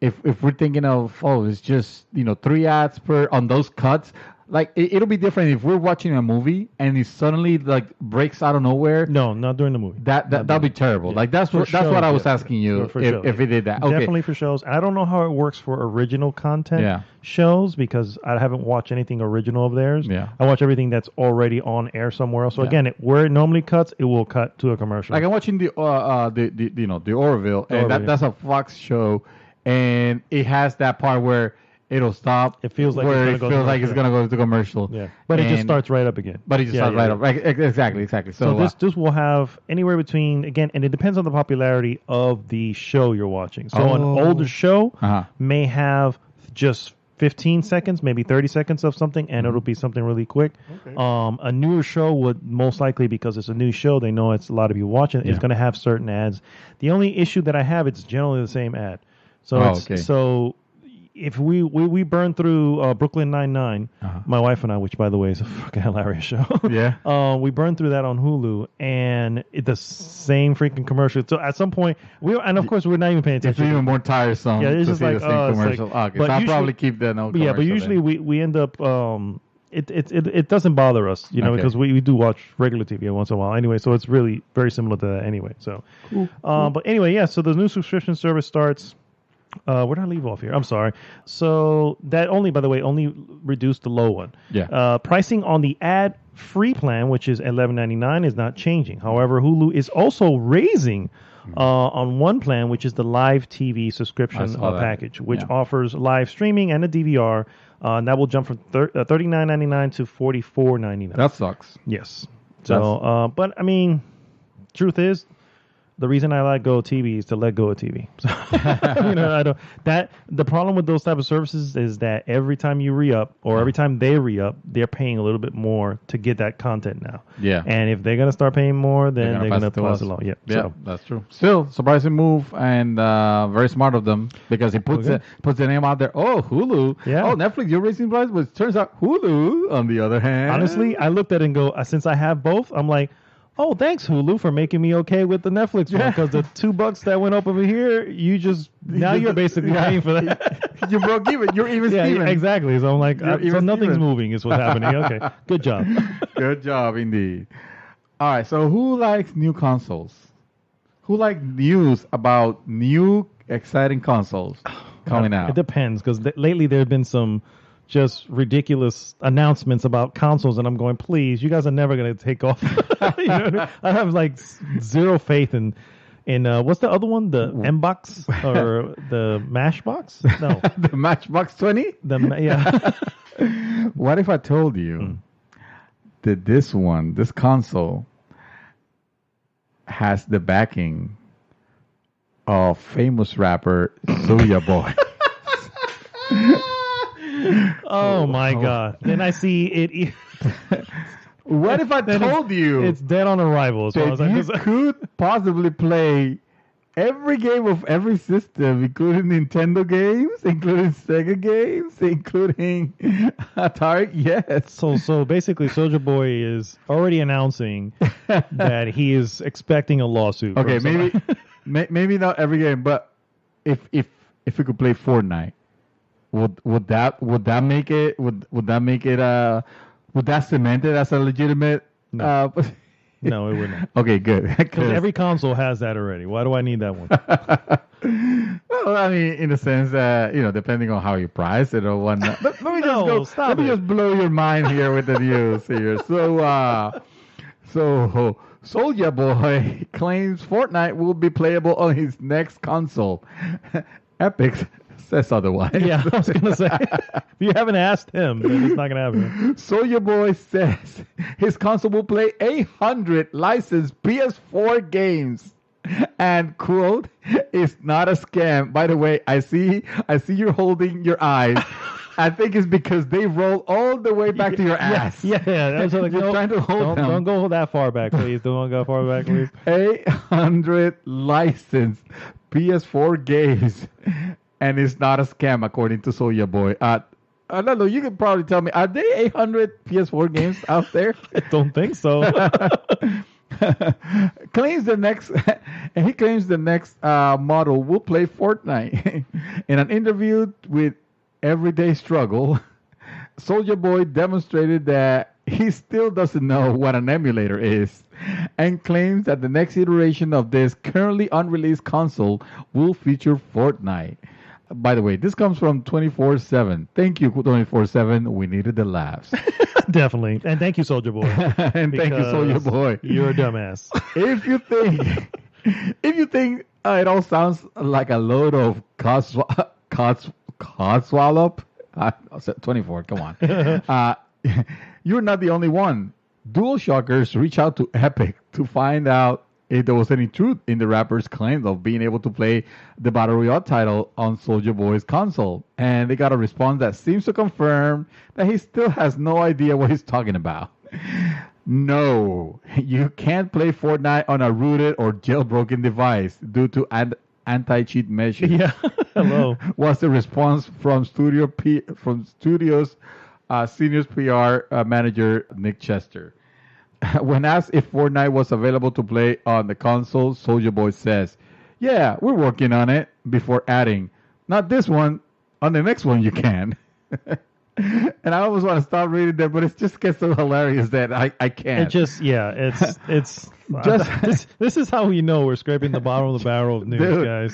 if we're thinking of it's just 3 ads per on those cuts. Like it'll be different if we're watching a movie and it suddenly like breaks out of nowhere. No, not during the movie. That'll be terrible. Yeah. Like that's what I was asking you if it did that. Okay. Definitely for shows. I don't know how it works for original content shows because I haven't watched anything original of theirs. Yeah. I watch everything that's already on air somewhere else. So again, where it normally cuts, it will cut to a commercial. Like I'm watching the Orville, and that's a Fox show, and it has that part where it'll stop. It feels like it's gonna go to commercial. Yeah, but it just starts right up again. But it just starts right up. Right, exactly. So this will have anywhere between again, and it depends on the popularity of the show you're watching. So an older show may have just 15 seconds, maybe 30 seconds of something, and it'll be something really quick. Okay. A newer show would most likely, because it's a new show, they know it's a lot of you watching. It's going to have certain ads. The only issue that I have, it's generally the same ad. So if we burned through Brooklyn Nine-Nine, my wife and I, which by the way is a fucking hilarious show. Yeah. We burned through that on Hulu, and the same freaking commercial. So at some point, of course we're not even paying It's attention. even more tiresome Yeah, it's to just see like, the same commercial. it's like- Okay, but so I'll usually- probably keep that no Yeah, but usually we end up it doesn't bother us, Okay. because we do watch regular TV once in a while anyway. So it's really very similar to that anyway. So, but anyway, yeah. So the new subscription service starts. Where did I leave off here? I'm sorry. So that by the way, only reduced the low one. Yeah. Pricing on the ad-free plan, which is $11.99, is not changing. However, Hulu is also raising on one plan, which is the live TV subscription saw that. package, which Yeah. offers live streaming and a DVR. And that will jump from $39.99 to $44.99. That sucks. Yes. So, but I mean, truth is, the reason I let go of TV is to let go of TV. So, I don't. The problem with those type of services is that every time you re-up or every time they re-up, they're paying a little bit more to get that content now. Yeah. And if they're gonna start paying more, then they're gonna to pass us. it along. Yeah. Yeah, So, that's true. Still, surprising move and very smart of them because it puts the name out there. Oh, Hulu. Yeah. Oh, Netflix, you're raising price, but it turns out Hulu, on the other hand. honestly, I looked at it and go, since I have both, I'm like, oh, thanks Hulu for making me okay with the Netflix one, because the $2 that went up over here, you're basically paying for that. You broke even. You're even Yeah, Steven. exactly. So I'm like, You're so even nothing's Steven. moving is what's happening. Okay, good job. Good job, indeed. All right, so who likes new consoles? Who likes news about new exciting consoles coming out? It depends, because lately there have been some just ridiculous announcements about consoles, and I'm going, please, you guys are never going to take off. You know what I mean? I have like zero faith in what's the other one? The M-Box or the Mashbox? No. The Matchbox 20? Yeah. What if I told you that this console, has the backing of famous rapper Soulja Boy? Oh my God. Then I see it. What if I told you It's dead on arrival. So I was that you like, could possibly play every game of every system, including Nintendo games, including Sega games, including Atari? Yes. So basically, Soulja Boy is already announcing that he is expecting a lawsuit. Okay, from maybe somebody. maybe not every game, but if we could play Fortnite, would that make it would that cement it as a legitimate? No. No, it wouldn't. Okay, good. Because every console has that already. Why do I need that one? Well, I mean, in the sense that, depending on how you price it or whatnot. Let me just blow your mind here with the news here. So Soulja Boy claims Fortnite will be playable on his next console. Epic says otherwise. Yeah, I was going to say. If you haven't asked him, then it's not going to happen. Soulja Boy says his console will play 800 licensed PS4 games. And quote, "It's not a scam." By the way, I see you're holding your eyes. I think it's because they roll all the way back to your ass. Yeah. I was like, You're trying to hold them. Don't go that far back, please. Don't go far back, please. 800 licensed PS4 games. And it's not a scam, according to Soulja Boy. I don't know. You could probably tell me, are there 800 PS4 games out there? I don't think so. Claims the next model will play Fortnite. In an interview with Everyday Struggle, Soulja Boy demonstrated that he still doesn't know what an emulator is, and claims that the next iteration of this currently unreleased console will feature Fortnite. By the way, this comes from 24/7. Thank you, 24/7. We needed the laughs. Definitely. And thank you, Soulja Boy. And thank you, Soulja Boy. You're a dumbass. If you think it all sounds like a load of codswallop, 24, come on. You're not the only one. DualShockers reached out to Epic to find out if there was any truth in the rapper's claim of being able to play the Battle Royale title on Soulja Boy's console. And they got a response that seems to confirm that he still has no idea what he's talking about. No, you can't play Fortnite on a rooted or jailbroken device due to anti-cheat measure. Yeah. Hello. Was the response from Studios Senior PR manager Nick Chester. When asked if Fortnite was available to play on the console, Soulja Boy says, "Yeah, we're working on it," before adding, "Not this one, on the next one you can." And I almost want to stop reading that, but it just gets so hilarious that I can't. It just, yeah, it's Just- this is how we know we're scraping the bottom of the barrel of news, Dude. guys.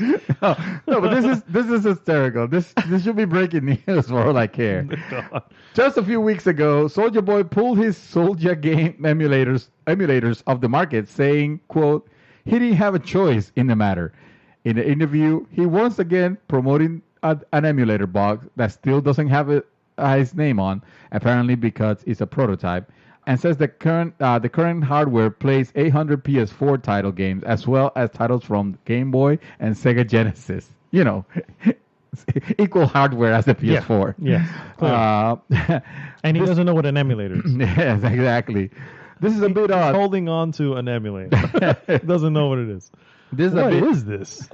No, but this is hysterical. This should be breaking news for all I care. God. Just a few weeks ago, Soulja Boy pulled his Soulja game emulators off the market, saying, quote, he didn't have a choice in the matter. In the interview, he once again promoting an emulator box that still doesn't have his name on, apparently because it's a prototype, and says the current hardware plays 800 PS4 title games as well as titles from Game Boy and Sega Genesis. You know, equal hardware as the PS4. Yeah. And he doesn't know what an emulator is. Yes, exactly. This is a bit He's odd. holding on to an emulator. Doesn't know what it is. This is What a bit, is this?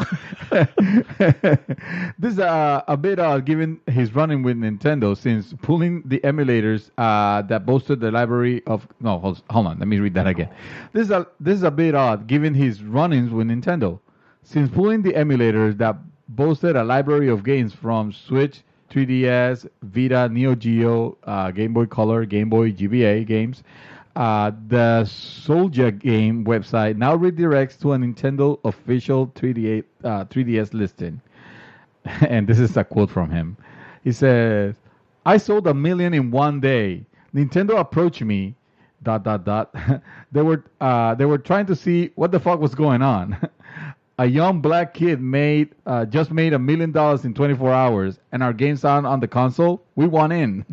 This is a bit odd given his running with Nintendo, since pulling the emulators that boasted the library of hold on, let me read that again. This is a bit odd given his run-ins with Nintendo, since pulling the emulators that boasted a library of games from Switch, 3DS, Vita, Neo Geo, Game Boy Color, Game Boy GBA games. The Soulja game website now redirects to a Nintendo official 3DS listing. And this is a quote from him. He says, "I sold 1 million in one day. Nintendo approached me, ... They were trying to see what the fuck was going on. A young black kid just made $1 million in 24 hours, and our game's on the console. We want in."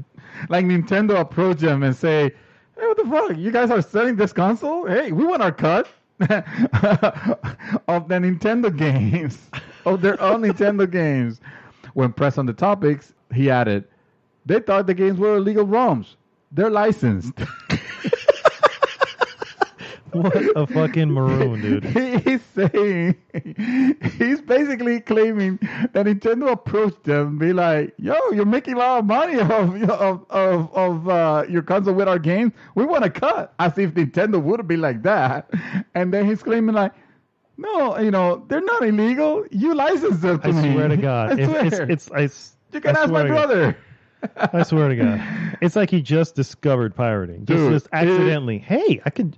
Like Nintendo approached them and say, "Hey, what the fuck? You guys are selling this console? Hey, we want our cut of the Nintendo games, of their own Nintendo games." When pressed on the topics, he added, "They thought the games were illegal ROMs. They're licensed." What a fucking maroon, dude. He's basically claiming that Nintendo approached them and be like, "Yo, you're making a lot of money of your console with our games. We want a cut." As if Nintendo would be like that. And then he's claiming like, "No, they're not illegal. You licensed them to I me." swear to God. I swear. You can ask my brother. I swear to God. It's like he just discovered pirating. Just accidentally. Hey, I could,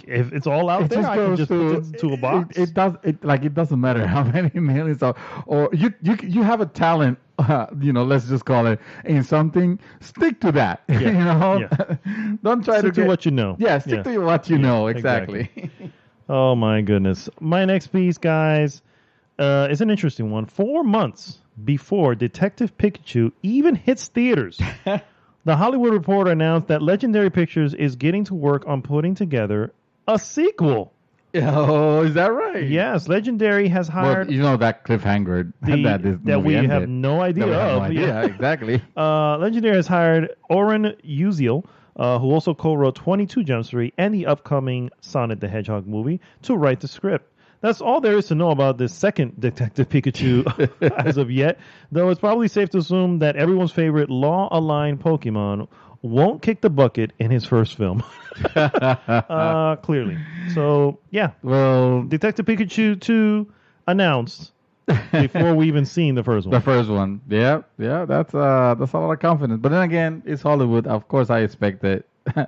if it's all out there, I can just put it into a box. It doesn't matter how many millions or you have a talent, let's just call it, in something. Stick to that. Yeah. Don't try Stick to to what you know. Yeah, stick to what you know. Exactly. Oh my goodness. My next piece, guys, is an interesting one. 4 months before Detective Pikachu even hits theaters, The Hollywood Reporter announced that Legendary Pictures is getting to work on putting together a sequel. Oh, is that right? Yes, Legendary has hired... Well, that cliffhanger that we have no idea of. Yeah, exactly. Legendary has hired Oren Uziel, who also co-wrote 22 Jump Street and the upcoming Sonic the Hedgehog movie, to write the script. That's all there is to know about this second Detective Pikachu as of yet, though it's probably safe to assume that everyone's favorite law-aligned Pokemon won't kick the bucket in his first film. Clearly. So, yeah. Well, Detective Pikachu 2 announced before we even seen the first one. The first one. Yeah, that's a lot of confidence. But then again, it's Hollywood. Of course, I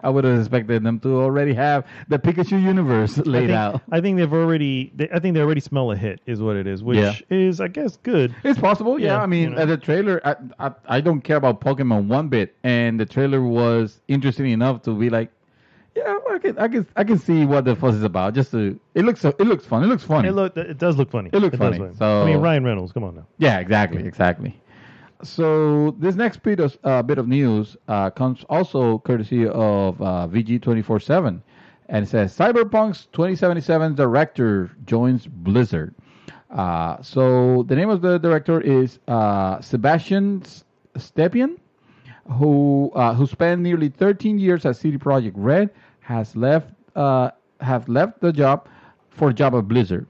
would have expected them to already have the Pikachu universe laid out. I think they already smell a hit, is what it is, which is, I guess, good. It's possible, yeah. I mean, the trailer, I don't care about Pokemon one bit, and the trailer was interesting enough to be like, yeah, I can see what the fuss is about. It looks fun. It looks funny. It does look funny. It looks funny. So, I mean, Ryan Reynolds, come on now. Yeah, exactly. So this next bit of news comes also courtesy of VG247, and it says Cyberpunk's 2077 director joins Blizzard. So the name of the director is Sebastian Stepien, who spent nearly 13 years at CD Projekt Red, have left the job for a job at Blizzard.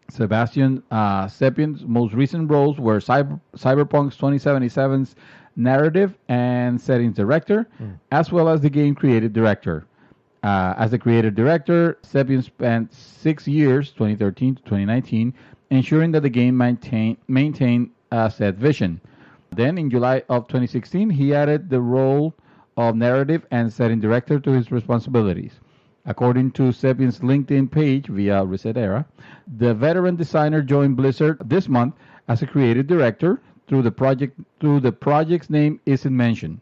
Sebastian Sepien's most recent roles were Cyberpunk's 2077's narrative and settings director, as well as the game creative director. As the creative director, Sepien spent 6 years, 2013 to 2019, ensuring that the game maintained a set vision. Then, in July of 2016, he added the role of narrative and setting director to his responsibilities. According to Sepien's LinkedIn page via Reset Era, the veteran designer joined Blizzard this month as a creative director through the project's name isn't mentioned.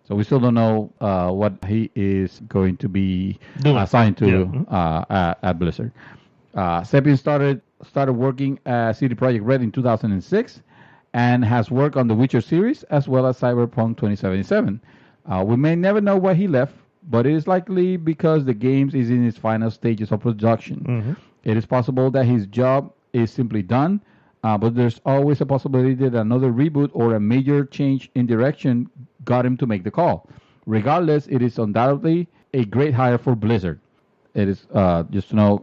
So we still don't know what he is going to be assigned to at Blizzard. Sepien started working at CD Projekt Red in 2006 and has worked on the Witcher series as well as Cyberpunk 2077. We may never know why he left, but it is likely because the game is in its final stages of production. It is possible that his job is simply done, but there's always a possibility that another reboot or a major change in direction got him to make the call. Regardless, it is undoubtedly a great hire for Blizzard. It is, just to know,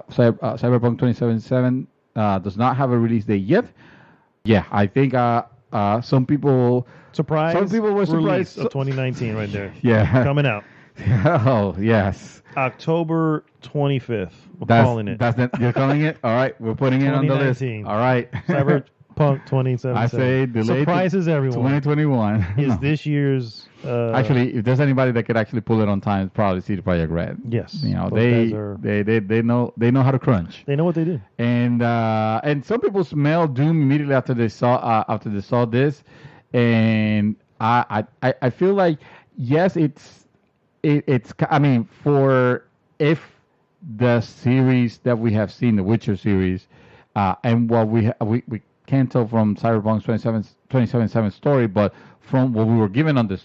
Cyberpunk 2077 does not have a release date yet. Yeah, I think some people... Some people were surprised. Of 2019 right there. Yeah. Coming out. Oh, yes. October 25th. We're calling it. You're calling it? All right. We're putting it on the list. 2019. All right. Cyberpunk 2077. I say delayed. Surprises everyone. 2021. Is No. this year's... Actually, if there's anybody that could actually pull it on time, it's probably CD Projekt Red. Yes. You know, Those guys they know how to crunch. They know what they do. And some people smell doom immediately after they saw this, and I feel like yes, it's I mean, for if the series that we have seen, the Witcher series, and what we can't tell from Cyberpunk 2077 story, but from what we were given on the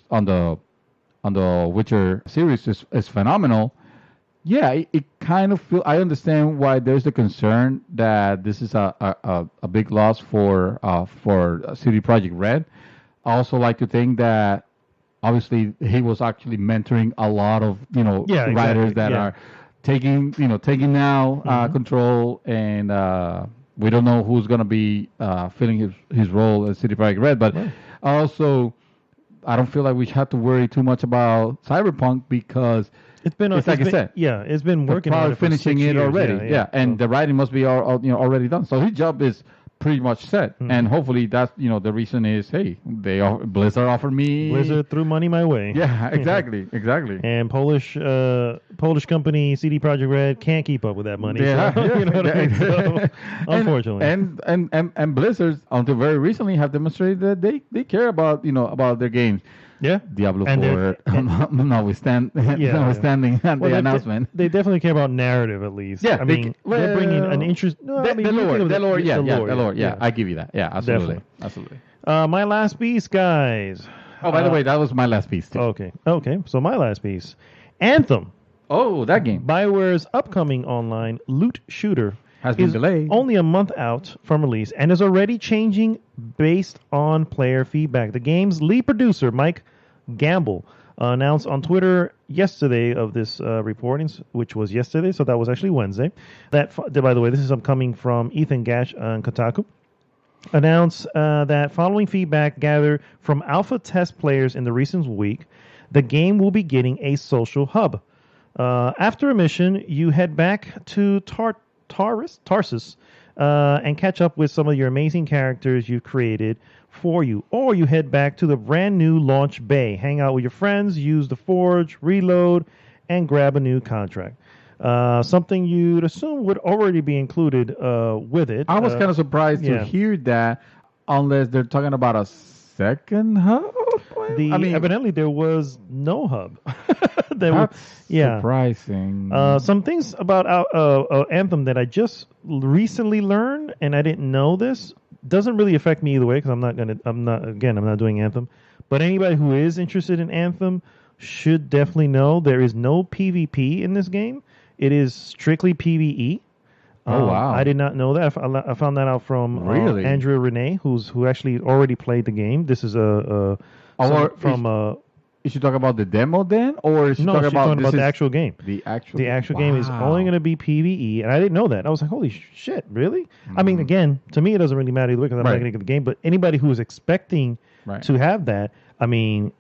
Witcher series is phenomenal. Yeah, it kind of feel. I understand why there's the concern that this is a big loss for CD Projekt Red. I also like to think that obviously he was actually mentoring a lot of writers that are taking now control, and we don't know who's going to be filling his role as CD Projekt Red. But also, I don't feel like we have to worry too much about Cyberpunk because it's been it's been working on it for finishing 6 it years, already. And the writing must be already done. So his job is pretty much set, and hopefully that's the reason is Blizzard offered me. Blizzard threw money my way. Yeah, exactly. And Polish company CD Projekt Red can't keep up with that money. Yeah, so, you know what I mean? So, unfortunately, and Blizzard until very recently have demonstrated that they care about about their games. Yeah, Diablo 4, notwithstanding the announcement. They definitely care about narrative, at least. Yeah, I mean, they're bringing an interest. The lore. Yeah, I give you that. Yeah, absolutely. My last piece, guys. Oh, by the way, that was my last piece too. Okay. So my last piece, Anthem. Oh, that game. Bioware's upcoming online loot shooter has been delayed. Only a month out from release and is already changing based on player feedback. The game's lead producer, Mike Gamble, announced on Twitter yesterday of this reporting, which was yesterday, so that was actually Wednesday. That, by the way, this is coming from Ethan Gash on Kotaku. Announced that following feedback gathered from alpha test players in the recent week, the game will be getting a social hub. After a mission, you head back to Tarsus and catch up with some of your amazing characters you've created for you, or you head back to the brand new launch bay, hang out with your friends, use the forge, reload, and grab a new contract. Something you'd assume would already be included with it. I was kind of surprised to hear that, unless they're talking about a second hub. Evidently there was no hub. That's surprising. Some things about Anthem that I just recently learned, and I didn't know this. Doesn't really affect me either way because I'm not doing Anthem. But anybody who is interested in Anthem should definitely know there is no PvP in this game. It is strictly PvE. Oh wow! I did not know that. I found that out from Andrea Renee, who actually already played the game. This is from Is she talking about the demo then, or is she No, talking she's talking about this the is actual game. The actual game is only going to be PvE, and I didn't know that. I was like, holy shit, really? I mean, again, to me, it doesn't really matter either way because I'm not Right. going to get the game. But anybody who is expecting Right. to have that, I mean,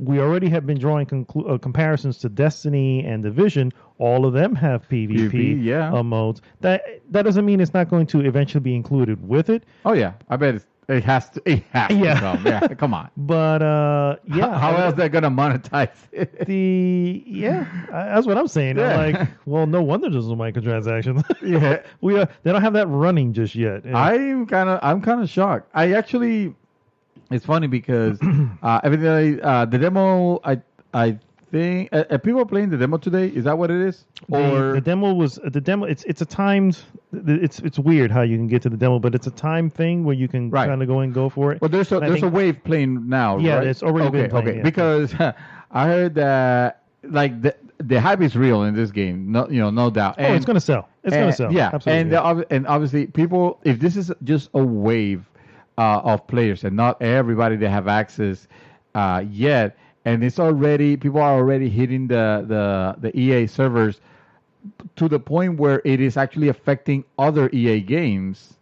we already have been drawing comparisons to Destiny and Division. All of them have PvP yeah. modes. That doesn't mean it's not going to eventually be included with it. Oh yeah, I bet it has to. It has Yeah. to come. Yeah, come on. But yeah, How else they're gonna monetize it? that's what I'm saying. Yeah. I'm like, well, no wonder there's no microtransactions. Yeah. They don't have that running just yet. And I'm kind of shocked. I actually, it's funny because everything the demo. I think people are playing the demo today. Is that what it is? the demo was the demo. It's a timed. It's weird how you can get to the demo, but it's a time thing where you can Right. kind of go and go for it. Well, there's a wave playing now. Yeah, right? it's already been playing, Okay, yeah. because I heard that like the hype is real in this game. No doubt. Oh, it's gonna sell. It's gonna sell. Yeah, Absolutely. and obviously people, if this is just a wave of players and not everybody that have access yet, and people are already hitting the EA servers to the point where it is actually affecting other EA games.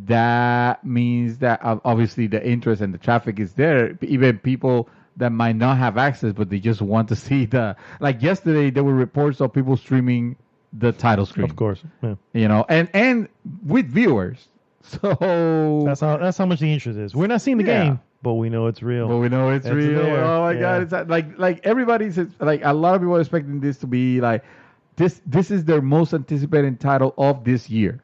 That means that obviously the interest and the traffic is there. Even people that might not have access, but they just want to see like yesterday there were reports of people streaming the title screen. Of course. Yeah. And with viewers. So That's how much the interest is. We're not seeing the Yeah. game, but we know it's real. But we know it's real. there. Oh my Yeah. god! It's like everybody's like a lot of people are expecting this to be like this is their most anticipated title of this year.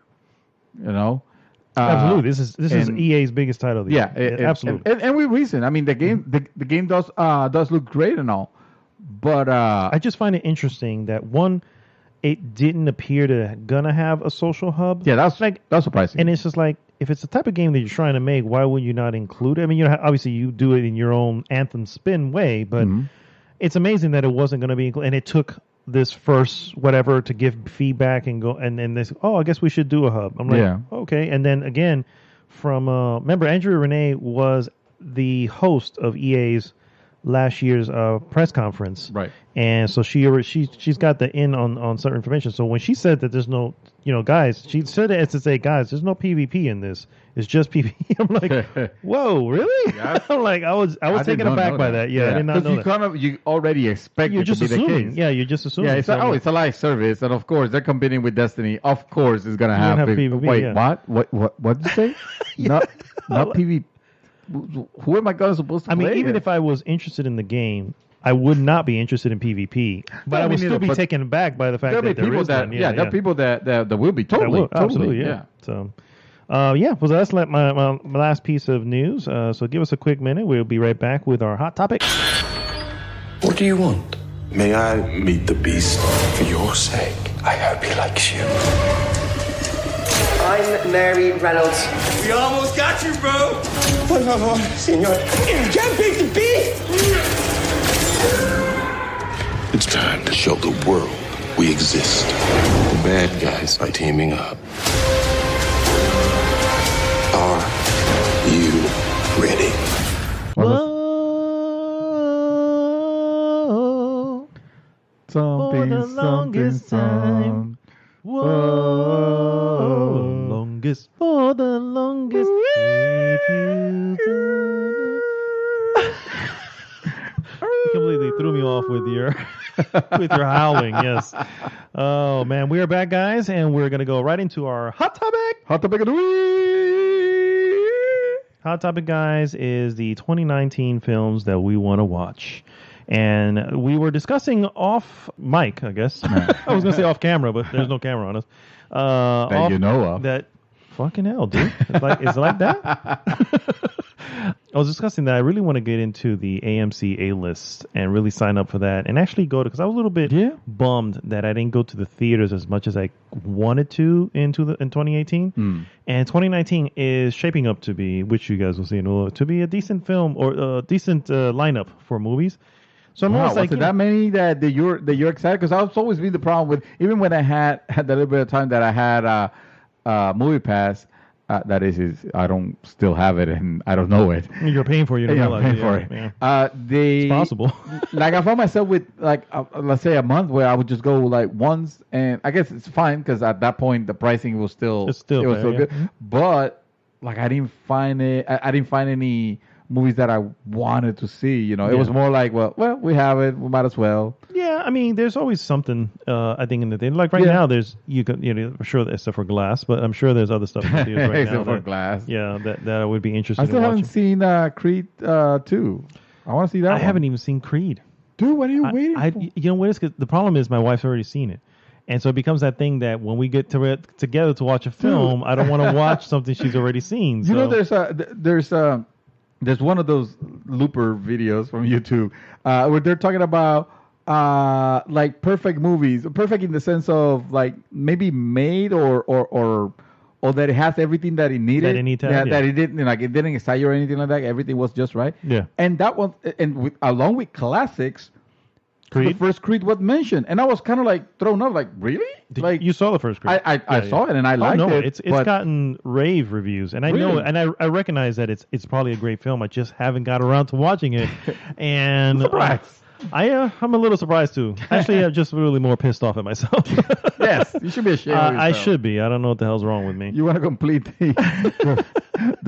Absolutely. This is and- EA's biggest title. Of the Yeah, year. Absolutely. and with reason. I mean, the game the game does look great and all, but I just find it interesting that one, it didn't appear to gonna have a social hub. yeah, that's like, surprising. and it's just like if it's the type of game that you're trying to make, why would you not include it? I mean, obviously you do it in your own Anthem spin way, but it's amazing that it wasn't going to be included, and it took this first whatever to give feedback and go, and then this. Oh, I guess we should do a hub. I'm like, Yeah. okay, and then again, from remember Andrea Renee was the host of EA's last year's press conference, Right. And so she's got the in on certain information. So when she said that there's no, guys, she said it as to say, guys, there's no PvP in this. It's just PvP. I'm like, whoa, really? Yeah. I'm like, I was did taken not aback know by that. Yeah, I did not know that. You already expect You're it just to be the assuming. case. Yeah, you're just assuming. Yeah, it's So, it's a live service, and of course they're competing with Destiny. Of course, it's gonna You're have, gonna have PvP, Wait, yeah. what did you say? Not PvP. Who am I gonna supposed to I mean, play? even it? if I was interested in the game, I would not be interested in PvP. But No, I would me still neither, be but taken aback by the fact there'll that be there people is that one. there are people that will be That totally, will, absolutely, yeah. So, well, that's like my last piece of news. So give us a quick minute. We'll be right back with our hot topic. What do you want? May I meet the beast? For your sake, I hope he likes you. I'm Mary Reynolds. We almost got you, bro! Por favor, senor. Can't beat the beast! It's time to show the world we exist. The bad guys are teaming up. Are you ready? Whoa, something, for the longest time. Whoa, longest for the longest. If you you completely threw me off with your howling. Yes. Oh man, we are back, guys, and we're gonna go right into our hot topic. Hot topic of the week. Hot topic, guys, is the 2019 films that we want to watch. And we were discussing off mic, I guess. I was going to say off camera, but there's no camera on us. That you know of. That fucking hell, dude. Is it like that? I was discussing that I really want to get into the AMC A-list and really sign up for that and actually go to, because I was a little bit bummed that I didn't go to the theaters as much as I wanted to in 2018. And 2019 is shaping up to be, which you guys will see in a little, to be a decent film or a decent lineup for movies. So I'm almost like, was it that many that you're excited? Because that's always been the problem with, even when I had that little bit of time that I had Movie Pass, that is I don't still have it and I don't know it. You're paying for it. You don't Yeah, realize I'm it. paying for Yeah, it. yeah. It's They possible. like I found myself with like let's say a month where I would just go like once, and I guess it's fine because at that point the pricing was still It's still it was fair, still yeah. good. Mhm. But like I didn't find it. I didn't find any movies that I wanted to see. You know, it Yeah. was more like well we have it, we might as well. Yeah, I mean, there's always something. I think in the thing, like right Yeah. now, there's I'm sure except for Glass, but I'm sure there's other stuff in the theaters right now. Except for that- Glass. Yeah, that I would be interested I still in haven't watching. seen Creed 2. I want to see that. I haven't even seen Creed. Dude, what are you waiting I, for? you know what is? 'Cause the problem is my wife's already seen it, and so it becomes that thing that when we get together to watch a film, I don't want to watch something she's already seen. You know, so- there's one of those looper videos from YouTube where they're talking about like perfect movies, perfect in the sense of like maybe made or that it has everything that it needed, That it need to have, yeah. that it didn't like it didn't excite you or anything like that. Everything was just right. Yeah. And that one, along with classics. The Creed? first Creed was mentioned, and I was kind of like thrown up, like really? Like you saw the first Creed? I saw it and I liked no, it. it's but- gotten rave reviews, and I know, Really? and I recognize that it's probably a great film. I just haven't got around to watching it, and Surprise. I'm a little surprised too. Actually, I'm just really more pissed off at myself. Yes, you should be ashamed. of I yourself. should be. I don't know what the hell's wrong with me. You want to complete the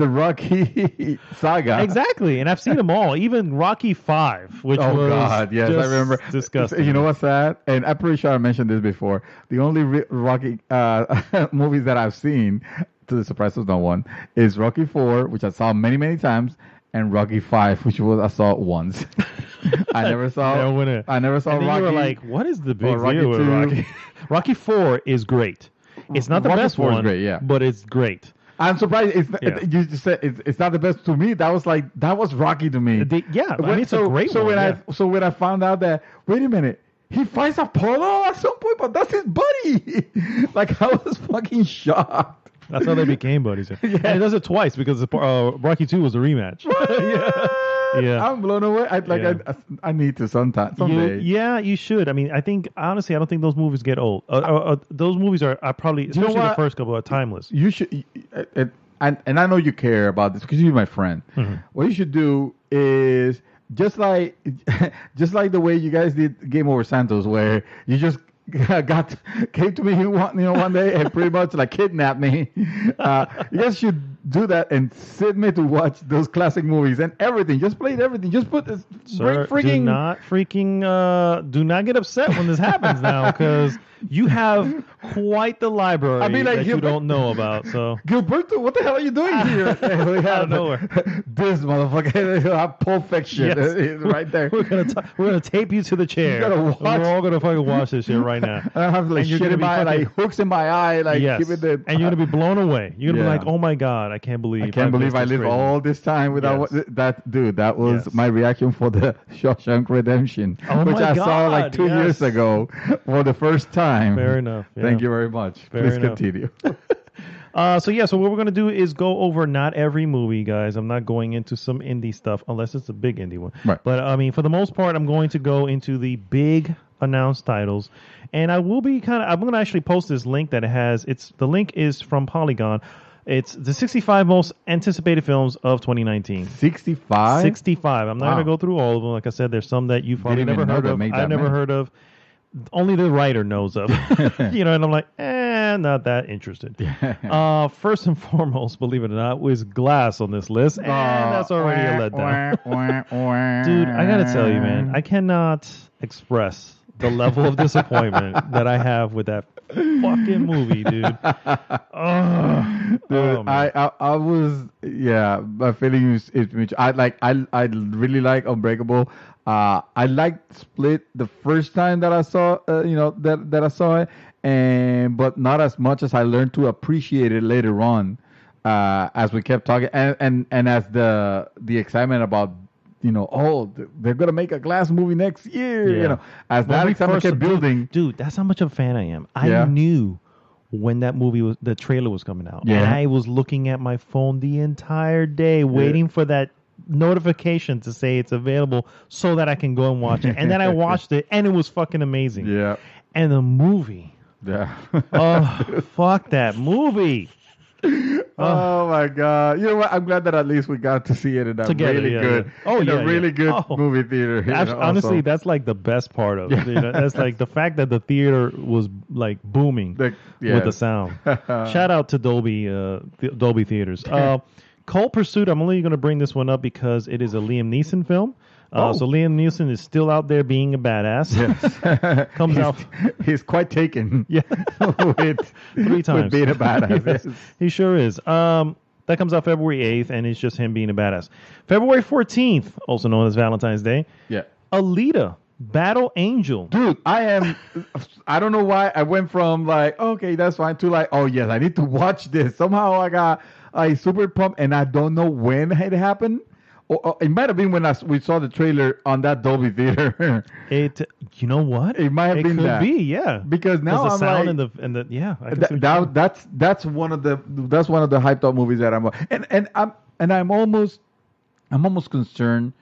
Rocky saga? Exactly, and I've seen them all, even Rocky 5, which Oh was God, yes, I just remember. disgusting. You know what's sad? And I'm pretty sure I mentioned this before. The only Rocky movies that I've seen, to the surprise of no one, is Rocky 4, which I saw many times, and Rocky 5, which I saw once. I never saw. Yeah, when it- I never saw And then Rocky. you were like, "What is the big Rocky deal with 2. Rocky?" Rocky 4 is great. It's not the Rocky best 4 is one, great, yeah. but it's great. I'm surprised. Yeah. You just said it's not the best to me. That was Rocky to me. Yeah, I mean, it's a great so one. when I found out that wait a minute, he fights Apollo at some point, but that's his buddy. Like I was fucking shocked. That's how they became buddies. And it does it twice because Rocky 2 was a rematch. yeah. I'm blown away. Yeah. I need to someday. You should. I mean, I think honestly, I don't think those movies get old. Those movies are probably, You know especially the what? first couple, are timeless. You should, and I know you care about this because you're my friend. Mm-hmm. What you should do is just like the way you guys did Game Over Santos, where you just came to me one day and pretty much like kidnapped me. You guys should do that and sit me to watch those classic movies and everything. Just play everything. Just put this. Sir, bring freaking. do not get upset when this happens now, because you have quite the library I mean, like, that you don't know about. So Gilberto, what the hell are you doing here? We have nowhere. This motherfucker. You have Pulp Fiction right there. we're gonna tape you to the chair. gotta watch. And we're all gonna fucking watch this shit right now. I have like And you're shit gonna in be my eye, fucking- like hooks in my eye, like Yes, keeping the. and you're gonna be blown away. You're gonna Yeah. be like, "Oh my god, I can't believe I can't believe missed I this lived crazy." all this time without Yes. that, dude. That was Yes. my reaction for the Shawshank Redemption, Oh which my I saw like God, 2 yes. years ago for the first time. Fair enough. Yeah. Thank you very much. Fair Please enough. continue. So what we're gonna do is go over not every movie, guys. I'm not going into some indie stuff unless it's a big indie one. Right. But I mean, for the most part, I'm going to go into the big announced titles, and I will be I'm going to actually post this link that it has. The link is from Polygon. It's the 65 most anticipated films of 2019. 65. 65. I'm not Wow. going to go through all of them. Like I said, there's some that you've probably Didn't never even know heard they of. made that I've never many. heard of. Only the writer knows of. And I'm like, not that interested. First and foremost, believe it or not, was Glass on this list, and that's already a letdown. Dude, I gotta tell you, man, I cannot express the level of disappointment that I have with that fucking movie, dude. Dude, I was my feeling is I really like Unbreakable. I liked Split the first time that I saw that I saw it, but not as much as I learned to appreciate it later on as we kept talking and as the excitement about they're gonna make a Glass movie next year, as that excitement kept building. Dude, that's how much of a fan I am. Yeah. I knew when the trailer was coming out, Yeah. and I was looking at my phone the entire day waiting for that notification to say it's available so that I can go and watch it. And then I watched it, and it was fucking amazing. Yeah. And the movie, Yeah. oh fuck that movie. Oh my god! You know what? I'm glad that at least we got to see it in a Together, really yeah, good, yeah. Oh, in yeah, a really yeah. good Oh. movie theater. you know, Honestly, also. that's like the best part of it. That's like the fact that the theater was like booming with the yes. sound. Shout out to Dolby Dolby theaters. Cold Pursuit. I'm only going to bring this one up because it is a Liam Neeson film. So Liam Neeson is still out there being a badass. Yes. Comes out. He's quite taken. Yeah. with 3 times. with being a badass. Yes, Yes. he sure is. That comes out February 8th, and it's just him being a badass. February 14th, also known as Valentine's Day, Yeah. Alita, Battle Angel. Dude, I don't know why I went from like, okay, that's fine, to like, oh yes, I need to watch this. Somehow I got super pumped, and I don't know when it happened. Or it might have been when we saw the trailer on that Dolby theater. You know what? It might have been could that. be, yeah. Because now the I'm sound like, and the yeah. I can see what you're saying. that's one of the hyped up movies that I'm almost concerned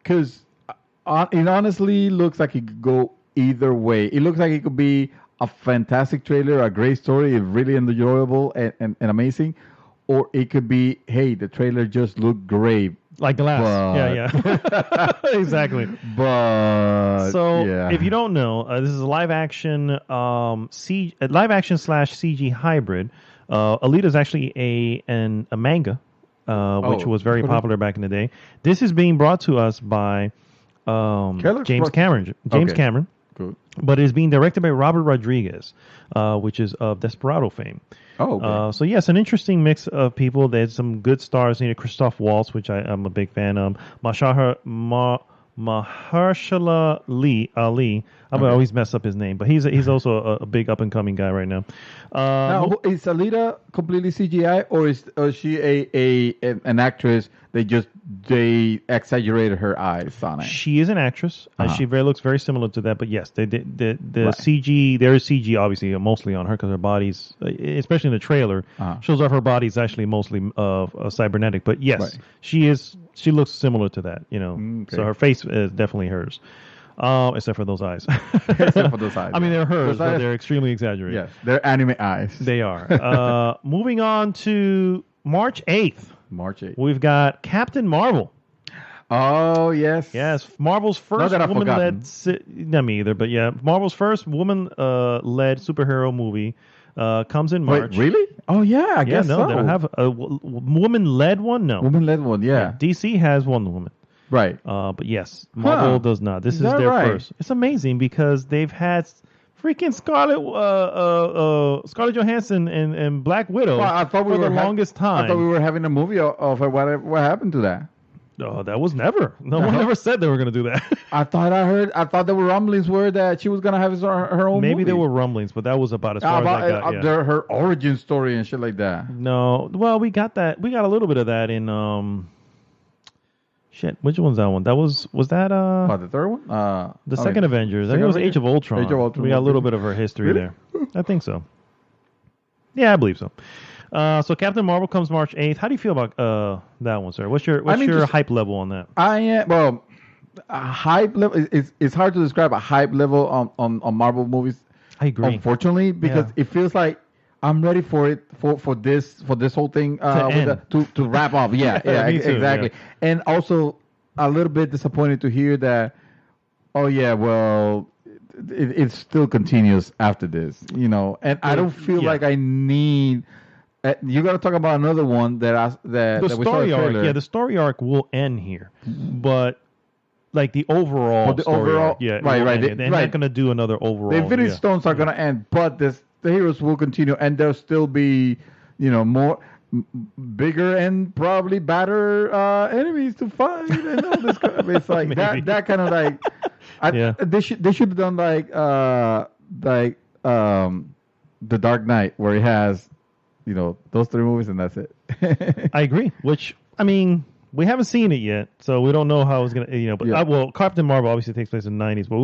because it honestly looks like it could go either way. It looks like it could be a fantastic trailer, a great story, really enjoyable and amazing, or it could be, hey, the trailer just looked great. Like Glass. Yeah. Exactly. But So, yeah. if you don't know, this is a live action live action / CG hybrid. Alita is actually a manga, which was very popular back in the day. This is being brought to us by James Cameron. Good. But it is being directed by Robert Rodriguez, which is of Desperado fame. Oh, okay. So yes, an interesting mix of people. There's some good stars in it. Christoph Waltz, which I'm a big fan of. Mahershala Ali. I always mess up his name, but he's also a big up and coming guy right now. Now, is Alita completely CGI, or is she an actress? They exaggerated her eyes on it. She is an actress. She looks very similar to that. But yes, the CG. There is CG obviously mostly on her because her body's, especially in the trailer, shows off her body's actually mostly cybernetic. But yes, she is. She looks similar to that. Okay. So her face is definitely hers. Except for those eyes. Except for those eyes. I mean, they're hers, Those but eyes- they're extremely exaggerated. Yes, they're anime eyes. They are. Moving on to March 8th. March 8th. We've got Captain Marvel. Oh, yes. Yes, Marvel's first that I've woman-led... Not me either, but yeah. Marvel's first woman-led superhero movie comes in March. Wait, really? Oh, yeah, I guess so. They don't have a woman-led one? No. Woman-led one, yeah. DC has Wonder Woman. Right. But yes, Marvel does not. This is that their right? first. It's amazing because they've had freaking Scarlett Johansson and Black Widow for the longest time. I thought we were having a movie of her. What happened to that? Oh, that was never. No one ever said they were going to do that. I thought there were rumblings were that she was going to have her own Maybe movie. there were rumblings, but that was about as far as I got. Yeah. Her origin story and shit like that. No, well, we got that. We got a little bit of that in shit. Which one's that one? Was that the third one? The second Avengers. I think it was Age of Ultron. Age of Ultron. We got a little bit of her history there. I think so. Yeah, I believe so. So Captain Marvel comes March 8th. How do you feel about that one, sir? What's your hype level on that? A hype level. It's hard to describe a hype level on Marvel movies. I agree. Unfortunately, because it feels like I'm ready for it for this whole thing to wrap up. Yeah, yeah, Me too, exactly. yeah. And also a little bit disappointed to hear that. Oh yeah, well, it still continues after this, and I don't feel like I need. You got to talk about another one that we saw story the arc. trailer. Yeah, the story arc will end here, but like the overall, arc, yeah, right. They're not going to do another overall. The Infinity Stones are going to end, but the heroes will continue, and there'll still be, more bigger and probably badder enemies to fight and all this. It's like that kind of like. They should have done like The Dark Knight, where it has. Those 3 movies, and that's it. I agree. Which, I mean, we haven't seen it yet, so we don't know how it's going to, but Captain Marvel obviously takes place in the 90s, but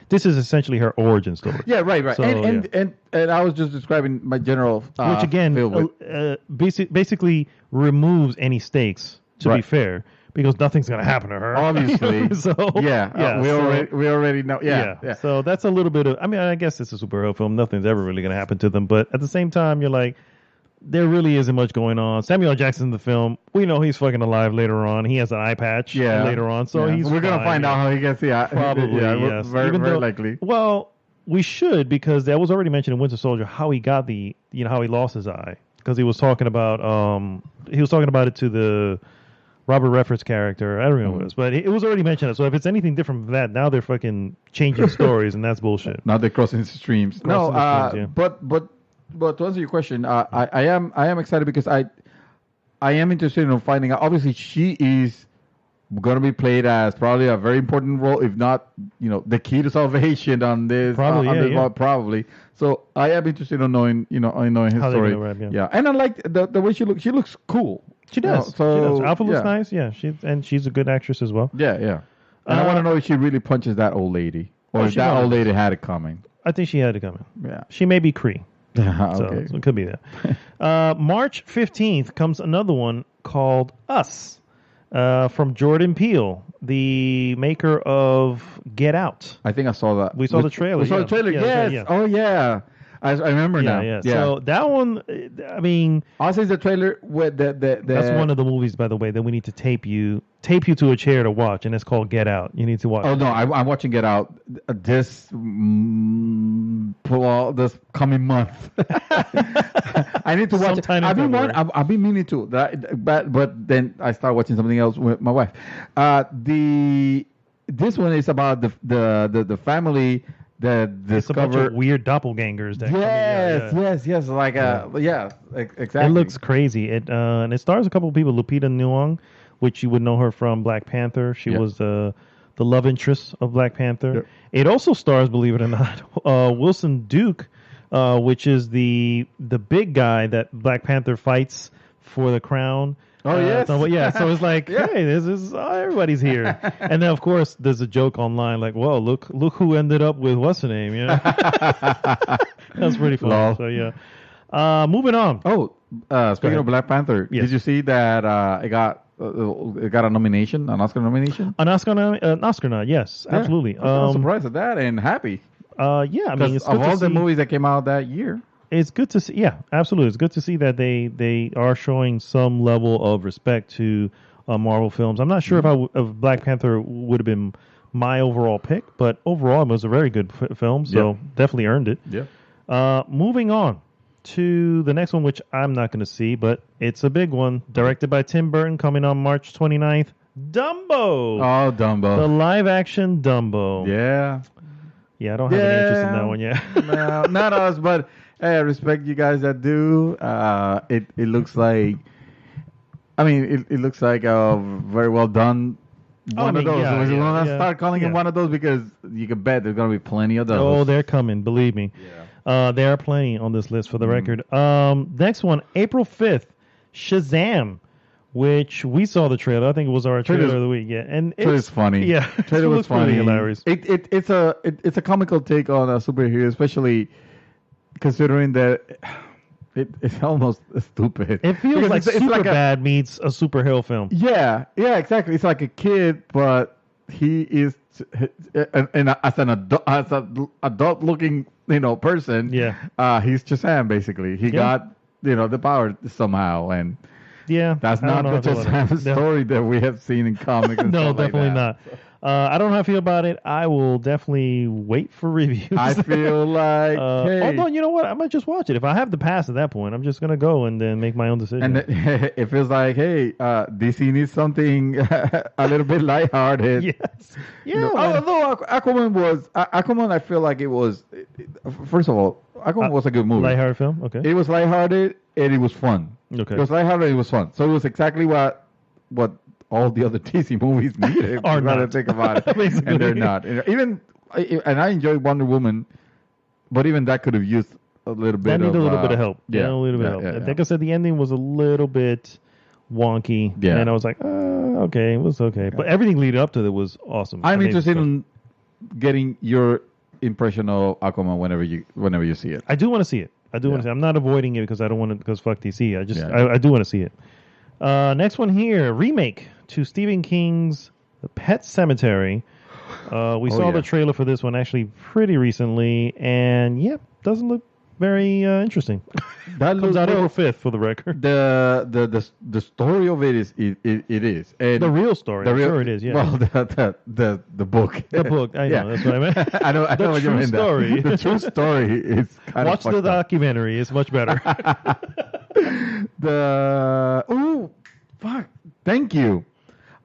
this is essentially her origin story. Yeah, right. So, and I was just describing my general which, again, basically removes any stakes, to be fair, because nothing's going to happen to her. Obviously. We already know. Yeah. So that's a little bit of, I mean, I guess it's a superhero film. Nothing's ever really going to happen to them, but at the same time, you're like, there really isn't much going on. Samuel L. Jackson in the film, we know he's fucking alive later on. He has an eye patch later on, so he's we're gonna find out how he gets the eye. Probably, yes. Very likely. Well, we should, because that was already mentioned in Winter Soldier how he got how he lost his eye, because he was talking about it to the Robert Redford's character. I don't know what it was, but it was already mentioned. So if it's anything different from that, now they're fucking changing stories, and that's bullshit. Now they're crossing streams. But to answer your question, I am excited because I am interested in finding out. Obviously, she is going to be played as probably a very important role, if not, the key to salvation on this. Probably, probably. So I am interested in knowing, his how story. Wrap, And I like the way she looks. She looks cool. She does. She does. Alpha looks nice. Yeah, she's a good actress as well. Yeah. And I want to know if she really punches that old lady, or if that old lady had it coming. I think she had it coming. Yeah. She may be Kree. Okay. So it could be that. March 15th comes another one called Us, from Jordan Peele, the maker of Get Out. I think I saw that. We saw the trailer. We saw the trailer. Yes. Yeah. Oh yeah. I remember now. Yeah. So that one, I mean, also the trailer with the that's one of the movies, by the way, that we need to tape you to a chair to watch, and it's called Get Out. You need to watch. Oh no, I'm watching Get Out this coming month. I need to watch it. I've been meaning to, but then I start watching something else with my wife. This one is about the family that discover it's a bunch of weird doppelgangers. Yes, like exactly. It looks crazy. And it stars a couple of people. Lupita Nyong'o, which you would know her from Black Panther. She was the love interest of Black Panther. Yep. It also stars, believe it or not, Wilson Duke, which is the big guy that Black Panther fights for the crown. Oh yes. So it's like, hey, this is everybody's here. And then of course there's a joke online like, well, look who ended up with what's the name, That's pretty funny. Lol. So yeah. Moving on. Oh, speaking of Black Panther, yes. Did you see that it got a nomination, an Oscar nomination? An Oscar nod, yes, absolutely. I'm surprised at that and happy. I mean, it's good of all to the see. movies that came out that year. It's good to see. Yeah, absolutely. It's good to see that they are showing some level of respect to Marvel films. I'm not sure if Black Panther would have been my overall pick, but overall it was a very good film, so definitely earned it. Yeah. Moving on to the next one, which I'm not going to see, but it's a big one, directed by Tim Burton, coming on March 29th. Dumbo. Oh, Dumbo. The live-action Dumbo. Yeah. Yeah, I don't have any interest in that one yet. No, not us, but hey, I respect you guys that do. It looks like, it looks like a very well done one of those. We're going to start calling it one of those because you can bet there's going to be plenty of those. Oh, they're coming, believe me. Yeah. There are plenty on this list for the record. Next one, April 5th, Shazam, which we saw the trailer. I think it was our trailer of the week. Yeah, and it's funny. Yeah, trailer was funny. Hilarious. It's a comical take on a superhero, especially considering that it's almost stupid. It feels like Superbad meets a superhero film. Yeah, exactly. It's like a kid, but he is, and as an adult looking, person. Yeah. He's Shazam basically. He got the power somehow, and that's not the Shazam story that we have seen in comics. And no, stuff like definitely that. not. I don't know how I feel about it. I will definitely wait for reviews. I feel like, although, you know what? I might just watch it. If I have the pass at that point, I'm just going to go and then make my own decision. And it feels like, hey, DC needs something a little bit lighthearted. Yes. Yeah. Although Aquaman, I feel like it was, first of all, Aquaman was a good movie. Lighthearted film? Okay. It was lighthearted and it was fun. Okay. It was lighthearted and it was fun. So it was exactly what all the other DC movies needed. Are not. To think about it. And they're not. And I enjoyed Wonder Woman, but even that could have used a little bit of help. Yeah. A little bit of help. Like I said, the ending was a little bit wonky. Yeah. And I was like, okay, it was okay. But everything leading up to it was awesome. I'm interested in getting your impression of Aquaman whenever you see it. I do want to see it. Want to see it. I'm not avoiding it because I don't want to, because fuck DC. I do want to see it. Next one here, remake to Stephen King's Pet Sematary. We saw the trailer for this one actually pretty recently, and doesn't look very interesting. That Comes looks out well, April 5th for the record. the story of it is it is and The real story. I'm sure it is. Yeah. Well, the book. The book. I know. That's what I meant. I know The what you true mean. story. The true story is kind Watch of the documentary. It's much better. Fuck. Thank you.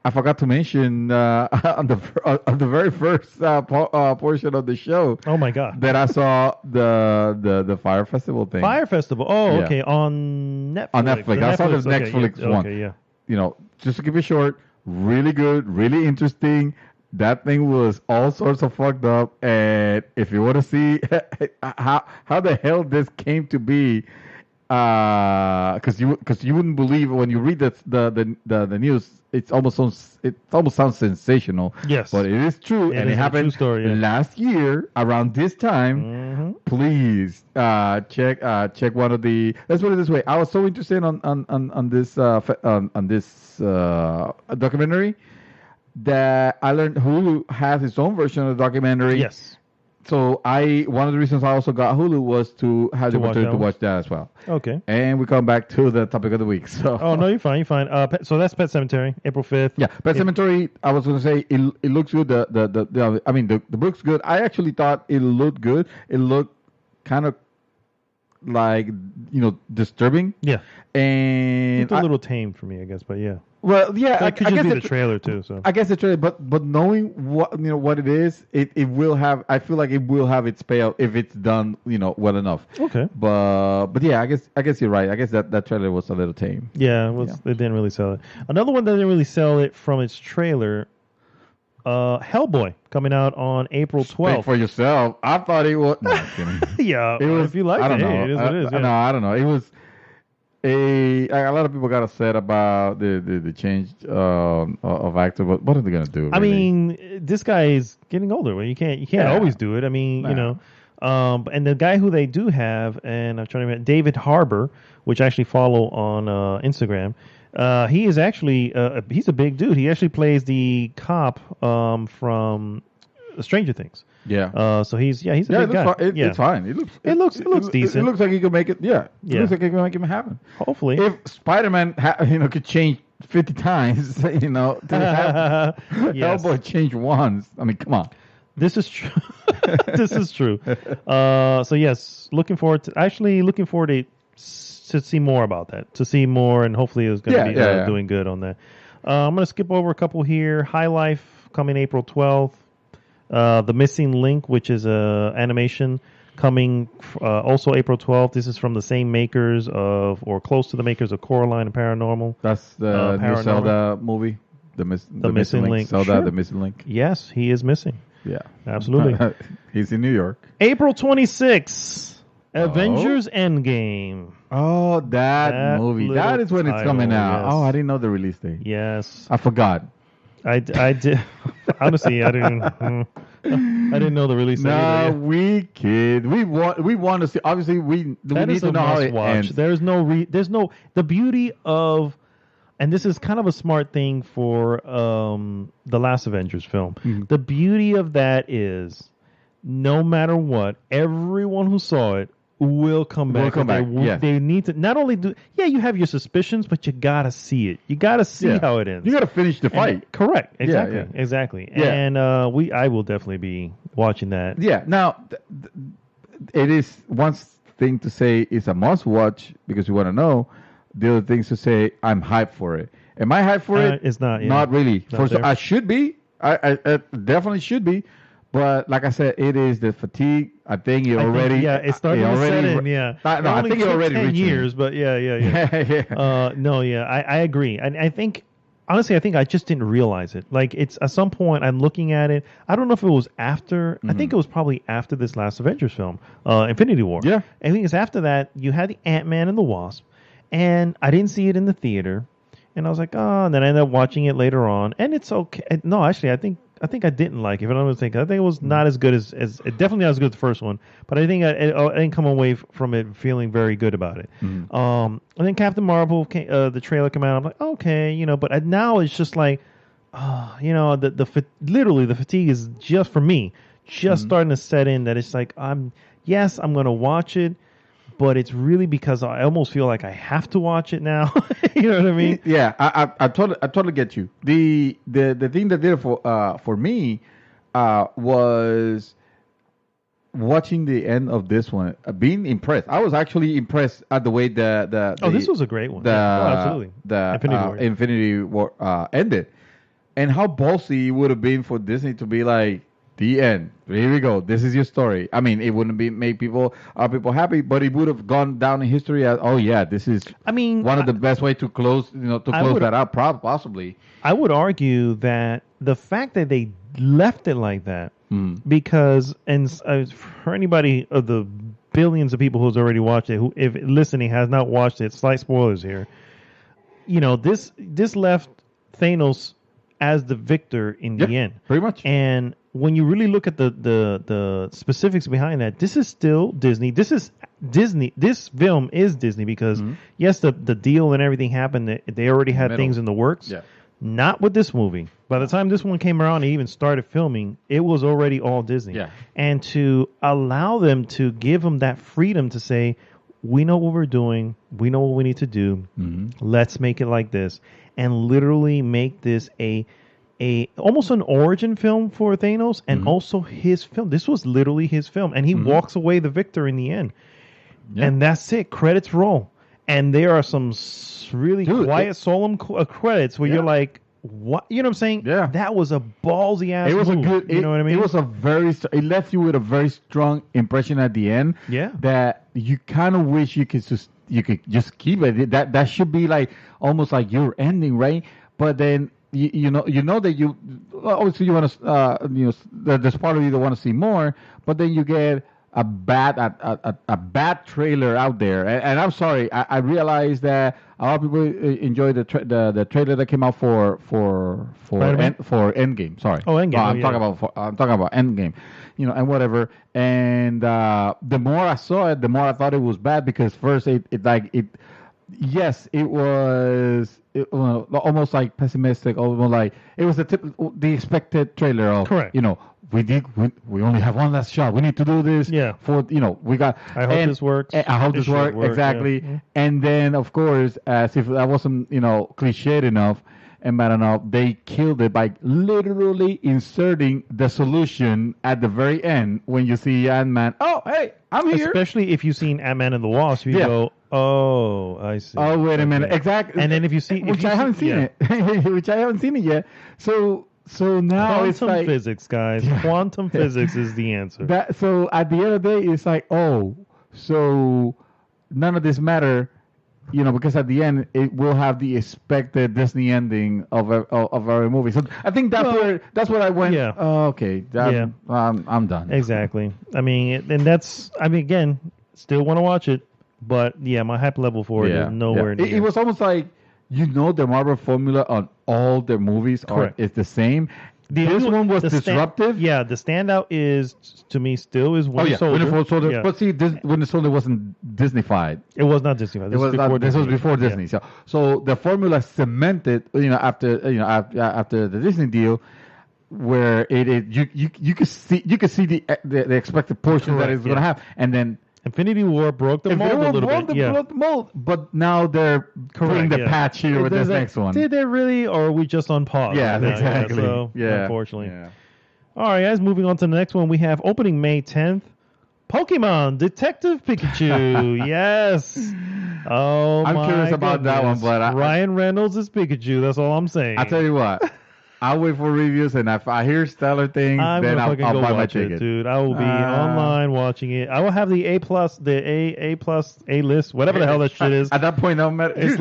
I forgot to mention on the very first portion of the show. Oh my god! That I saw the Fire Festival thing. Fire Festival. Oh, Yeah. okay. On Netflix. On Netflix. I saw the okay, Netflix yeah, one. Okay, yeah. You know, just to keep it short, really good, really interesting. That thing was all sorts of fucked up. And if you want to see how the hell this came to be, because you wouldn't believe when you read the news. It almost sounds sensational. Yes, but it is true, and is it a happened true story, yeah. last year around this time. Mm-hmm. Please check one of the. Let's put it this way. I was so interested on this documentary that I learned Hulu has its own version of the documentary. Yes. So one of the reasons I also got Hulu was to have the opportunity to watch that as well. Okay. And we come back to the topic of the week. So. Oh no, you're fine. You're fine. So that's Pet Sematary, April 5th. Yeah, Pet Sematary. I was going to say it looks good. The book's good. I actually thought it looked good. It looked kind of like disturbing. Yeah. And it's a little tame for me, I guess. But yeah. Well, yeah, I could just be the trailer too. So I guess the trailer, but knowing what it is, it will have. I feel like it will have its payoff if it's done, well enough. Okay. But yeah, I guess you're right. I guess that trailer was a little tame. Yeah, they didn't really sell it. Another one that didn't really sell it from its trailer, Hellboy, coming out on April 12th. Speak for yourself. I thought it was. No, I'm kidding. Yeah, it was. If you like I don't it, know. hey, it is what it is. Yeah. No, I don't know. It was. A lot of people got upset about the change of actor, but what are they gonna do? Really? I mean, this guy is getting older. Well, you can't always do it. I mean, and the guy who they do have, and I'm trying to remember, David Harbour, which I actually follow on Instagram. He is actually he's a big dude. He actually plays the cop from Stranger Things. Yeah. So he's a big guy. It's fine. It looks decent. It looks like he could make it. Yeah. It looks like he can make it happen. Hopefully. If Spider-Man, could change 50 times, to have Hellboy change once. I mean, come on. This is true. This is true. So yes, looking forward to see more about that. To see more, and hopefully it's going to be doing good on that. I'm going to skip over a couple here. High Life coming April 12th. The Missing Link, which is a animation coming also April 12th. This is from the same makers or close to the makers of Coraline and Paranormal. That's the new Zelda movie. The Missing Link. Zelda, sure. The Missing Link. Yes, he is missing. Yeah. Absolutely. He's in New York. April 26th. Avengers Endgame. Oh, that movie. That is when it's coming out. Yes. Oh, I didn't know the release date. Yes. I forgot. I did. Honestly, I didn't know the release date. No, we kid. We want to see. Obviously, we need to know how it ends. There's no the beauty of, and this is kind of a smart thing for the last Avengers film. Mm-hmm. The beauty of that is, no matter what, everyone who saw it will come back. They need to not only do. Yeah, you have your suspicions, but you gotta see it. You gotta see how it ends. You gotta finish the fight. Correct. Exactly. Yeah. Exactly. Yeah. And I will definitely be watching that. Yeah. Now, it is one thing to say it's a must watch because you want to know. The other things to say I'm hyped for it. Am I hyped for it? It's not. Yeah. Not really. Not I should be. I definitely should be. But like I said, it is the fatigue. I think it already. It's starting to set in. Yeah. I think it already 10 years, but yeah. I agree. And I think, honestly, I just didn't realize it. Like, it's at some point I'm looking at it. I don't know if it was after. Mm-hmm. I think it was probably after this last Avengers film, Infinity War. Yeah. I think it's after that you had the Ant-Man and the Wasp, and I didn't see it in the theater, and I was like, oh. And then I ended up watching it later on, and it's okay. No, actually, I think I didn't like it. If I don't think, I think it was not as good as definitely not as good as the first one. But I think I didn't come away from it feeling very good about it. Mm-hmm. And then Captain Marvel, the trailer came out. I'm like, okay, but now it's just like, literally the fatigue is just for me, starting to set in. That it's like I'm gonna watch it. but it's really because I almost feel like I have to watch it now. You know what I mean? Yeah, I totally get you. The thing that did it for me was watching the end of this one, being impressed. I was actually impressed at the way this was a great one. Absolutely. The Infinity War ended, and how ballsy it would have been for Disney to be like, the end. Here we go. This is your story. I mean, it wouldn't make people happy, but it would have gone down in history as, oh yeah, this is. I mean, one of the best way to close that out, possibly. I would argue that the fact that they left it like that, because for anybody of the billions of people who's already watched it, who if listening has not watched it, slight spoilers here. You know, this left Thanos as the victor in the end, pretty much. And when you really look at the specifics behind that, this is still Disney. This is Disney. This film is Disney because yes, the deal and everything happened. They already had things in the works. Yeah. Not with this movie. By the time this one came around and even started filming, it was already all Disney. Yeah. And to allow them to give them that freedom to say, we know what we're doing. We know what we need to do. Let's make it like this. And literally make this a almost an origin film for Thanos and also his film. This was literally his film. And he walks away the victor in the end. Yeah. And that's it. Credits roll. And there are some really quiet, solemn credits where you're like, what? You know what I'm saying? Yeah. That was a ballsy ass move. You know what I mean? It was it left you with a very strong impression at the end. Yeah. That you kind of wish you could just keep it. That should be like almost like your ending, right? But then you know that you obviously you want to there's part of you that want to see more, but then you get a bad trailer out there, and I'm sorry, I realize that a lot of people enjoy the trailer that came out for Endgame. Sorry, Endgame. I'm talking about Endgame, and whatever. And the more I saw it, the more I thought it was bad because first it yes, it was almost like pessimistic, almost like it was the expected trailer of correct. We only have one last shot. We need to do this. Yeah. We got. I hope this works. I hope this works exactly. Yeah. And then of course, as if that wasn't cliched enough and bad enough, they killed it by literally inserting the solution at the very end when you see Ant-Man. Oh, hey, I'm here. Especially if you've seen Ant-Man and the Wasp, you go, oh, I see. Oh, wait a minute, exactly. And then if you see, I haven't seen it yet. So now quantum it's like physics, guys. Quantum physics is the answer. So at the end of the day, it's like, so none of this matter, because at the end it will have the expected Disney ending of every movie. So I think that's what I went. Yeah. Okay. I'm done. Exactly. I mean, again, still want to watch it, but yeah, my hype level for it is nowhere near. It was almost like. The Marvel formula on all their movies is the same. This one was disruptive. The standout is, to me, still is Winter Soldier. Winter Soldier. Yeah. But see, Winter Soldier wasn't Disney-fied. It was not Disney-fied. This was before Disney. So the formula cemented, after the Disney deal, where you could see the expected portion that it's going to have, and then. Infinity War broke the mold a little bit. Broke the mold, but now they're putting the patch here with this next one. Did they really, or are we just on pause? Yeah, exactly. Unfortunately. Yeah. All right, guys, moving on to the next one. We have opening May 10th, Pokemon Detective Pikachu. Yes. Oh, I'm curious about that one, but Ryan Reynolds is Pikachu. That's all I'm saying. I tell you what. I'll wait for reviews, and if I hear stellar things, then I'll buy my ticket. Dude, I will be online watching it. I will have the A+, A list, whatever the hell that shit is. At that point, no matter. It's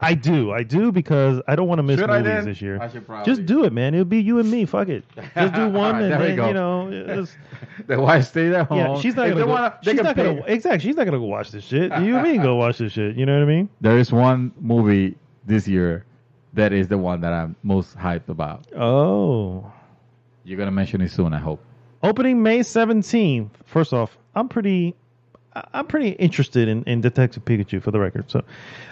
I do because I don't want to miss movies this year. I should probably. Just do it, man. It'll be you and me. Fuck it. Just do one, and then the wife stay at home. Yeah, she's not gonna. Exactly. She's not gonna go watch this shit. You and me go watch this shit. You know what I mean? There is one movie this year. That is the one that I'm most hyped about. Oh. You're going to mention it soon, I hope. Opening May 17th. First off, I'm pretty interested in Detective Pikachu, for the record. So,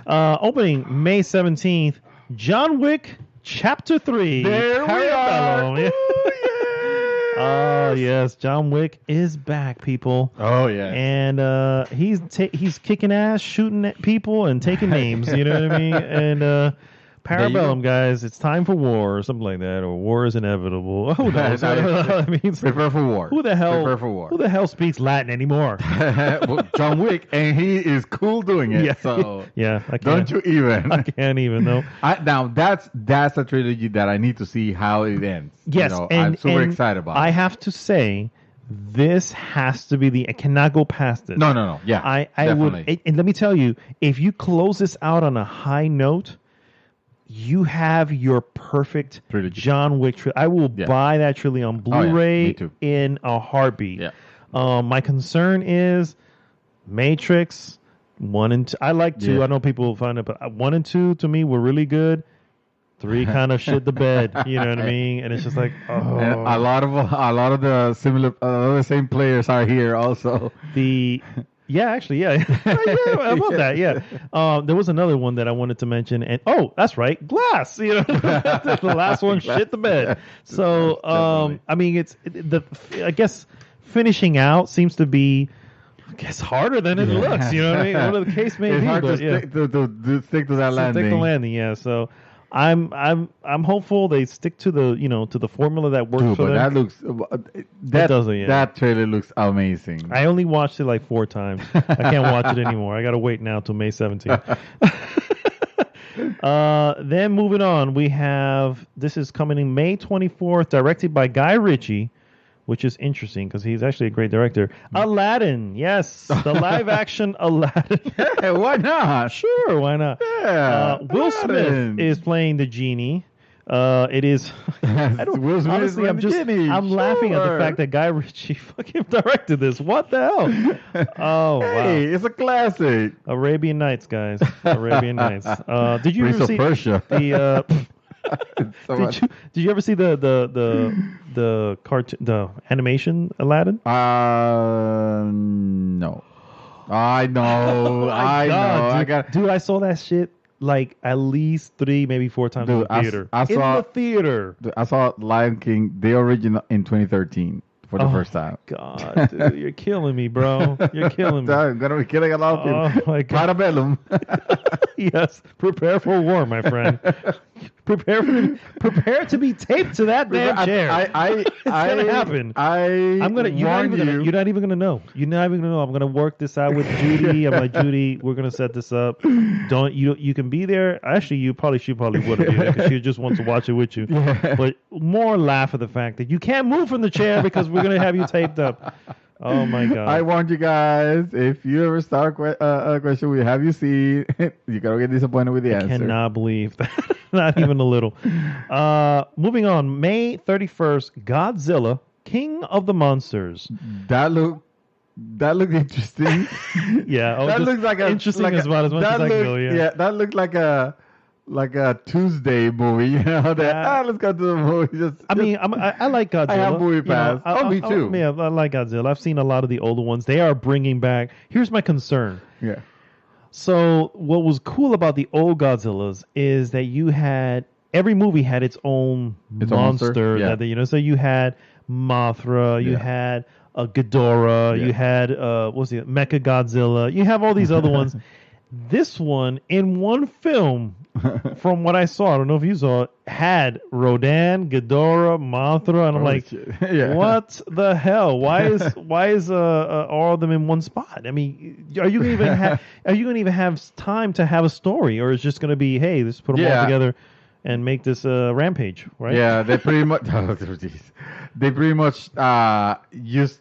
opening May 17th, John Wick Chapter 3. There we are. Oh yes, John Wick is back, people. Oh yeah. And he's kicking ass, shooting at people, and taking names. You know what I mean? And Parabellum, guys, it's time for war or something like that, or war is inevitable. Who knows? I mean, prepare for war. Who the hell? Prepare for war. Who the hell speaks Latin anymore? Well, John Wick, and he is cool doing it. Yeah. So Yeah, I don't can't. you even? I can't even though. Now that's a trilogy that I need to see how it ends. Yes, I'm super and excited about. I it. have to say, this has to be I cannot go past this. No. Yeah, I definitely. would, and let me tell you, if you close this out on a high note, you have your perfect Trilogy. John Wick trilogy. I will buy that trilogy on Blu-ray me too. in a heartbeat. Yeah. My concern is Matrix 1 and 2. I like 2. Yeah. I know people find it, but 1 and 2 to me were really good. 3 kind of shit the bed. You know what I mean? And it's just like, oh. And a lot of the the same players are here also. Actually, yeah. I love that. Yeah. There was another one that I wanted to mention, and that's right, Glass. You know, the last one shit the bed. So, I mean, I guess finishing out seems to be, harder than it looks. You know what I mean? Whatever the case may It's be, hard but to stick to that landing. Stick the landing. Yeah. So. I'm hopeful they stick to the formula that works for but them. that looks that trailer looks amazing. I only watched it like 4 times. I can't watch it anymore. I got to wait now till May 17th. Then moving on, we have this is coming in May 24th, directed by Guy Ritchie, which is interesting because he's actually a great director. Aladdin, yes, the live action Aladdin. Yeah, why not? Sure, why not? Yeah, Will Aladdin. Smith is playing the genie. It is. I don't. Will Smith Honestly, is the genie. I'm laughing at the fact that Guy Ritchie fucking directed this. What the hell? Oh wow! Hey, it's a classic. Arabian Nights, guys. Arabian Nights. Did you Prince ever of see Persia. the? So Did you ever see the cartoon, the animation Aladdin? No. I know. I know. Dude, I saw that shit like at least 3, maybe 4 times in the theater. I saw, in the theater. I saw Lion King, the original, in 2013 for the first time. God, dude, you're killing me, bro. You're killing me. I'm gonna be killing a lot of people. Oh my God. Parabellum. Yes, prepare for war, my friend. Prepare to be taped to that damn chair. It's gonna happen. I'm gonna. You're not even gonna know. You're not even gonna know. I'm gonna work this out with Judy. I'm like, Judy, we're gonna set this up. You can be there. Actually, she probably would have been there because she just wants to watch it with you. Yeah. But more laugh at the fact that you can't move from the chair because we're gonna have you taped up. Oh my God! I warned you guys. If you ever start a question, we have you see, you're gonna get disappointed with the answer. I cannot believe that. Not even a little. Moving on, May 31st, Godzilla, King of the Monsters. That looked interesting. Yeah, that looks like interesting as much as I can go. Yeah, that looked like a Tuesday movie. You know that. Let's go to the movie. I like Godzilla. I have movie pass. Me too. I like Godzilla. I've seen a lot of the older ones. They are bringing back. Here's my concern. Yeah. So what was cool about the old Godzillas is that you had every movie had its own monster. Yeah. So you had Mothra, you had Ghidorah, you had Mecha Godzilla. You have all these other ones. This one in one film, from what I saw, I don't know if you saw it, had Rodan, Ghidorah, Mothra, and I'm like, what the hell? Why is all of them in one spot? I mean, are you gonna even have time to have a story, or is it just gonna be, hey, let's put them all together and make this rampage, right? Yeah, they pretty much. They pretty much used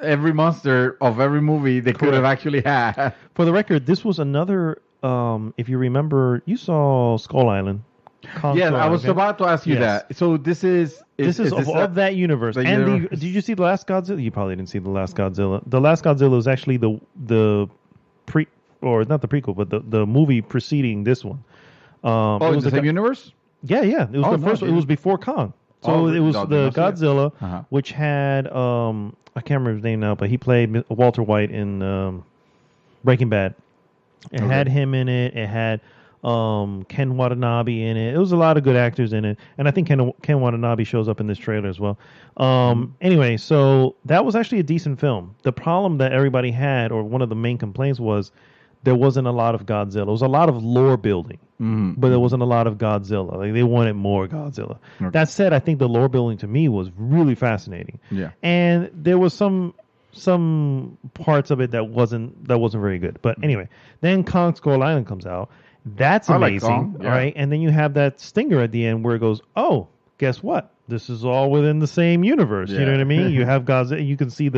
every monster of every movie they could have actually had. For the record, this was another. If you remember, you saw Skull Island. Yeah, I was about to ask you that. So this is of that universe. Did you see the last Godzilla? You probably didn't see the last Godzilla. The last Godzilla was actually the pre, or not the prequel, but the movie preceding this one. It was the same universe? Yeah. It was the first one. It was before Kong. So it was the Godzilla, which had I can't remember his name now, but he played Walter White in Breaking Bad. It had him in it. It had Ken Watanabe in it. It was a lot of good actors in it, and I think Ken Watanabe shows up in this trailer as well. Anyway, so that was actually a decent film. The problem that everybody had, or one of the main complaints, was there wasn't a lot of Godzilla. It was a lot of lore building, but there wasn't a lot of Godzilla. Like they wanted more Godzilla. Okay. That said, I think the lore building to me was really fascinating. Yeah. And there was some parts of it that wasn't very good. But anyway, then Kong Skull Island comes out. That's I like amazing, Kong, yeah. right? And then you have that stinger at the end where it goes, "Oh, guess what? This is all within the same universe." You know Yeah. what I mean? You have Godzilla. You can see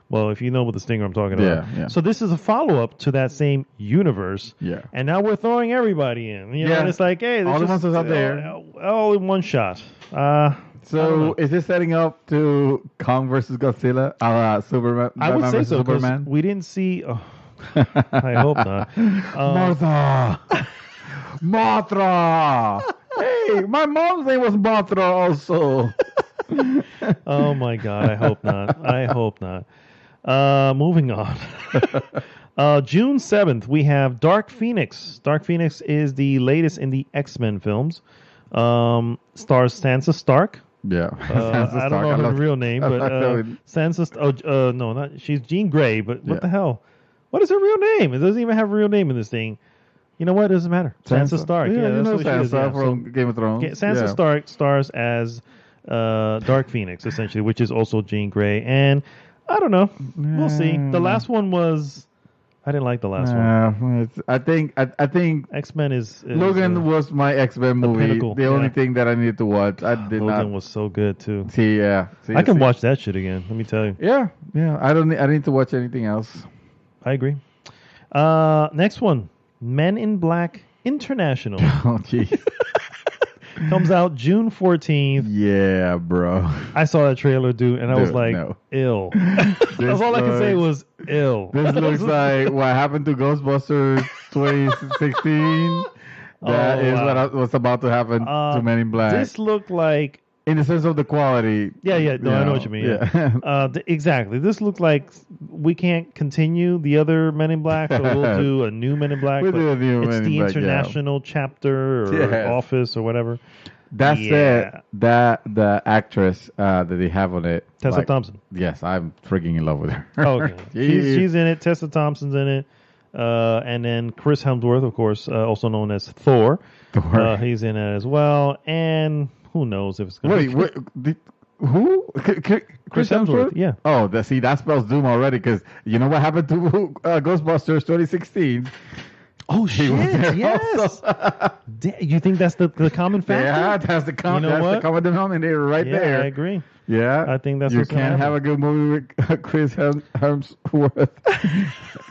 well, if you know what the stinger I'm talking about. Yeah. So this is a follow-up to that same universe. Yeah. And now we're throwing everybody in. You know, Yeah. and it's like, hey, All the just, monsters out there. all in one shot. So is this setting up to Kong versus Godzilla? Superman. I would Batman say versus so because Superman? we didn't see. Oh, I hope not. Martha. Mothra. Hey, my mom's name was Mothra also. Oh my God! I hope not. I hope not. Moving on. June 7th, we have Dark Phoenix. Dark Phoenix is the latest in the X-Men films. Stars Sansa Stark. Yeah. I don't know her real name, but Sansa. No, not she's Jean Grey. But what the hell? What is her real name? It doesn't even have a real name in this thing. You know what? It doesn't matter. Sansa Stark. Yeah, you that's know what she is, Sansa yeah. from Game of Thrones. Sansa Stark stars as Dark Phoenix, essentially, which is also Jean Grey. And I don't know. We'll see. The last one was. I didn't like the last one. I think X-Men is Logan was my X-Men movie. pinnacle, The only thing that I needed to watch. I did Logan not was so good too. see. Yeah, I can watch that shit again. Let me tell you. Yeah. I need to watch anything else. I agree. Next one, Men in Black International. Oh, jeez. Comes out June 14th. Yeah, bro. I saw that trailer, dude, and I was Dude, like, no. ill. That's all I can say was ill. This looks like what happened to Ghostbusters 2016. That is what was about to happen to Men in Black. This looked like... In the sense of the quality. Yeah. No, I know what you mean. Yeah. Exactly. This looked like we can't continue the other Men in Black, so we'll do a new Men in Black. We'll do a new it's Men in the Black, international chapter or office or whatever. That's it. The actress that they have on it. Tessa Thompson. Yes, I'm freaking in love with her. Oh, okay. she's in it. Tessa Thompson's in it. And then Chris Hemsworth, of course, also known as Thor. He's in it as well. And who knows if it's going to be... Who? Chris Hemsworth? Yeah. Oh, that spells doom already, because you know what happened to Ghostbusters 2016? Oh, shit, yes. You think that's the common factor? Yeah, that's the common denominator right there. I agree. Yeah. I think that's you what's going to can't happen. have a good movie with Chris Hemsworth.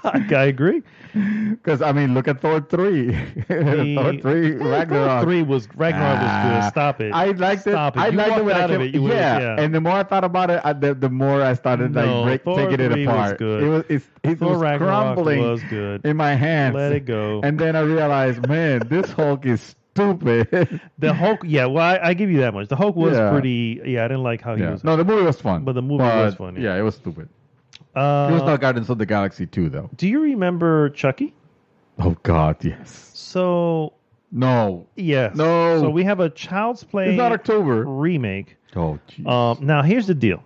I agree. Because, I mean, look at Thor 3. Thor 3, Ragnarok. Thor 3 was good. Stop it. I liked it. Stop it. I You liked it walked when out I of came, it. You yeah. And the more I thought about it, the more I started taking it apart. Was good. It Thor was Ragnarok crumbling was good. in my hands. Let it go. And then I realized, man, this Hulk is stupid. The Hulk, yeah, well, I give you that much. The Hulk was pretty, I didn't like how he was. No, the movie was fun. But the movie was fun. Yeah, it was stupid. It was not Guardians of the Galaxy 2, though. Do you remember Chucky? Oh, God, yes. So... No. Yes. No. So we have a Child's Play it's not October. remake. Oh, jeez. Now, here's the deal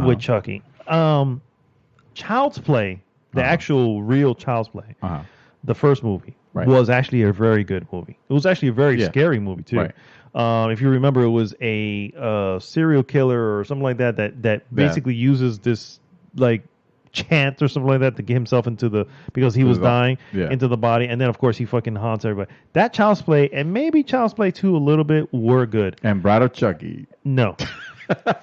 with Chucky. Child's Play, the actual real Child's Play, the first movie, was actually a very good movie. It was actually a very scary movie, too. Right. If you remember, it was a serial killer or something like that basically uses this, like, chant or something like that to get himself into because he was dying into the body, and then of course he fucking haunts everybody. That Child's Play and maybe Child's Play 2 a little bit were good. And Bride of Chucky. No.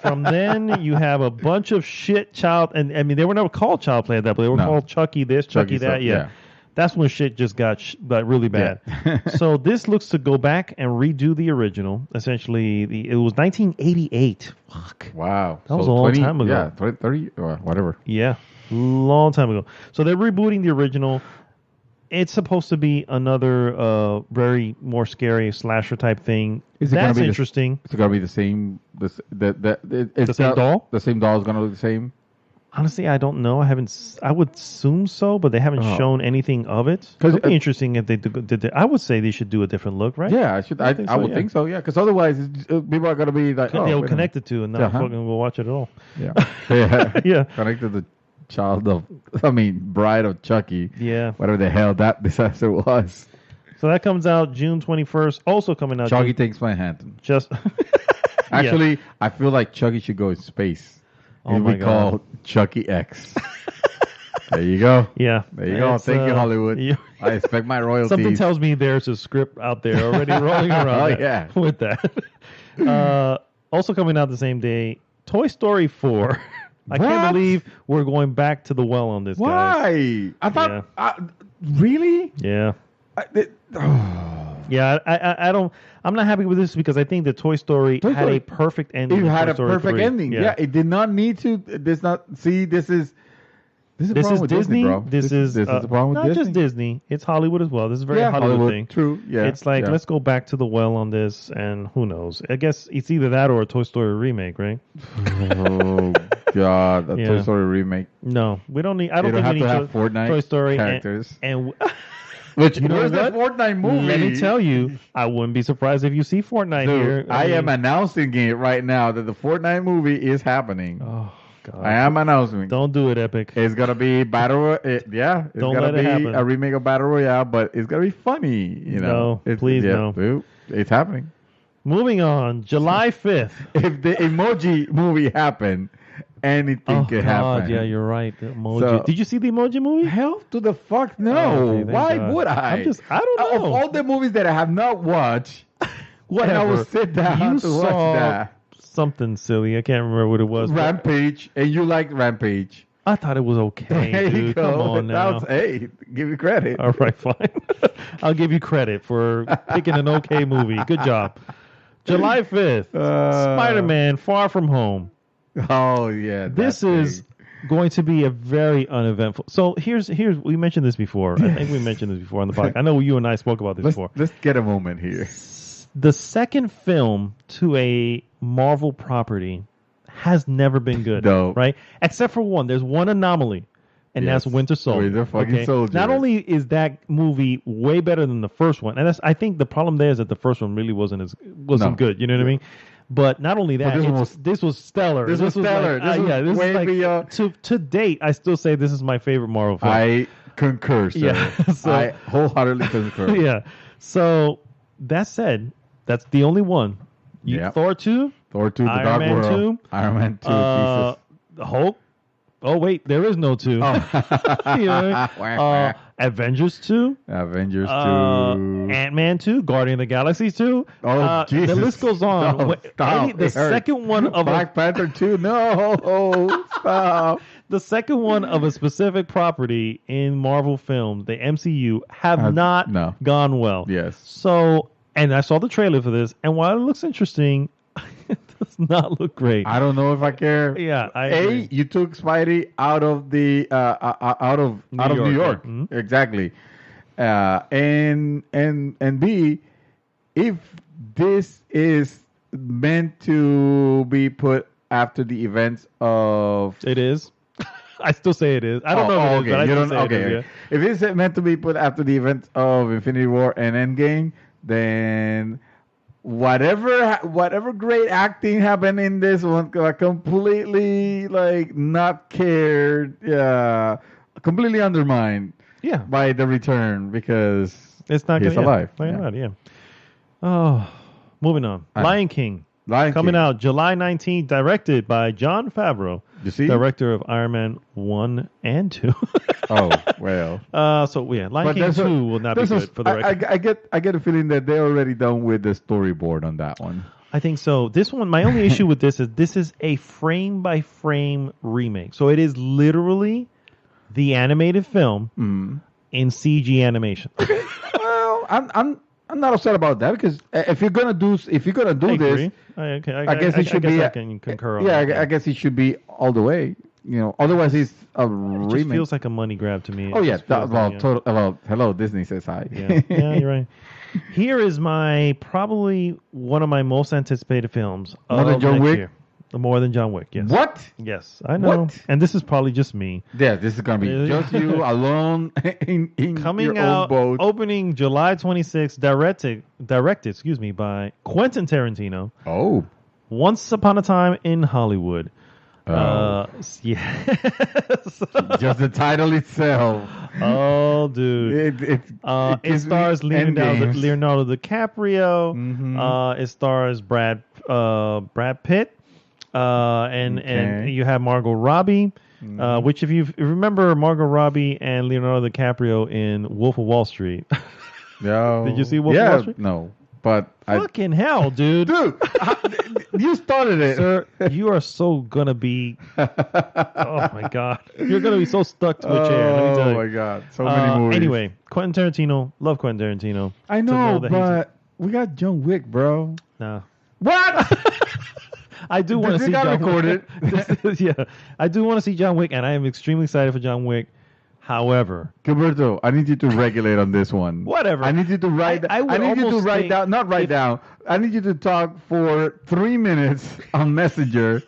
From then you have a bunch of shit and I mean they were never called Child Play at that, but they were called Chucky this, Chucky that. Yeah. That's when shit just got really bad. Yeah. So this looks to go back and redo the original. Essentially, it was 1988. Fuck. Wow. That was a long time ago. Yeah, 20, 30, or whatever. Yeah, long time ago. So they're rebooting the original. It's supposed to be another very more scary slasher type thing. That's interesting. It's going to be the same. The same doll? The same doll is going to look the same. Honestly, I don't know. I would assume so, but they haven't shown anything of it. It would be interesting if they did. I would say they should do a different look, right? Yeah, I should. I would think so. Yeah, because otherwise, people are gonna be like, they'll connect it to, and not fucking will watch it at all. Yeah, yeah, yeah. Connected the bride of Chucky. Yeah, whatever the hell that disaster was. So that comes out June 21st. Also coming out. Chucky takes Manhattan. Just actually, I feel like Chucky should go in space. Oh my God. Called Chucky X. There you go. Yeah. There you go. Thank you, Hollywood. I expect my royalties. Something tells me there's a script out there already rolling around with that. Also coming out the same day, Toy Story 4. I can't believe we're going back to the well on this, Why? I thought... really? Yeah. Yeah, I don't... I'm not happy with this because I think the Toy Story had a perfect ending. It had a perfect ending. Yeah, it did not need to. This is Disney, bro. This is the problem with not Disney. Just Disney. It's Hollywood as well. This is a very Hollywood thing. True. Yeah. It's like let's go back to the well on this, and who knows? I guess it's either that or a Toy Story remake, right? Oh God, a Toy Story remake. No, we don't need. I don't think we need to have Fortnite Toy Story characters. And Which, where's the Fortnite movie? Let me tell you, I wouldn't be surprised if you see Fortnite here. I am announcing it right now that the Fortnite movie is happening. Oh, God. I am announcing. Don't do it, Epic. It's going to be Battle It's going to be a remake of Battle Royale, but it's going to be funny. You know? No, please no. Dude, it's happening. Moving on, July 5th. If the Emoji movie happened, anything could happen. Yeah, you're right. The Emoji. So, did you see the Emoji movie? Hell to the fuck no. Why would I? I don't know. Of all the movies that I have not watched, whatever. I will sit down to watch that. Something silly. I can't remember what it was. Rampage, and you liked Rampage. I thought it was okay, there dude. You go. Come on now. Hey, give you credit. All right, fine. I'll give you credit for picking an okay movie. Good job. July 5th, Spider-Man Far From Home. Oh, yeah. This is going to be a very uneventful. So here's we mentioned this before. I think we mentioned this before on the podcast. I know you and I spoke about this before. Let's get a moment here. The second film to a Marvel property has never been good. No. Right? Except for one. There's one anomaly. And that's Winter Soldier. Winter fucking Soldier. Not only is that movie way better than the first one, and I think the problem there is that the first one really wasn't good. You know what I mean? But not only that, this was stellar. This was stellar. This is like beyond. To date, I still say this is my favorite Marvel film. I concur, sir. Yeah, so, I wholeheartedly concur. Yeah. So that said, that's the only one. Thor 2, the Dark World, 2, Iron Man 2, Jesus. Hulk. Oh wait, there is no 2. Avengers 2. Avengers 2. Ant-Man 2. Guardian of the Galaxy 2. Oh, Jesus. The list goes on. The second one of Black Panther 2. No, stop. The second one of a specific property in Marvel films, the MCU, have not gone well. Yes. So, and I saw the trailer for this, and while it looks interesting, it does not look great. I don't know if I care. Yeah, you took Spidey out of the out of New York. Mm-hmm. Exactly. And B, if this is meant to be put after the events of, it is. I still say it is. I don't know if it is, but I still say it is. Yeah. If it's meant to be put after the events of Infinity War and Endgame, then whatever great acting happened in this one, completely not cared, completely undermined, by the return because it's not he's alive. Yeah. Oh, moving on. Lion King. Coming out July 19th, directed by Jon Favreau, director of Iron Man 1 and 2. Oh, well. Lion King 2 will not be good for the record. I get a feeling that they're already done with the storyboard on that one. I think so. This one, my only issue with this is a frame-by-frame remake. So it is literally the animated film in CG animation. Well, I'm not upset about that because if you're gonna do this, I guess it should be. I can concur. I guess it should be all the way. Otherwise it's a remake. It just feels like a money grab to me. Oh yeah, hello, Disney says hi. Yeah, you're right. Here is probably one of my most anticipated films. More than John Wick? More than John Wick, yes. What? Yes, I know. What? And this is probably just me. Yeah, this is gonna be just you alone in Coming your out, own boat. opening July 26th, directed, by Quentin Tarantino. Oh. Once Upon a Time in Hollywood. Yes. Just the title itself. Oh, dude. It stars Leonardo DiCaprio. It stars Brad Pitt. And you have Margot Robbie. Which, if you remember Margot Robbie and Leonardo DiCaprio in Wolf of Wall Street. No. Did you see Wolf of Wall Street? No. But Fucking hell, dude. Dude, you started it. Sir, you are so gonna be... Oh, my God. You're gonna be so stuck to a chair. Let me tell you. Oh, my God. So many movies. Anyway, Quentin Tarantino. Love Quentin Tarantino. I know, but we got John Wick, bro. No. What? I do want to see John recorded. Wick. Yeah. I do want to see John Wick, and I am extremely excited for John Wick. However, Gilberto, I need you to regulate on this one. Whatever. I need you to write. I need you to write down. Not write down. I need you to talk for 3 minutes on Messenger,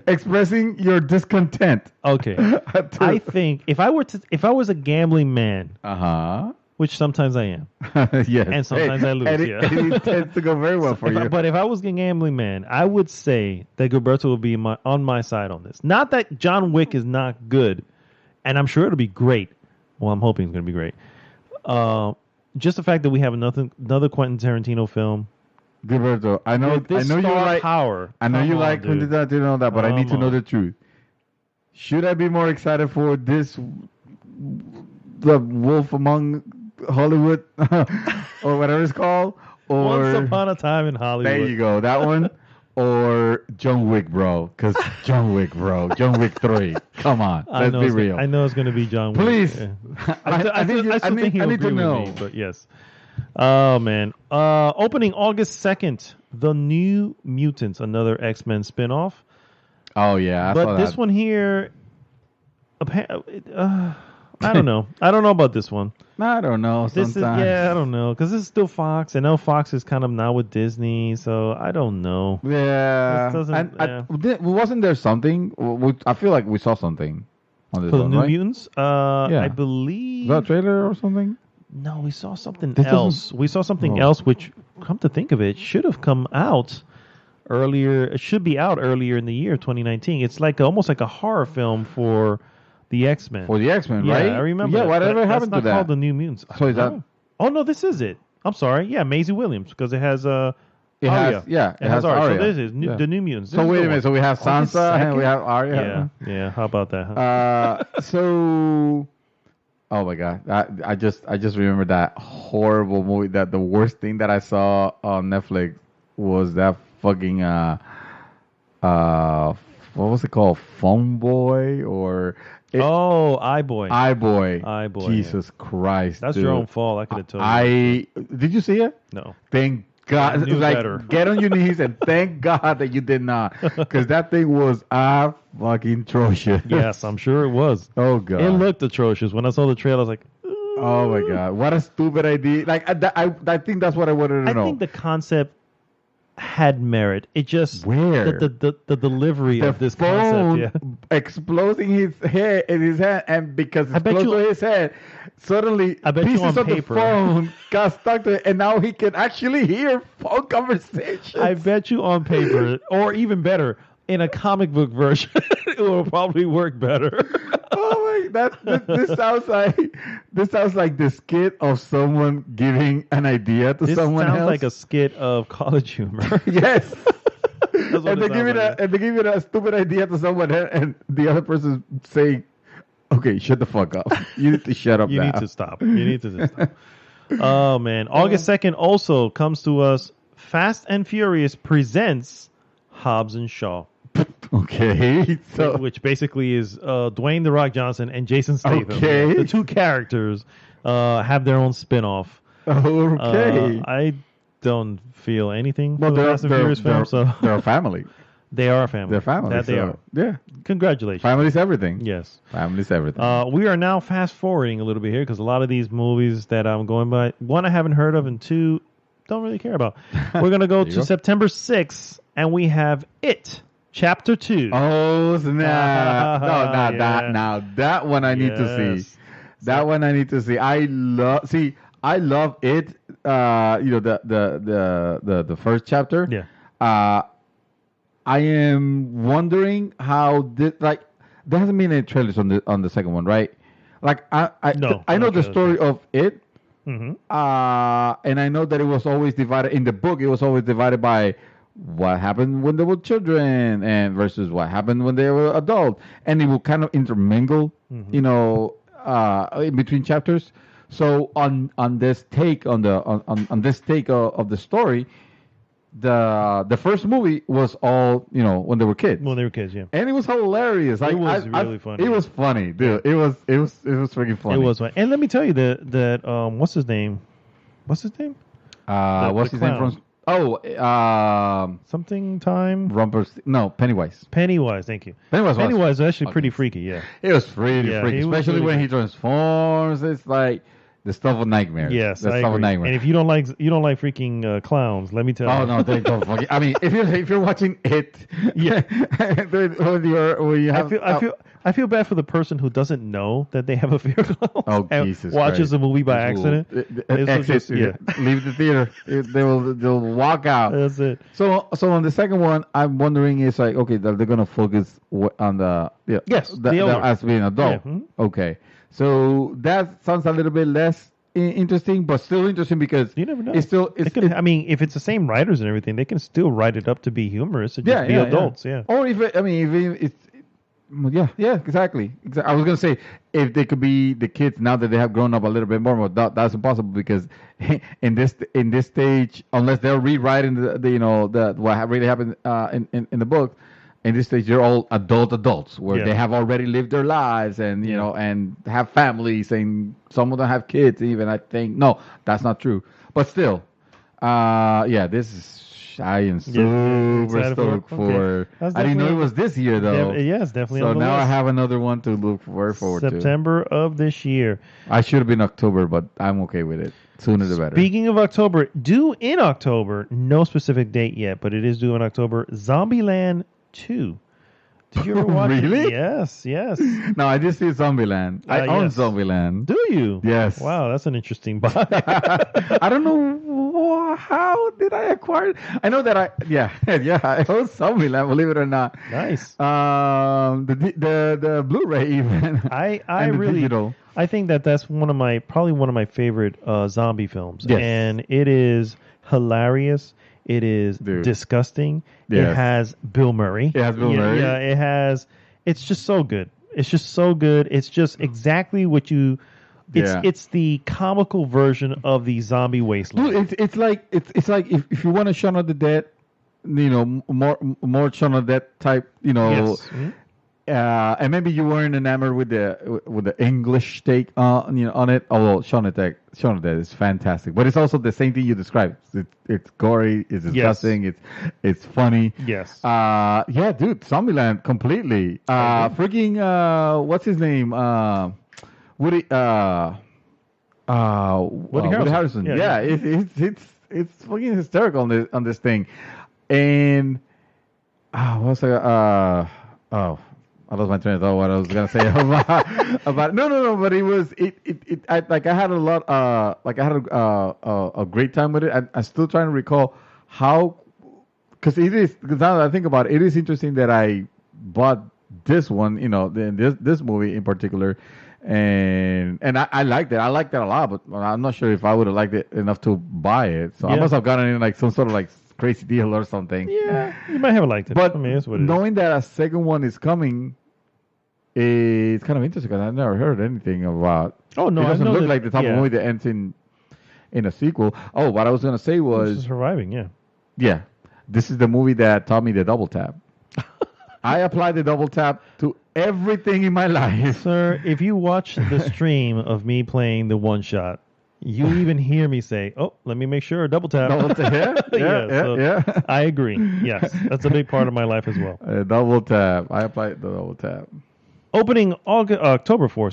expressing your discontent. Okay. I think if I was a gambling man, which sometimes I am, yes, and sometimes I lose. It tends to go very well for you. But if I was a gambling man, I would say that Gilberto will be on my side on this. Not that John Wick is not good. And I'm sure it'll be great. Well, I'm hoping it's going to be great. Just the fact that we have another Quentin Tarantino film. Gilberto, I know you like power. I know you like Quentin Tarantino, that, but I need to know the truth. Should I be more excited for this, the Wolf Among Hollywood, or whatever it's called, or Once Upon a Time in Hollywood? There you go, that one. Or John Wick, bro. Because John Wick 3. Come on. Let's be real. I know it's going to be John Wick. Please. Yeah. I need to know. Me, but yes. Oh, man. Opening August 2nd, The New Mutants, another X-Men spinoff. Oh, yeah. But this one here, I don't know. I don't know about this one. I don't know. I don't know. Because this is still Fox. I know Fox is kind of now with Disney, so I don't know. Yeah. Wasn't there something? I feel like we saw something on this for one, the New right? Mutants? I believe... Was that a trailer or something? No, we saw something else. We saw something else, which, come to think of it, should have come out earlier. It should be out earlier in the year, 2019. It's like almost like a horror film for... the X-Men. For the X-Men, yeah, right? I remember. Yeah, whatever happened to that? It's not called the New Mutants. So is that... Oh, no, this is it. I'm sorry. Yeah, Maisie Williams, because it has... It has Arya. So this is the New Mutants. So wait a minute. So we have Sansa and we have Arya. Yeah. How about that? Huh? So... Oh my God! I just remember that horrible movie. That the worst thing that I saw on Netflix was that fucking what was it called? Phone Boy or iBoy. iBoy. Jesus Christ! That's dude. your own fault. I could have told you. Did you see it? No. Thank God. Better. Get on your knees and thank God that you did not, because that thing was fucking atrocious. Yes, I'm sure it was. Oh God, it looked atrocious. When I saw the trailer, I was like, oh my God, what a stupid idea! Like I think that's what I wanted to know. I think the concept had merit. It just the delivery of this concept, exploding his head in his hand, and because it's close to his head, suddenly pieces of the phone got stuck to it, and now he can actually hear phone conversations. I bet you on paper, or even better, in a comic book version, it will probably work better. Oh my! This sounds like the skit of someone giving an idea to someone else. This sounds like a skit of College Humor. Yes. And they give it a stupid idea to someone, and the other person saying, "Okay, shut the fuck up. You need to shut up. You need to stop. You need to stop." Oh man! August 2nd also comes to us. Fast and Furious presents Hobbs and Shaw. Okay, so which basically is Dwayne "The Rock" Johnson and Jason Statham. Okay, the two characters have their own spin-off. Okay, I don't feel anything for the Fast and Furious film, so they're a family. They are a family. They're family. That they are. Yeah. Congratulations. Family's everything. Yes. Family's everything. We are now fast forwarding a little bit here because a lot of these movies that I'm going by, one I haven't heard of, and two, don't really care about. We're gonna go you to go. September 6th, and we have It Chapter 2. Oh snap! No, not Yeah. that. Now that one I need to see. Yes. That one I need to see. I love it. The first chapter. Yeah. I am wondering how this like. There hasn't been any trailers on the second one, right? Like I No, I know no the trailers. story of it. Mm-hmm. And I know that it was always divided in the book. It was always divided by what happened when they were children and versus what happened when they were adults, and it will kind of intermingle, Mm-hmm. in between chapters. So on this take on this take of the story, the first movie was all when they were kids. When they were kids, yeah. And it was hilarious. Like, was really funny. It was funny, dude. It was freaking funny. It was fun. And let me tell you that what's his name? What's his name clown. from? Something time. Pennywise. Pennywise, thank you. Pennywise was actually pretty freaky, yeah. It was pretty Yeah, freaky, he was especially really when good. he transforms. It's like the stuff of nightmares. Yes, the I stuff of agree. nightmares. And if you don't like freaking clowns, let me tell Oh you. no, they go fucking. I mean, if you're watching it, Yeah. when you have, I feel bad for the person who doesn't know that they have a fear of clowns Oh, and Jesus watches Christ. a movie by accident. Exit, leave the theater. They'll walk out. That's it. So on the second one, I'm wondering is like, okay, they're gonna focus on the Yes, the older. as being adult. Yeah, mhm. Okay, so that sounds a little bit less interesting, but still interesting because You never know. It's still They could, I mean, if it's the same writers and everything, they can still write it up to be humorous and just be adults. Yeah. Or if exactly. I was gonna say if they could be the kids now that they have grown up a little bit more, but that's impossible because in this stage, unless they're rewriting the what really happened in the book, in this stage they're all adults where Yeah. they have already lived their lives and and have families and some of them have kids even. I think no, that's not true, but still, this is. I am super excited for it. stoked Okay. for. That's I didn't know it definitely- was this year though. Yes, definitely. So on the now I list. have another one to look forward to. September of this year. I should have been October, but I'm okay with it. Sooner the better. Speaking of October, due in October, no specific date yet, but it is due in October. Zombieland 2. Did you ever watch Really? it? Yes. No, I did see Zombieland. I own yes. Zombieland. Do you? Yes. Wow, that's an interesting buy. I don't know how did I acquire it. I know that I own Zombieland. Believe it or not. Nice. The Blu-ray even. I and the really digital. I think that's probably one of my favorite zombie films. Yes. And it is hilarious. It is Dude. disgusting. Yes. It has Bill Murray. It has Bill Murray. Yeah, it has. It's just so good. It's just so good. It's just exactly what you. It's the comical version of the zombie wasteland. Dude, it's like if you want a Shaun of the Dead, more Shaun of the Dead type, Yes. Mhm. And maybe you weren't enamored with the English take on it. Although Shaun of the Dead is fantastic, but it's also the same thing you described. It's gory, it's disgusting, it's funny. Yes. Dude, Zombieland completely. Freaking what's his name? Woody Harrelson. Yeah. It's fucking hysterical on this thing. And what's I lost my train of thought. What I was gonna say about no, but it was I had a lot I had a great time with it. I'm still trying to recall how because now that I think about it, it is interesting that I bought this one, this movie in particular, and I liked it. I liked it a lot, but I'm not sure if I would have liked it enough to buy it. So I Yeah. must have gotten it in like some sort of like crazy deal or something. Yeah, you might have liked it. But I mean, that's what it is. knowing that a second one is coming, it's kind of interesting because I never heard anything about. Oh no, it I doesn't know look that- like the type of yeah. movie that ends in a sequel. Oh, what I was gonna say This was, is surviving. Yeah. this is the movie that taught me the double tap. I applied the double tap to everything in my life. Sir, if you watch the stream of me playing the one shot, you even hear me say, "Oh, let me make sure double tap." Double tap, yeah. I agree. Yes, that's a big part of my life as well. Double tap. I applied the double tap. Opening October 4,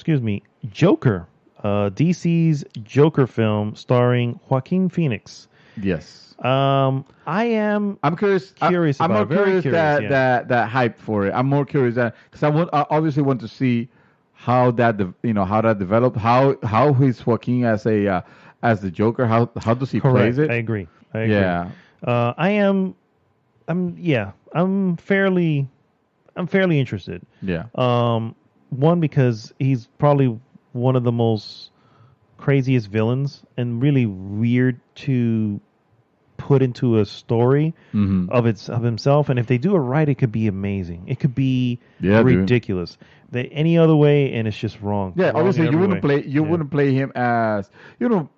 Joker, DC's Joker film starring Joaquin Phoenix. Yes. I am. I'm curious. Curious I'm about more it. Very curious curious, that hype for it. I'm more curious because I obviously want to see how that how that developed. How he's Joaquin as the Joker. How does he plays it? I agree. I agree. Yeah. I am. I'm fairly interested. Yeah. One, because he's probably one of the most craziest villains and really weird to put into a story of himself. And if they do it right, it could be amazing. It could be ridiculous. Any other way, and it's just wrong. Yeah, wrong obviously in every way. you wouldn't play him as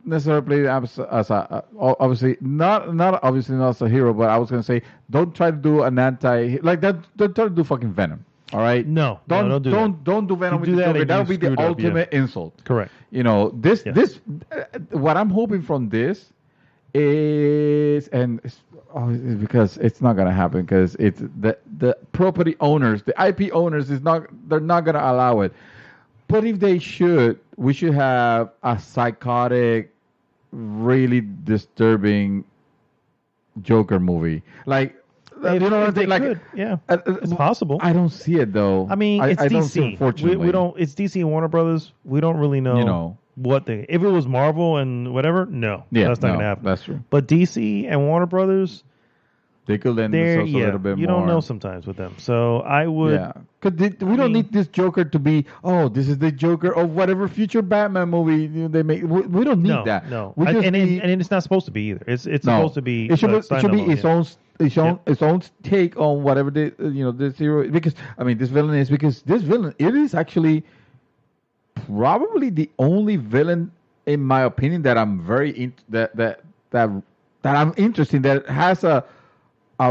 necessarily play him as a obviously not as a hero, but I was gonna say don't try to do an anti like that. Don't try to do fucking Venom. All right. No, don't do that. Don't do Venom with the Joker. That would be the ultimate insult. Correct. This what I'm hoping from this is it's because it's not gonna happen because it's the property owners, the IP owners they're not gonna allow it. But if they should, we should have a psychotic, really disturbing Joker movie. Like you know what I'm saying? Like yeah, it's possible. I don't see it though. I mean, it's I DC. Don't see, unfortunately. We don't. It's DC and Warner Brothers. We don't really know. What they. If it was Marvel and whatever, no, that's not gonna happen. That's true. But DC and Warner Brothers, they could lend themselves a little bit more. You don't know sometimes with them. So I would. Yeah, because we don't need this Joker to be. Oh, this is the Joker of whatever future Batman movie they make. We don't need that. No, we just and it's not supposed to be either. It's supposed to be. It should be its own take on whatever this hero, because I mean this villain it is actually probably the only villain in my opinion that I'm very that I'm interested in, that has a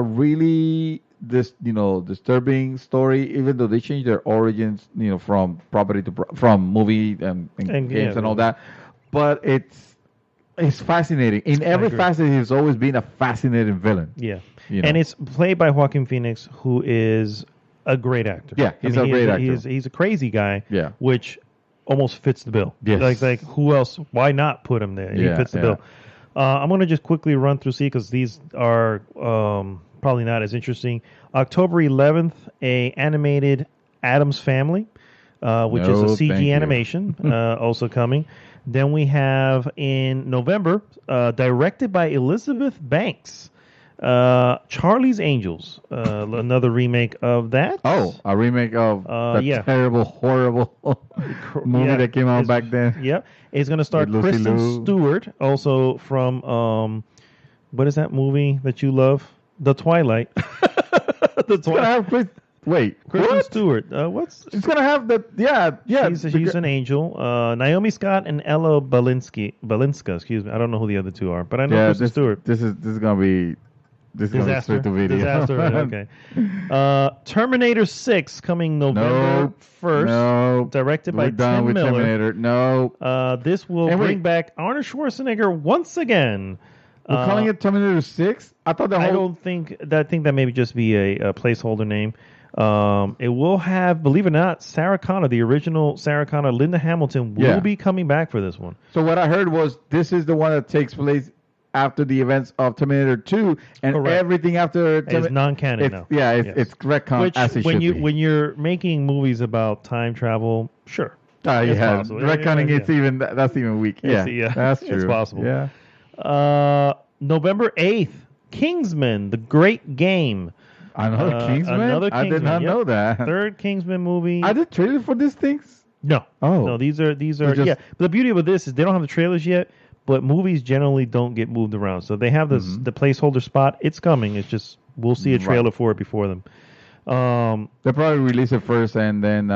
really disturbing story, even though they changed their origins from property to from movie and games and all that, but it's fascinating. In every facet, he's always been a fascinating villain. Yeah. And it's played by Joaquin Phoenix, who is a great actor. Yeah, he's a great actor. He's a crazy guy. Yeah. Which almost fits the bill. Yes. Like who else? Why not put him there? He fits the bill. I'm going to just quickly run through because these are probably not as interesting. October 11th, a animated Addams Family, which is a CG animation, also coming. Then we have in November, directed by Elizabeth Banks, Charlie's Angels, another remake of that. Oh, a remake of that terrible, horrible movie that came out back then. Yep. It's going to start Kristen Stewart, also from, what is that movie that you love? The Twilight. Kristen Stewart. She's gonna have the She's an angel. Naomi Scott and Ella Balinska. Excuse me. I don't know who the other two are, but I know Kristen Stewart. This is gonna be disaster. To video. Disaster. Okay. Terminator 6 coming November 1st. No. Directed by Tim Miller. Terminator. No. This will bring back Arnold Schwarzenegger once again. We're calling it Terminator 6. I thought that. I don't think that. I think that maybe just be a placeholder name. It will have, believe it or not, Sarah Connor, the original Sarah Connor, Linda Hamilton will be coming back for this one. So what I heard was this is the one that takes place after the events of Terminator 2, and everything after is non-canon now. Yeah, it's retcon as it should be. When you're making movies about time travel, sure. Retconning that's even weak. Yeah, that's true. It's possible. Yeah. November 8th, Kingsman: The Great Game. Another Kingsman? I did not know that. Third Kingsman movie. Are there trailers for these things? No. Oh. No, these are But the beauty of this is they don't have the trailers yet, but movies generally don't get moved around. So they have the placeholder spot. It's coming. It's just we'll see a trailer for it before them. They'll probably release it first and then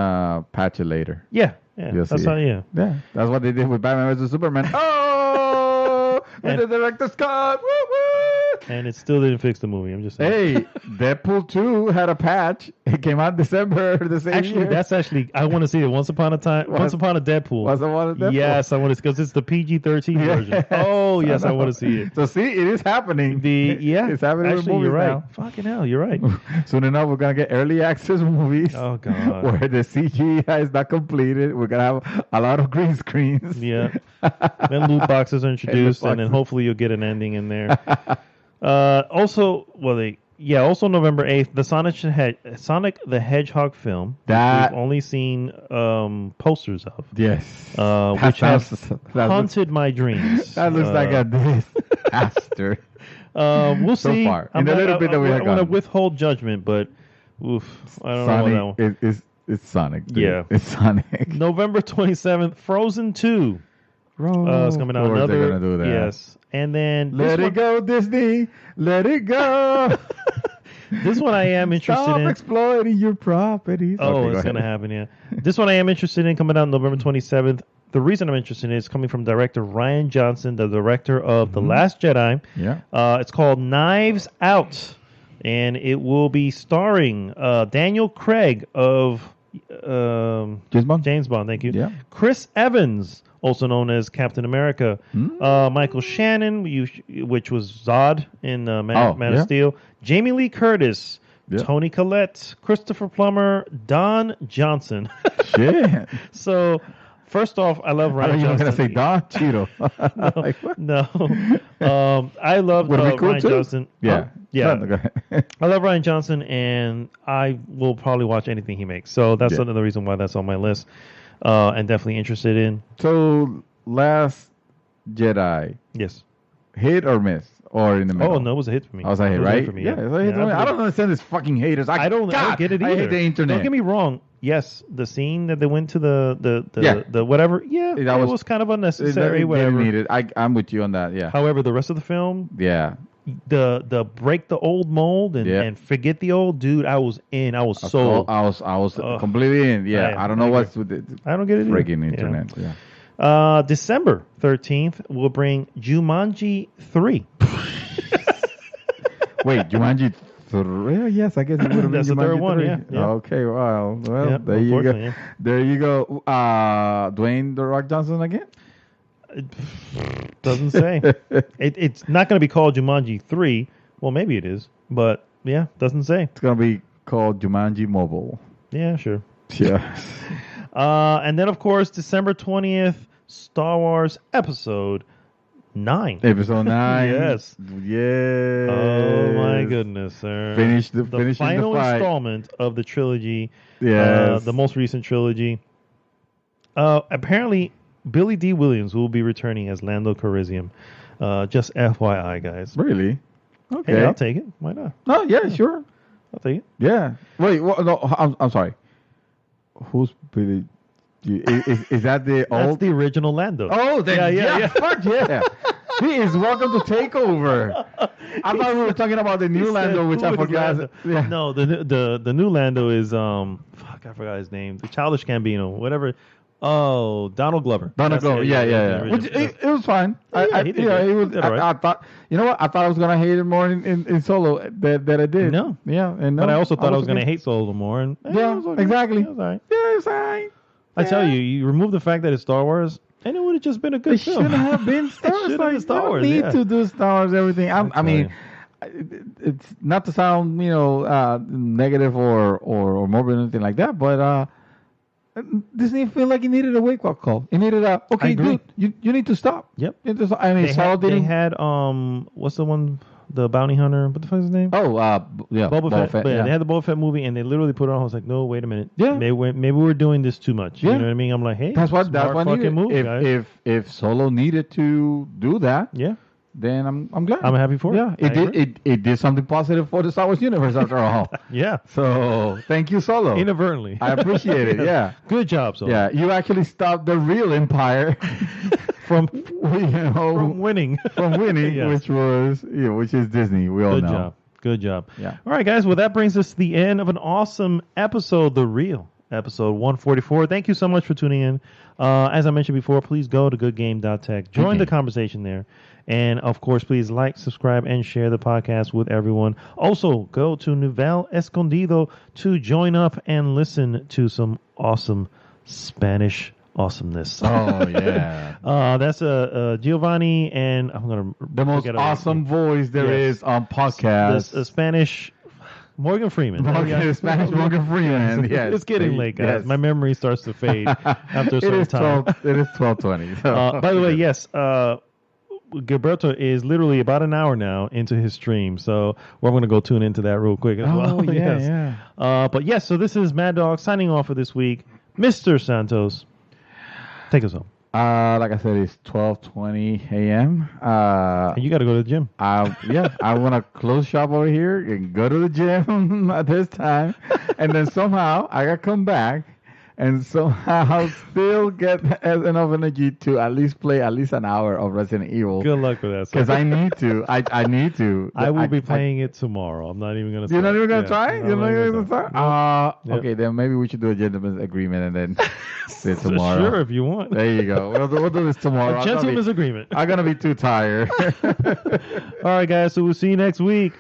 patch it later. Yeah. That's how. Yeah. That's what they did with Batman vs Superman. Oh, and the director's cut. Woo woo. And it still didn't fix the movie. I'm just Hey, saying. Deadpool 2 had a patch. It came out in December the same year. That's I want to see it. Once Upon a Deadpool. Once Upon a Deadpool? Yes, I want to, because it's the PG-13 version. Oh, yes, I want to see it. So see, it is happening. It's happening with movies you're right. now. Fucking hell, you're right. Soon enough, we're going to get early access movies. Oh, God. Where the CGI is not completed. We're going to have a lot of green screens. Yeah. Then loot boxes are introduced, and then boxes. hopefully you'll get an ending in there. Also November 8th, the Sonic the Hedgehog film. That- we've only seen posters of. Yes. Which have haunted my dreams. That looks like a disaster. We'll So see. far, in the little bit that we have I'm going to gotten. withhold judgment, but I don't know that one. Sonic it's Sonic. Dude. Yeah. It's Sonic. November 27th, Frozen 2. It's coming out Of course they're another. gonna do that. Yes. And then Let it go, Disney. Let it go. this one I am interested Stop in. exploiting your properties. Oh, Okay, it's go going to ahead. happen, yeah. This one I am interested in, coming out November 27th. The reason I'm interested in is coming from director Ryan Johnson, the director of The Last Jedi. Yeah. It's called Knives Out, and it will be starring Daniel Craig of James Bond. Thank you. Yeah. Chris Evans, also known as Captain America. Michael Shannon, which was Zod in Man of Steel. Jamie Lee Curtis. Yeah. Toni Collette, Christopher Plummer, Don Johnson. Shit. So, first off, I love I Ryan thought you were Johnson. going to say Don Cheeto. Like, what? No. I love Would it be cool Ryan too? Johnson. Yeah. Yeah. No, go ahead. I love Ryan Johnson, and I will probably watch anything he makes. So that's Yeah. another reason why that's on my list, and definitely interested in. So, Last Jedi, Yes. hit or miss? Or in the middle? Oh, no, it was a hit for me. I was like, It was a right? hit for me, Yeah, yeah. it's a hit for me. I don't understand this fucking haters. I don't get it either. I hate the internet. Don't get me wrong. Yes, the scene that they went to the Yeah. whatever. Yeah, That it was- was kind of It unnecessary. didn't Whatever. need it. I'm with you on that. Yeah. However, the rest of the film, Yeah. the break the old mold and forget the old dude. I was in. I was sold. I was completely in. Yeah. I I don't know agree. what's with the I don't get it. either. freaking Yeah. internet. Yeah. December 13th, we'll bring Jumanji 3. Wait, Jumanji 3? Yes, I guess it would have been That's the Jumanji third one, 3. yeah. Okay, well, Yeah, there you go. unfortunately, yeah. There you go. Dwayne The Rock Johnson again? Doesn't say. It's not going to be called Jumanji 3. Well, maybe it is, but yeah, doesn't say. It's going to be called Jumanji Mobile. Yeah, sure. Yeah. And then, of course, December 20th, Star Wars Episode 9. Episode 9. Yes. Yes. Oh my goodness, sir! Finishing final the fight. installment of the trilogy. Yes. The most recent trilogy. Apparently, Billy D. Williams will be returning as Lando Calrissian. Just FYI, guys. Really? Okay. Hey, I'll take it. Why not? No, yeah, sure. I'll take it. Yeah. Wait, no, I'm sorry. Who's Billy? Is that the That's old? the original Lando. Oh, then, yeah. Fuck yeah. He is welcome to Takeover. I thought we were talking about the new Lando, which I Who is forgot. Lando? Yeah. No, the new Lando is fuck, I forgot his name. The Childish Gambino, whatever. Oh, Donald Glover. Donald That's Glover, it, yeah. the Which original. it was fine. Yeah, he did good. It was. He did all right. I thought, you know what? I thought I was gonna hate it more in Solo that I did. No. Yeah, and no, But I also thought I was going to okay. hate Solo more. And Yeah, it was okay. exactly. It was all right. Yeah, it's alright. I tell you, you remove the fact that it's Star Wars, and it would have just been a good It film. shouldn't have been Star Wars. It should have been Star You don't Wars, need yeah. to do Star Wars everything. I tell mean, it's not to sound negative or morbid or anything like that, but Disney feel like he needed a wake up call. He needed a okay, agree. dude, you need to stop. Yep. I mean, They had what's the one, the bounty hunter? What the fuck is his name? Oh, yeah, Boba Fett. But yeah. they had the Boba Fett movie, and they literally put it on. I was like, no, wait a minute. Yeah. Maybe we're doing this too much. Yeah. You know what I mean? I'm like, hey, That's what smart fucking needed. move, guys. If Solo needed to do that, Yeah. then I'm glad. I'm happy for it. Yeah, I agree. it did something positive for the Star Wars universe after all. Yeah. So thank you, Solo. Inadvertently. I appreciate it. Yeah. Good job, Solo. Yeah, you actually stopped the real empire From from winning. winning, Yes. which is Disney. We all Good know. job. Good job. Yeah. All right, guys. Well, that brings us to the end of an awesome episode, The Real, episode 144. Thank you so much for tuning in. As I mentioned before, please go to goodgame.tech. Join the conversation there. And, of course, please like, subscribe, and share the podcast with everyone. Also, go to Nouvelle Escondido to join up and listen to some awesome Spanish awesomeness. Oh yeah, That's Giovanni, and I'm going to... the most awesome voice there is on podcast. The Spanish... Morgan Freeman. Spanish Morgan Freeman. Yes. It's getting late, guys. Yes. My memory starts to fade after a certain time. It is 12:20. So. By the way, yes, Gilberto is literally about an hour now into his stream, so we're going to go tune into that real quick as well. Yeah. But yes, so this is Mad Dog signing off for this week. Mr. Santos, take us home. Like I said, it's 12:20 a.m. And you got to go to the gym. I want to close shop over here and go to the gym at this time, and then somehow I got to come back and somehow still get enough energy to at least play at least an hour of Resident Evil. Good luck with that. Because I need to. I need to. I will be playing it tomorrow. I'm not even going to. You're not even going to try? No, You're not even going to try? Yep. Okay, then maybe we should do a gentleman's agreement and then say tomorrow. Sure, if you want. There you go. We'll do this tomorrow. A gentleman's agreement. I'm going to be too tired. All right, guys. So we'll see you next week.